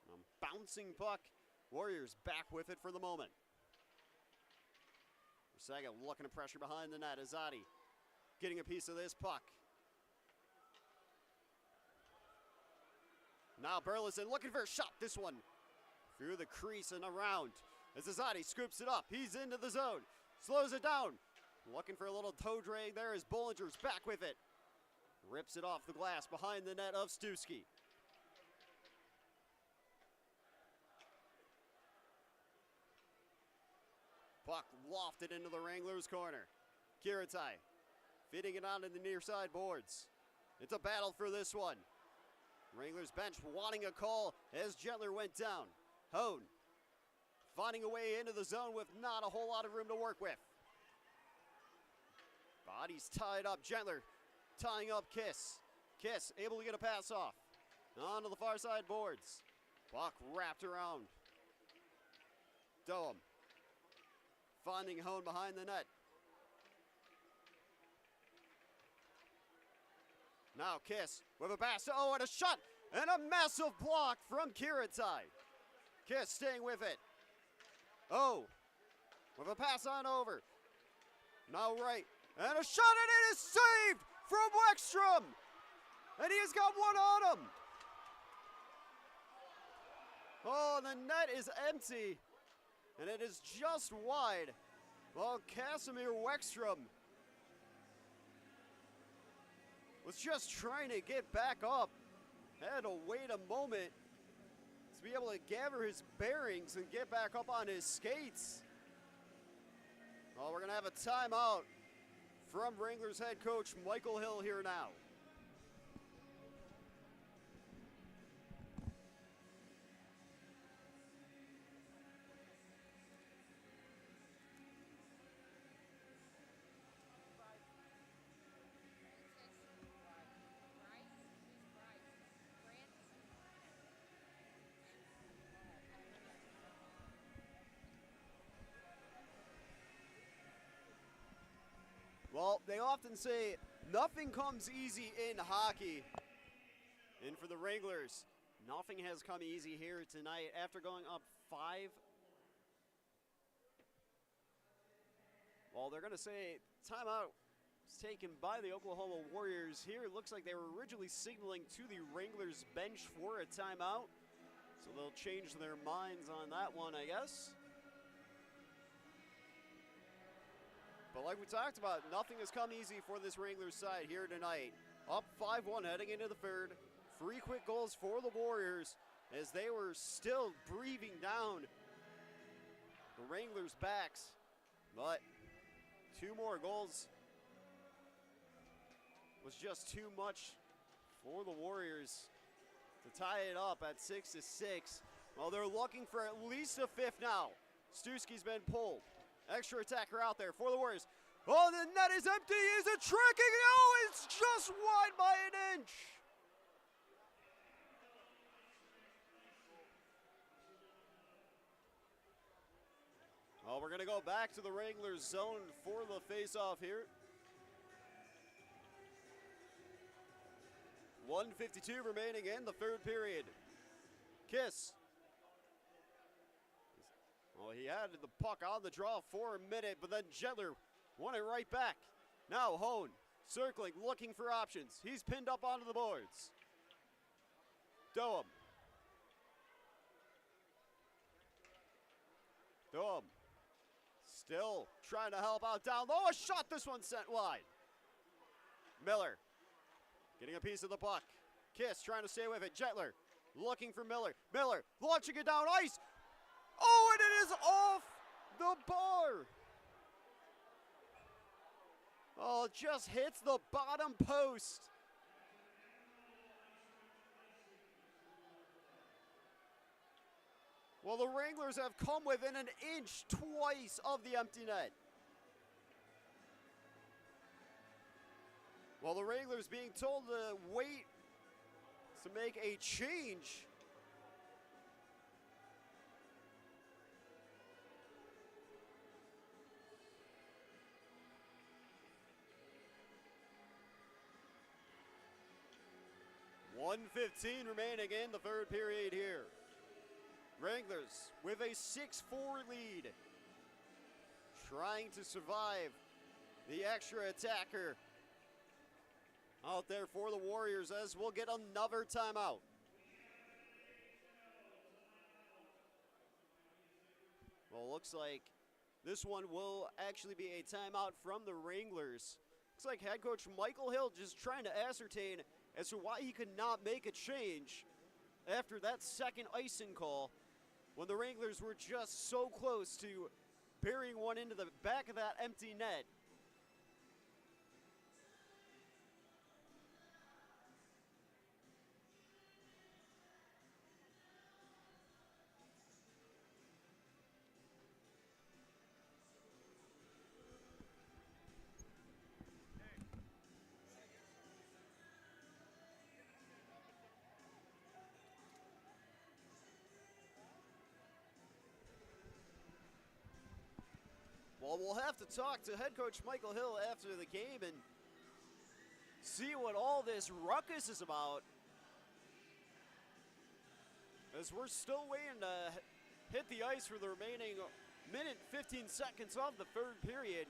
A bouncing puck. Warriors back with it for the moment. Saga looking to pressure behind the net. Azadi getting a piece of this puck. Now Burleson looking for a shot. This one through the crease and around. As Azadi scoops it up. He's into the zone. Slows it down. Looking for a little toe drag there as Bollinger's back with it. Rips it off the glass behind the net of Stuski. Puck lofted into the Wranglers' corner. Kiritai fitting it onto the near side boards. It's a battle for this one. Wranglers bench wanting a call as Gentler went down. Hone finding a way into the zone with not a whole lot of room to work with. Bodies tied up. Gentler tying up Kiss. Kiss able to get a pass off. Onto the far side boards. Puck wrapped around. Doem finding Hone behind the net. Now Kiss with a pass. Oh, and a shot. And a massive block from Kiritai. Kiss staying with it. Oh, with a pass on over. Now right. And a shot, and it is saved from Weckstrom. And he has got one on him. Oh, the net is empty. And it is just wide. Well, Casimir Weckstrom was just trying to get back up. Had to wait a moment to be able to gather his bearings and get back up on his skates. Well, we're going to have a timeout from Wranglers head coach Michael Hill here now. Well, they often say nothing comes easy in hockey. And for the Wranglers, nothing has come easy here tonight after going up 5. Well, they're going to say timeout is taken by the Oklahoma Warriors here. It looks like they were originally signaling to the Wranglers bench for a timeout. So they'll change their minds on that one, I guess. But like we talked about, nothing has come easy for this Wranglers side here tonight. Up 5-1 heading into the third. 3 quick goals for the Warriors as they were still breathing down the Wranglers' backs. But 2 more goals was just too much for the Warriors to tie it up at 6-6. Well, they're looking for at least a 5th now. Stuski's been pulled. Extra attacker out there for the Warriors. Oh, the net is empty. Is it tricking? Oh, it's just wide by an inch. Well, we're going to go back to the Wranglers zone for the face-off here. 1:52 remaining in the third period. Kiss. Well, he had the puck on the draw for a minute, but then Jetler won it right back. Now Hone circling, looking for options. He's pinned up onto the boards. Doem. Still trying to help out down low. A shot, this one sent wide. Miller getting a piece of the puck. Kiss trying to stay with it. Jetler looking for Miller. Miller launching it down ice. Oh, and it is off the bar. Oh, it just hits the bottom post. Well, the Wranglers have come within an inch twice of the empty net. Well, the Wranglers being told to wait to make a change. .1:15 remaining in the third period here. Wranglers with a 6-4 lead, trying to survive the extra attacker out there for the Warriors, as we'll get another timeout. Well, looks like this one will actually be a timeout from the Wranglers. Looks like head coach Michael Hill just trying to ascertain as to why he could not make a change after that second icing call, when the Wranglers were just so close to burying one into the back of that empty net. Well, we'll have to talk to head coach Michael Hill after the game and see what all this ruckus is about, as we're still waiting to hit the ice for the remaining minute 15 seconds of the third period.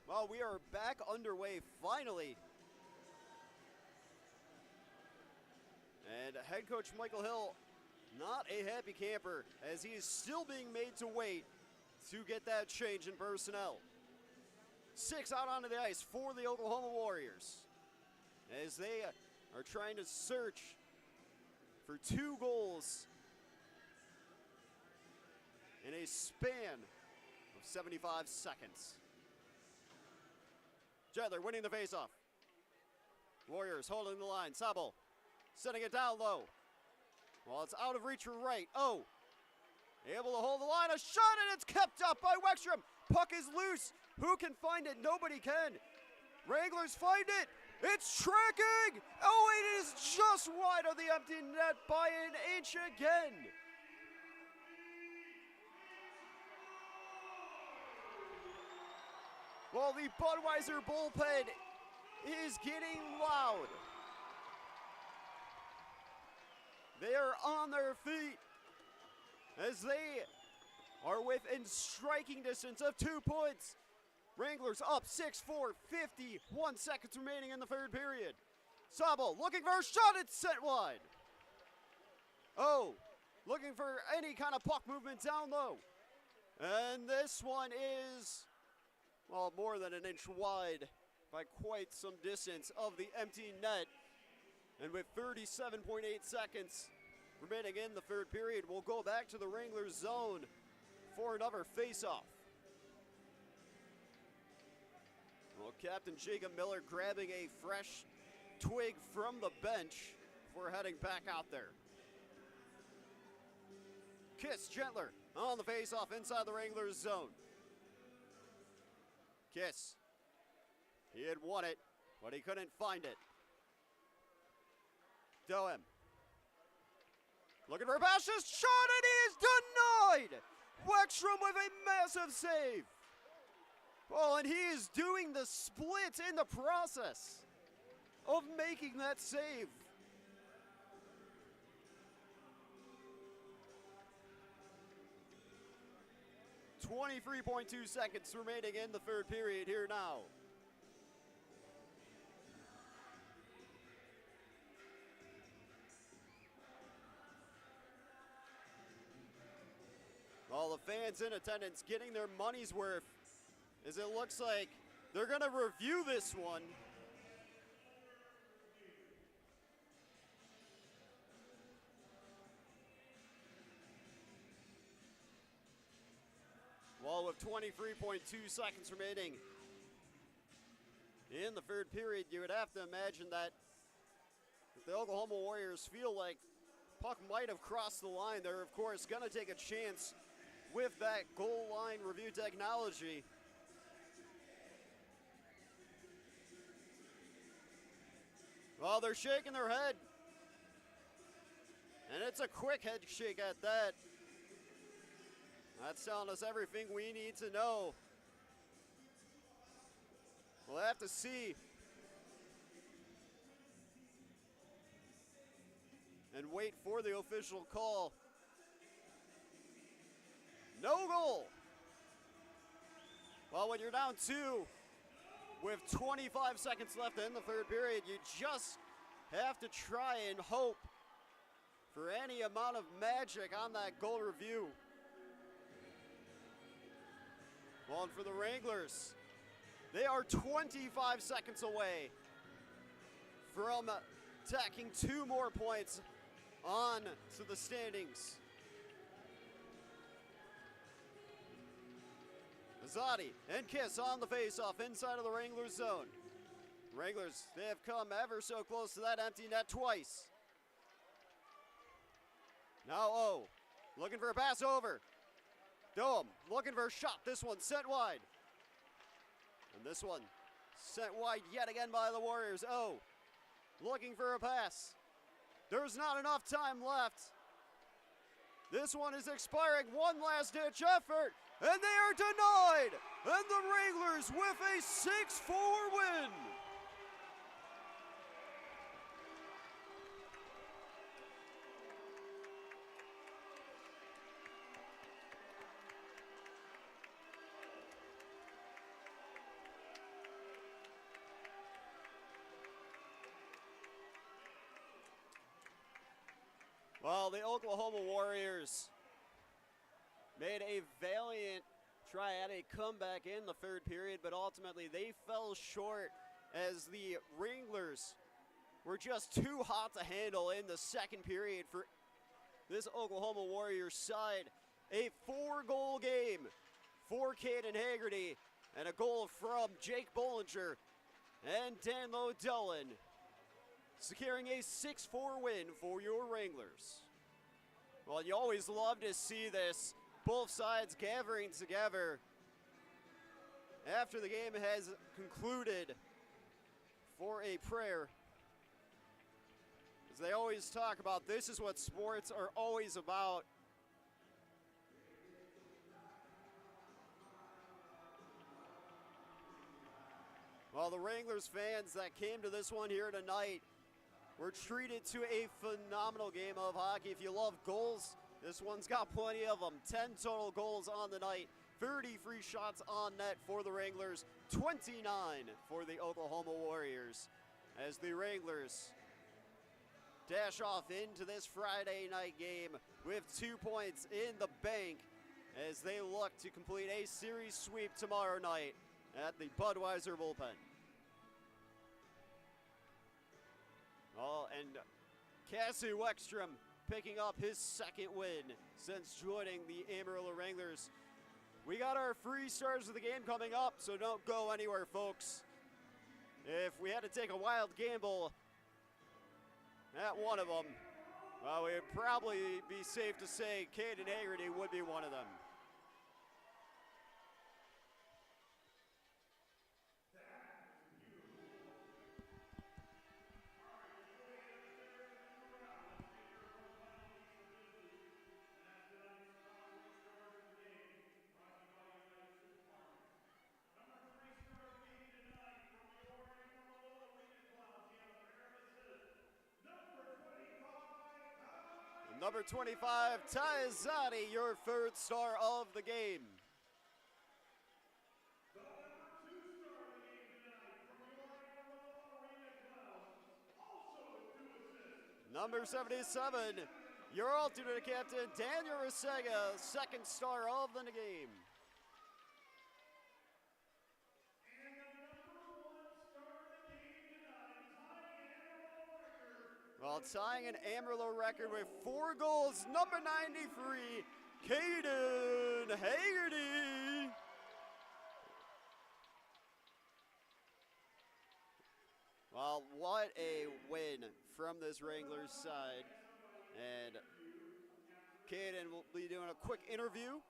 Well, we are back underway finally. And head coach Michael Hill, not a happy camper, as he is still being made to wait to get that change in personnel. 6 out onto the ice for the Oklahoma Warriors, as they are trying to search for 2 goals in a span of 75 seconds. Jetler winning the faceoff. Warriors holding the line. Sabo setting it down low. Well, it's out of reach for right. Oh, Able to hold the line, a shot, and it's kept up by Wexstrom. Puck is loose. Who can find it? Nobody can. Wranglers find it. It's tracking. Oh, it is just wide of the empty net by an inch again. Well, the Budweiser bullpen is getting loud. They are on their feet as they are within striking distance of 2 points. Wranglers up 6-4, 51 seconds remaining in the third period. Sabo looking for a shot, it's sent wide. Oh, looking for any kind of puck movement down low. And this one is, well, more than an inch wide by quite some distance of the empty net. And with 37.8 seconds remaining in the third period, we'll go back to the Wranglers zone for another face-off. Well, Captain Jacob Miller grabbing a fresh twig from the bench before heading back out there. Kiss Gentler on the face-off inside the Wranglers zone. Kiss. He had won it, but he couldn't find it. Doem. Looking for a pass, just shot, and he is denied! Wexstrom with a massive save. Oh, and he is doing the splits in the process of making that save. .2 seconds remaining in the third period here now. All the fans in attendance getting their money's worth, as it looks like they're going to review this one. Well, with 23.2 seconds remaining in the third period, you would have to imagine that if the Oklahoma Warriors feel like puck might have crossed the line, they're of course going to take a chance with that goal line review technology. Well, they're shaking their head. And it's a quick head shake at that. That's telling us everything we need to know. We'll have to see. And wait for the official call. No goal. Well, when you're down 2 with 25 seconds left in the third period, you just have to try and hope for any amount of magic on that goal review. Well, and for the Wranglers, they are 25 seconds away from tacking 2 more points on to the standings. Azadi and Kiss on the face-off inside of the Wranglers zone. Wranglers, they have come ever so close to that empty net twice. Now O, looking for a pass over. Doem looking for a shot. This one sent wide. And this one sent wide yet again by the Warriors. O, looking for a pass. There's not enough time left. This one is expiring. One last ditch effort. And they are denied. And the Wranglers with a 6-4 win. Well, the Oklahoma Warriors made a valiant try at a comeback in the third period, but ultimately they fell short as the Wranglers were just too hot to handle in the second period for this Oklahoma Warriors side. A 4-goal game for Caden Haggerty and a goal from Jake Bollinger and Danlo Dillon, securing a 6-4 win for your Wranglers. Well, you always love to see this, both sides gathering together after the game has concluded for a prayer. As they always talk about, this is what sports are always about. Well, the Wranglers fans that came to this one here tonight were treated to a phenomenal game of hockey. If you love goals, this one's got plenty of them. 10 total goals on the night, 30 free shots on net for the Wranglers, 29 for the Oklahoma Warriors. As the Wranglers dash off into this Friday night game with 2 points in the bank as they look to complete a series sweep tomorrow night at the Budweiser bullpen. Oh, and Cassie Weckstrom picking up his second win since joining the Amarillo Wranglers. We got our free stars of the game coming up, so don't go anywhere, folks. If we had to take a wild gamble at one of them, well, we'd probably be safe to say Caden Haggerty would be one of them. Number 25, Taizadi, your third star of the game. Number 77, your alternate captain, Daniel Resega, second star of the game. Well, tying an Amarillo record with 4 goals, number 93, Caden Haggerty. Well, what a win from this Wranglers side. And Caden will be doing a quick interview.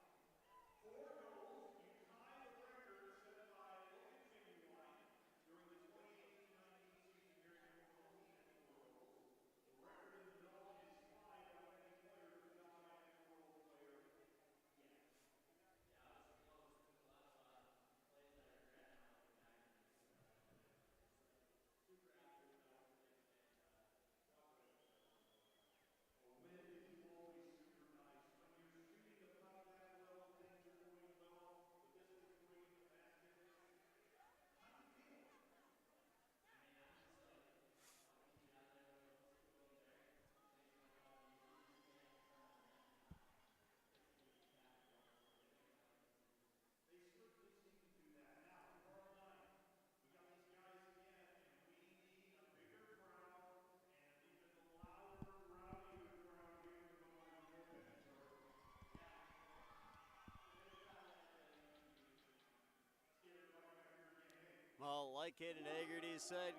Well, like Caden Haggerty said,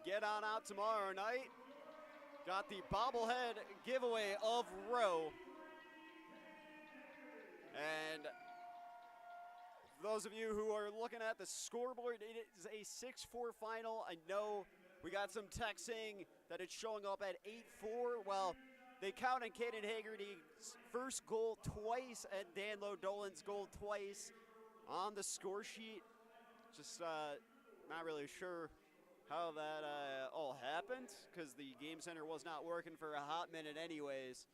get on out tomorrow night. Got the bobblehead giveaway of Rowe. And for those of you who are looking at the scoreboard, it is a 6-4 final. I know we got some text saying that it's showing up at 8-4. Well, they counted Caden Haggerty's first goal twice and Dan Lodolan's goal twice on the score sheet. Just not really sure how that all happened because the game center was not working for a hot minute anyways.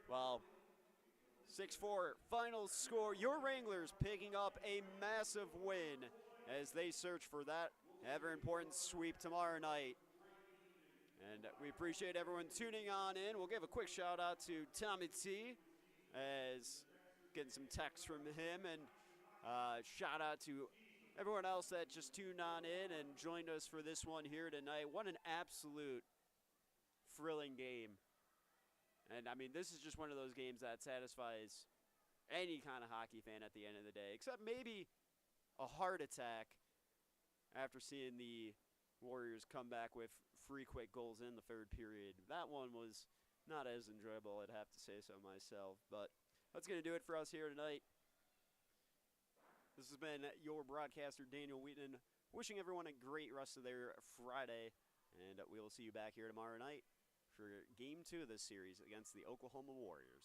Well, 6-4 final score. Your Wranglers picking up a massive win as they search for that ever-important sweep tomorrow night. And we appreciate everyone tuning on in. We'll give a quick shout-out to Tommy T as getting some texts from him. And shout-out to everyone else that just tuned on in and joined us for this one here tonight. What an absolute thrilling game. And, I mean, this is just one of those games that satisfies any kind of hockey fan at the end of the day, except maybe a heart attack after seeing the Warriors come back with 3 quick goals in the third period. That one was not as enjoyable, I'd have to say so myself. But that's going to do it for us here tonight. This has been your broadcaster, Daniel Wheaton, wishing everyone a great rest of their Friday. And we will see you back here tomorrow night for Game 2 of this series against the Oklahoma Warriors.